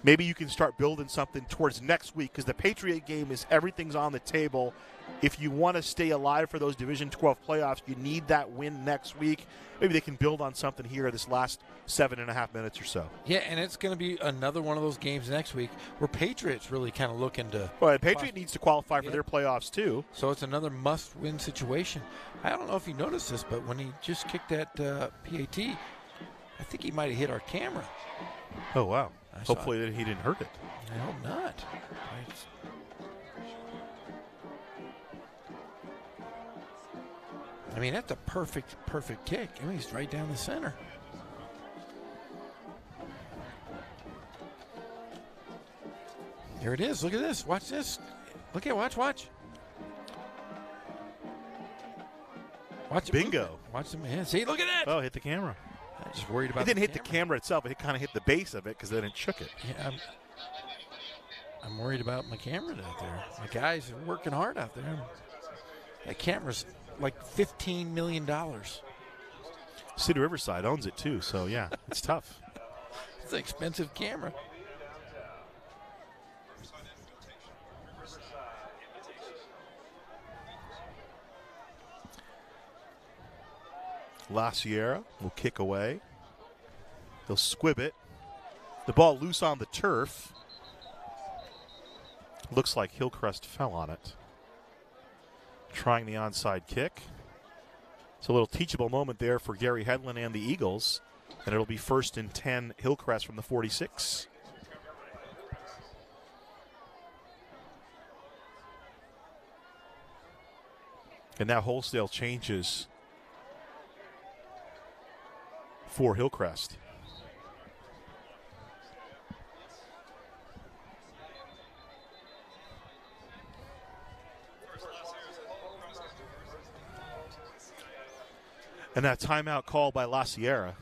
maybe you can start building something towards next week, because the Patriot game is everything's on the table. If you want to stay alive for those Division 12 playoffs, you need that win next week. Maybe they can build on something here this last 7.5 minutes or so. Yeah, and it's going to be another one of those games next week where Patriots really kind of looking to. Well, Patriot needs to qualify for their playoffs too. So it's another must-win situation. I don't know if you noticed this, but when he just kicked that PAT, I think he might have hit our camera. Oh, wow. Hopefully he didn't hurt it. I hope not. I mean, that's a perfect kick. I mean, he's right down the center. There it is. Look at this. Watch this. Watch. Watch the Bingo. movement. Watch the man. See, look at that. Oh, hit the camera. I'm just worried about it. Didn't hit the camera itself. It kind of hit the base of it because then it shook it. Yeah, I'm worried about my camera out there. My guys are working hard out there. That camera's like $15 million. City Riverside owns it too, so yeah, it's tough. It's an expensive camera. La Sierra will kick away. He'll squib it. The ball loose on the turf. Looks like Hillcrest fell on it. Trying the onside kick. It's a little teachable moment there for Gary Hedlund and the Eagles. And it'll be 1st and 10 Hillcrest from the 46. And now wholesale changes for Hillcrest. And that timeout call by La Sierra.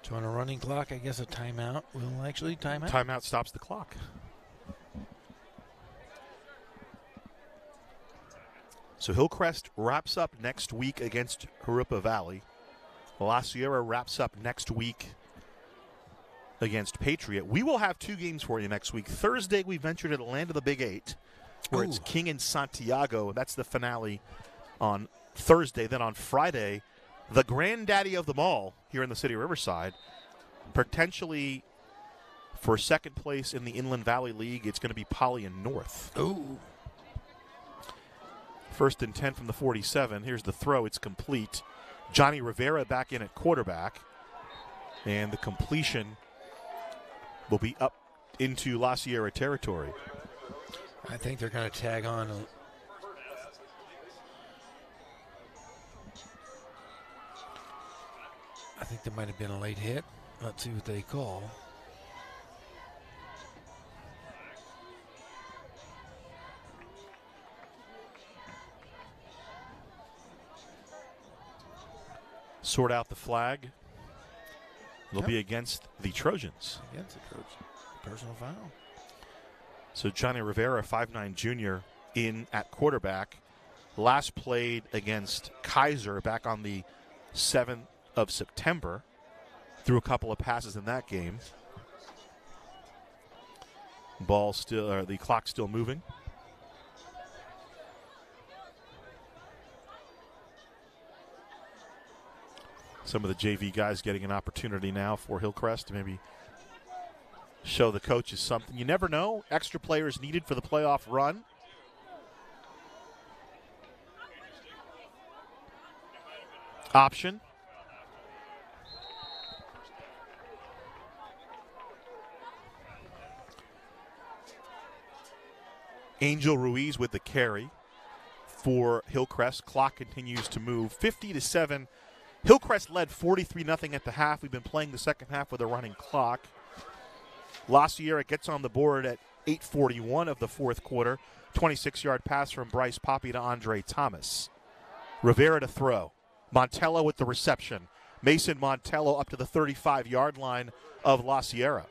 So on a running clock, I guess a timeout will actually time out. Timeout stops the clock. So Hillcrest wraps up next week against Jurupa Valley. La Sierra wraps up next week against Patriot. We will have 2 games for you next week. Thursday, we venture to the land of the Big 8, where it's King and Santiago. That's the finale on Thursday. Then on Friday, the granddaddy of them all here in the city of Riverside, potentially for second place in the Inland Valley League, it's going to be Poly and North. Ooh. 1st and 10 from the 47. Here's the throw. It's complete. Johnny Rivera back in at quarterback. And the completion will be up into La Sierra territory. I think they're going to tag on. I think there might have been a late hit. Let's see what they call. sort out the flag. It'll be against the Trojans. Against the Trojans. Personal foul. So Johnny Rivera, 5'9" junior, in at quarterback. Last played against Kaiser back on the 7th of September. Threw a couple of passes in that game. The clock still moving. Some of the JV guys getting an opportunity now for Hillcrest to maybe show the coaches something. You never know. Extra players needed for the playoff run. Option. Angel Ruiz with the carry for Hillcrest. Clock continues to move. 50-7. Hillcrest led 43-0 at the half. We've been playing the second half with a running clock. La Sierra gets on the board at 8:41 of the fourth quarter. 26-yard pass from Bryce Poppy to Andre Thomas. Rivera to throw. Montello with the reception. Mason Montello up to the 35-yard line of La Sierra.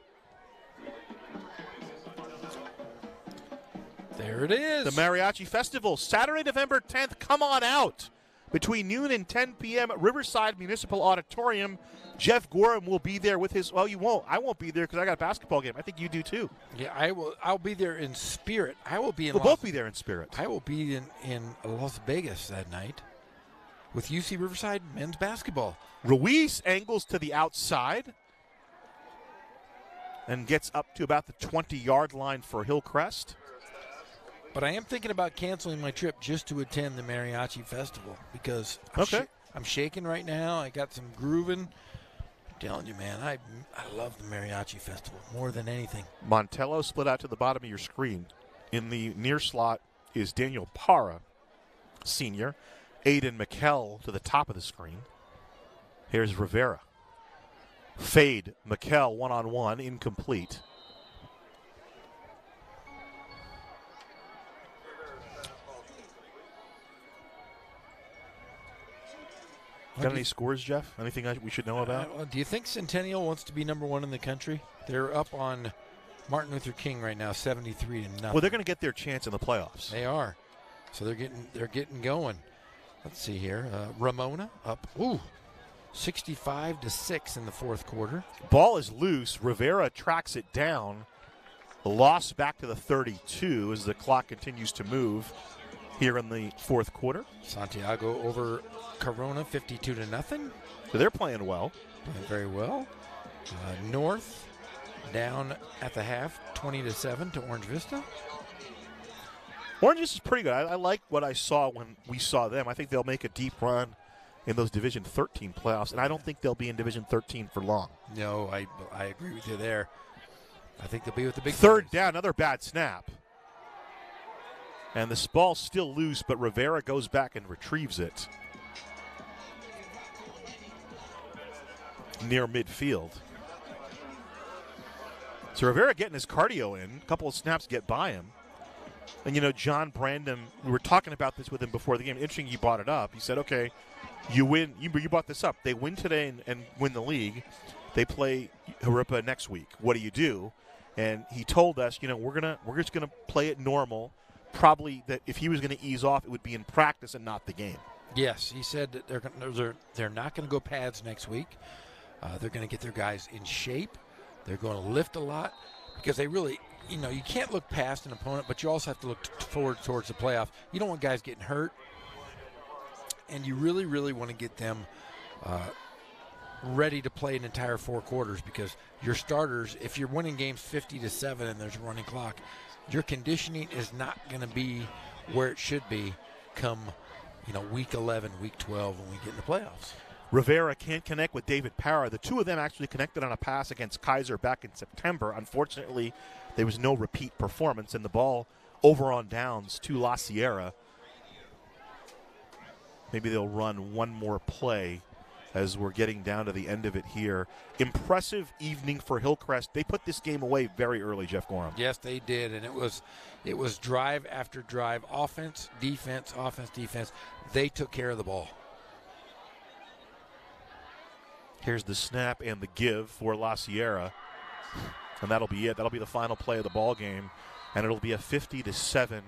There it is. The Mariachi Festival, Saturday, November 10th. Come on out. Between noon and 10 p.m. at Riverside Municipal Auditorium. Jeff Gorham will be there with his. Well, you won't. I won't be there because I got a basketball game. I think you do too. Yeah, I will. I'll be there in spirit. I will be in. We'll both be there in spirit. I will be in Las Vegas that night with UC Riverside men's basketball. Ruiz angles to the outside and gets up to about the 20-yard line for Hillcrest. But I am thinking about canceling my trip just to attend the Mariachi Festival because I'm shaking right now. I got some grooving. I'm telling you, man, I love the Mariachi Festival more than anything. Montello split out to the bottom of your screen. In the near slot is Daniel Parra, senior. Aiden McKell to the top of the screen. Here's Rivera. Fade, McKell one-on-one, incomplete. Got any scores, Jeff? Anything we should know about? Do you think Centennial wants to be number one in the country? They're up on Martin Luther King right now, 73-0. Well, they're going to get their chance in the playoffs. They are. So they're getting going. Let's see here. Ramona up 65-6 in the fourth quarter. Ball is loose. Rivera tracks it down. Loss back to the 32 as the clock continues to move here in the fourth quarter. Santiago over Corona, 52-0. So they're playing well. Playing very well. North down at the half, 20-7 to Orange Vista. Orange Vista is pretty good. I like what I saw when we saw them. I think they'll make a deep run in those Division 13 playoffs, and I don't think they'll be in Division 13 for long. No, I agree with you there. I think they'll be with the big third boys. Down, another bad snap. And this ball's still loose, but Rivera goes back and retrieves it near midfield. So Rivera getting his cardio in. A couple of snaps get by him. And, you know, John Brandon, we were talking about this with him before the game. Interesting you brought it up. He said, okay, you win. You brought this up. They win today and win the league. They play Harippa next week. What do you do? And he told us, you know, we're just going to play it normal. Probably that if he was going to ease off, it would be in practice and not the game. Yes, he said that they're not going to go pads next week. They're going to get their guys in shape. They're going to lift a lot because they really, you know, you can't look past an opponent, but you also have to look forward towards the playoff. You don't want guys getting hurt, and you really, really want to get them ready to play an entire 4 quarters because your starters, if you're winning games 50-7 and there's a running clock, your conditioning is not going to be where it should be come, you know, week 11, week 12 when we get in the playoffs. Rivera can't connect with David Parra. The two of them actually connected on a pass against Kaiser back in September. Unfortunately, there was no repeat performance, and the ball over on downs to La Sierra. Maybe they'll run one more play as we're getting down to the end of it here. Impressive evening for Hillcrest. They put this game away very early, Jeff Gorham. Yes, they did, and it was drive after drive, offense, defense. They took care of the ball. Here's the snap and the give for La Sierra. And that'll be it. That'll be the final play of the ball game. And it'll be a 50-7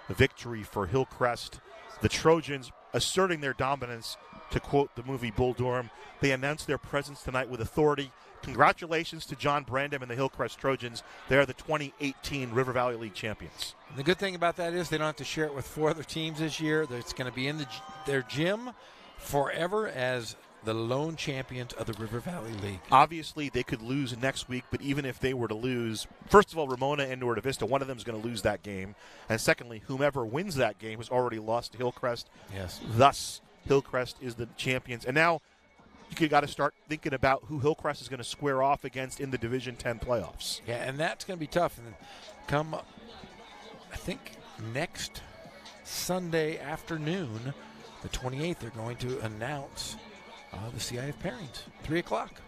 victory for Hillcrest. The Trojans asserting their dominance. To quote the movie Bull Durham, they announced their presence tonight with authority. Congratulations to John Brandom and the Hillcrest Trojans. They are the 2018 River Valley League champions. And the good thing about that is they don't have to share it with 4 other teams this year. It's going to be in their gym forever as the lone champions of the River Valley League. Obviously, they could lose next week, but even if they were to lose, first of all, Ramona and Norte Vista, one of them is going to lose that game. And secondly, whomever wins that game has already lost to Hillcrest. Yes. Thus, Hillcrest is the champions. And now you got to start thinking about who Hillcrest is going to square off against in the Division 10 playoffs. Yeah, and that's going to be tough. And come, I think, next Sunday afternoon, the 28th, they're going to announce the CIF pairings, 3 o'clock.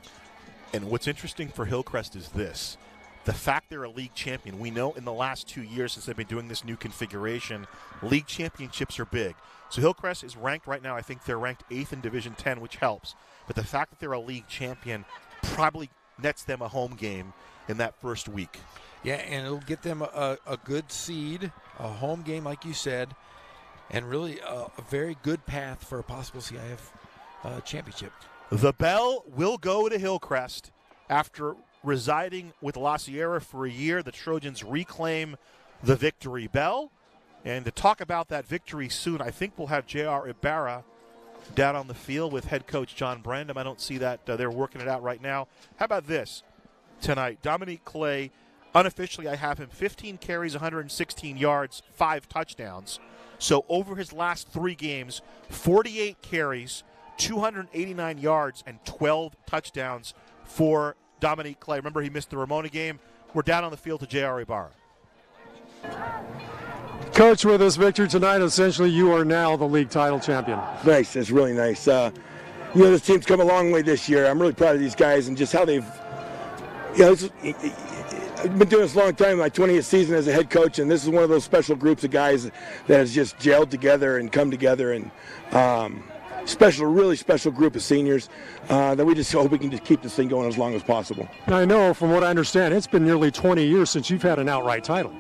And what's interesting for Hillcrest is this. The fact they're a league champion, we know in the last 2 years since they've been doing this new configuration, league championships are big. So Hillcrest is ranked right now, I think they're ranked 8th in Division 10, which helps. But the fact that they're a league champion probably nets them a home game in that first week. Yeah, and it'll get them a good seed, a home game like you said, and really a very good path for a possible CIF championship. The bell will go to Hillcrest. After residing with La Sierra for a year, the Trojans reclaim the victory bell. And to talk about that victory soon, I think we'll have J.R. Ibarra down on the field with head coach John Brandom. I don't see that. They're working it out right now. How about this tonight? Dominique Clay, unofficially I have him 15 carries, 116 yards, 5 touchdowns. So over his last 3 games, 48 carries, 289 yards, and 12 touchdowns for Dominique Clay. Remember, he missed the Ramona game. We're down on the field to J.R. Ibarra. Coach, with this victory tonight, essentially you are now the league title champion. Nice. That's really nice. This team's come a long way this year. I'm really proud of these guys and just how they've, I've been doing this a long time, my 20th season as a head coach, and this is one of those special groups of guys that has just gelled together and come together, and really special group of seniors that we just hope we can just keep this thing going as long as possible. Now, I know, from what I understand, it's been nearly 20 years since you've had an outright title.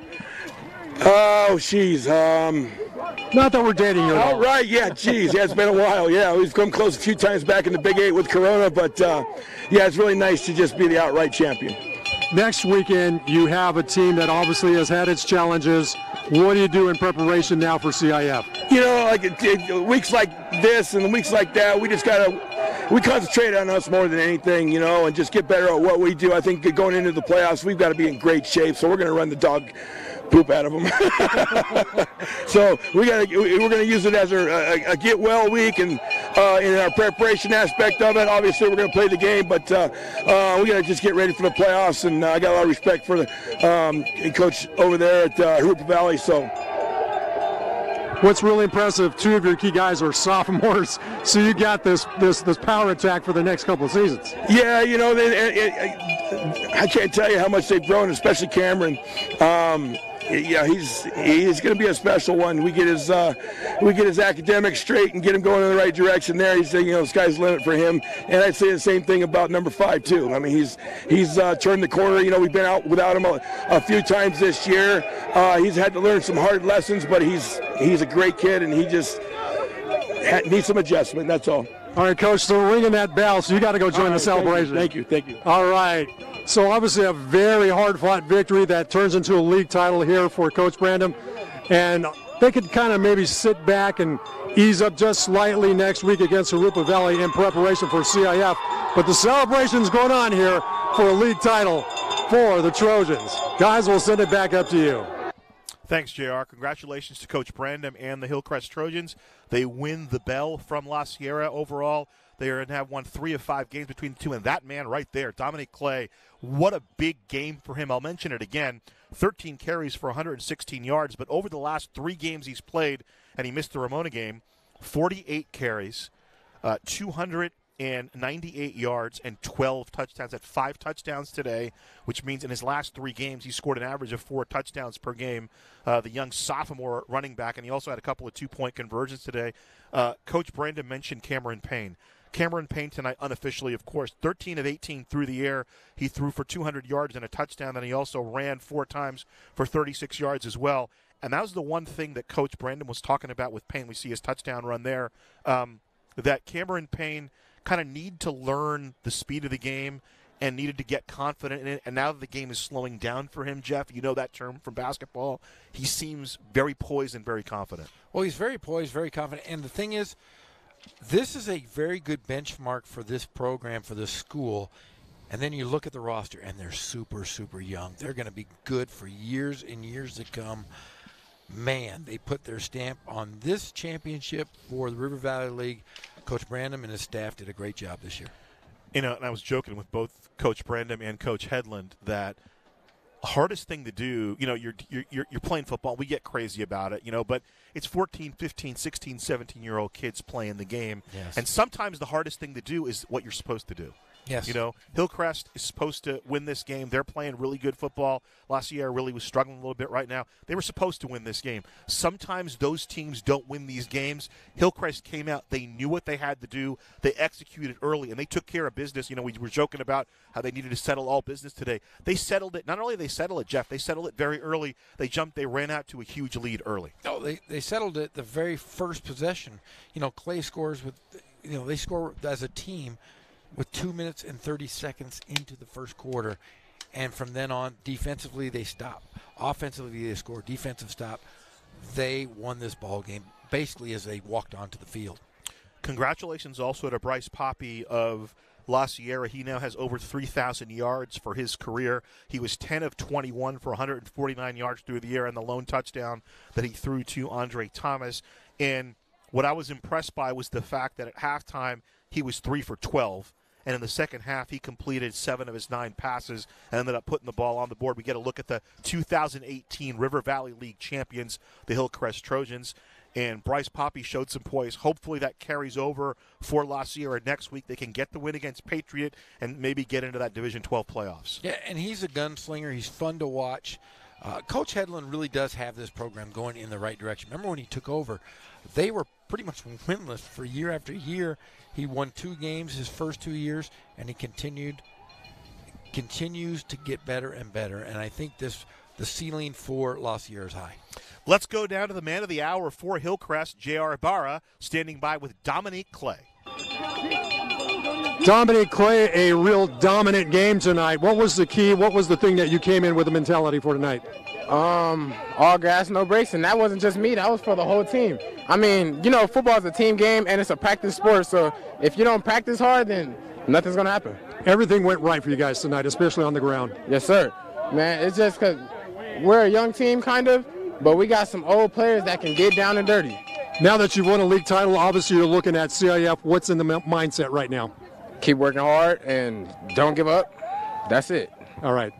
Oh, geez. Not that we're dating you. All right, yeah, geez. Yeah, it's been a while. Yeah, we've come close a few times back in the Big 8 with Corona, but yeah, it's really nice to just be the outright champion. Next weekend, you have a team that obviously has had its challenges. What do you do in preparation now for CIF? Weeks like this and weeks like that, we just we concentrate on us more than anything, and just get better at what we do. I think going into the playoffs, we've got to be in great shape, so we're going to run the dog poop out of them. So we're going to use it as a get well week, and in our preparation aspect of it, obviously we're going to play the game, but we got to just get ready for the playoffs. And I got a lot of respect for the coach over there at Hoopa Valley. So. What's really impressive, 2 of your key guys are sophomores, so you got this power attack for the next couple of seasons. Yeah, I can't tell you how much they've grown, especially Cameron. He's going to be a special one. We get his academics straight and get him going in the right direction. There, he's the sky's the limit for him. And I'd say the same thing about number 5 too. I mean, he's turned the corner. We've been out without him a few times this year. He's had to learn some hard lessons, but he's a great kid, and he just needs some adjustment. That's all. All right, Coach, so we're ringing that bell, so you got to go join the celebration. Thank you. All right. So obviously a very hard-fought victory that turns into a league title here for Coach Brandom. And they could kind of maybe sit back and ease up just slightly next week against Hoopa Valley in preparation for CIF. But the celebration's going on here for a league title for the Trojans. Guys, we'll send it back up to you. Thanks, JR. Congratulations to Coach Brandom and the Hillcrest Trojans. They win the bell from La Sierra overall. They have won 3 of 5 games between the two, and that man right there, Dominique Clay, what a big game for him. I'll mention it again, 13 carries for 116 yards, but over the last 3 games he's played, and he missed the Ramona game, 48 carries, 298 yards, and 12 touchdowns. At 5 touchdowns today, which means in his last 3 games he scored an average of 4 touchdowns per game. The young sophomore running back, and he also had a couple of 2-point conversions today. Coach Brandom mentioned Cameron Payne. Cameron Payne tonight, unofficially, of course, 13 of 18 through the air. He threw for 200 yards and a touchdown, and he also ran 4 times for 36 yards as well. And that was the one thing that Coach Brandon was talking about with Payne. We see his touchdown run there, that Cameron Payne kind of need to learn the speed of the game and needed to get confident in it. And now that the game is slowing down for him, Jeff, you know that term from basketball, he seems very poised and very confident. Well, he's very poised, very confident. And the thing is, this is a very good benchmark for this program, for this school. And then you look at the roster, and they're super, super young. They're going to be good for years and years to come. Man, they put their stamp on this championship for the River Valley League. Coach Brandon and his staff did a great job this year. You know, and I was joking with both Coach Brandon and Coach Headland that hardest thing to do, you know, you're playing football. We get crazy about it, you know, but it's 14, 15, 16, 17-year-old kids playing the game. Yes. And sometimes the hardest thing to do is what you're supposed to do. Yes. You know, Hillcrest is supposed to win this game. They're playing really good football. La Sierra really was struggling a little bit right now. They were supposed to win this game. Sometimes those teams don't win these games. Hillcrest came out. They knew what they had to do. They executed early, and they took care of business. You know, we were joking about how they needed to settle all business today. They settled it. Not only did they settle it, Jeff, they settled it very early. They jumped. They ran out to a huge lead early. No, they settled it the very first possession. You know, Clay scores with, you know, they score as a team with 2 minutes and 30 seconds into the first quarter. And from then on, defensively, they stop. Offensively, they score. Defensive stop. They won this ball game basically as they walked onto the field. Congratulations also to Bryce Poppy of La Sierra. He now has over 3,000 yards for his career. He was 10 of 21 for 149 yards through the air and the lone touchdown that he threw to Andre Thomas. And what I was impressed by was the fact that at halftime he was 3 for 12. And in the second half, he completed 7 of his 9 passes and ended up putting the ball on the board. We get a look at the 2018 River Valley League champions, the Hillcrest Trojans. And Bryce Poppy showed some poise. Hopefully that carries over for La Sierra next week. They can get the win against Patriot and maybe get into that Division 12 playoffs. Yeah, and he's a gunslinger. He's fun to watch. Coach Headland really does have this program going in the right direction. Remember when he took over, they were pretty much winless for year after year. He won 2 games his first 2 years, and he continues to get better and better. And I think the ceiling for La Sierra is high. Let's go down to the man of the hour for Hillcrest, J.R. Ibarra, standing by with Dominique Clay. Dominique Clay, a real dominant game tonight. What was the key? What was the thing that you came in with the mentality for tonight? All gas, no brakes, and that wasn't just me. That was for the whole team. I mean, you know, football is a team game, and it's a practice sport, so if you don't practice hard, then nothing's going to happen. Everything went right for you guys tonight, especially on the ground. Yes, sir. Man, it's just because we're a young team, kind of, but we got some old players that can get down and dirty. Now that you've won a league title, obviously you're looking at CIF. What's in the mindset right now? Keep working hard and don't give up. That's it. All right.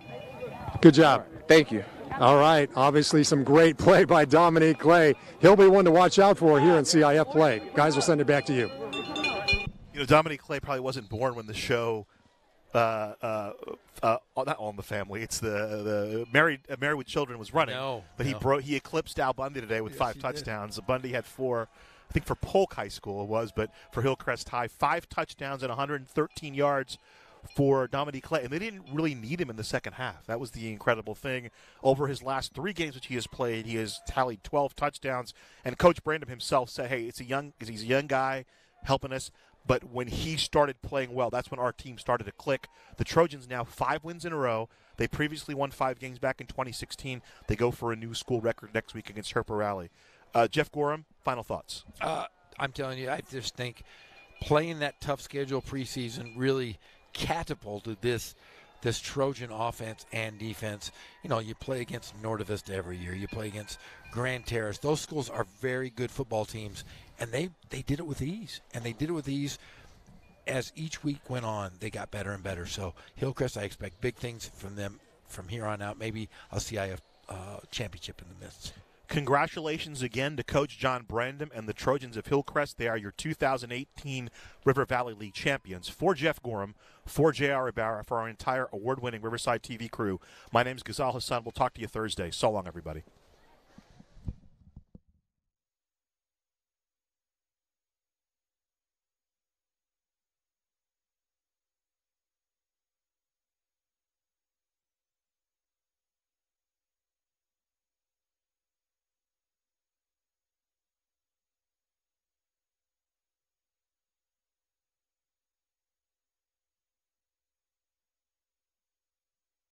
Good job. Right. Thank you. All right. Obviously some great play by Dominique Clay. He'll be one to watch out for here in CIF play. Guys, we'll send it back to you. You know, Dominique Clay probably wasn't born when the show not All in the Family. It's the Married with Children was running. But he eclipsed Al Bundy today with 5 touchdowns. Bundy had 4, I think for Polk High School it was, but for Hillcrest High, 5 touchdowns and 113 yards for Dominique Clay. And they didn't really need him in the second half. That was the incredible thing. Over his last 3 games which he has played, he has tallied 12 touchdowns. And Coach Brandon himself said, hey, he's a young guy helping us. But when he started playing well, that's when our team started to click. The Trojans now 5 wins in a row. They previously won 5 games back in 2016. They go for a new school record next week against Herper Rally. Jeff Gorham, final thoughts. I'm telling you, I just think playing that tough schedule preseason really catapulted this Trojan offense and defense. You know, you play against Nordavista every year. You play against Grand Terrace. Those schools are very good football teams, and they did it with ease. And they did it with ease as each week went on. They got better and better. So Hillcrest, I expect big things from them from here on out. Maybe I'll see a championship in the midst. Congratulations again to Coach John Brandon and the Trojans of Hillcrest. They are your 2018 River Valley League champions. For Jeff Gorham, for J.R. Ibarra, for our entire award-winning Riverside TV crew, my name is Ghazal Hassan. We'll talk to you Thursday. So long, everybody.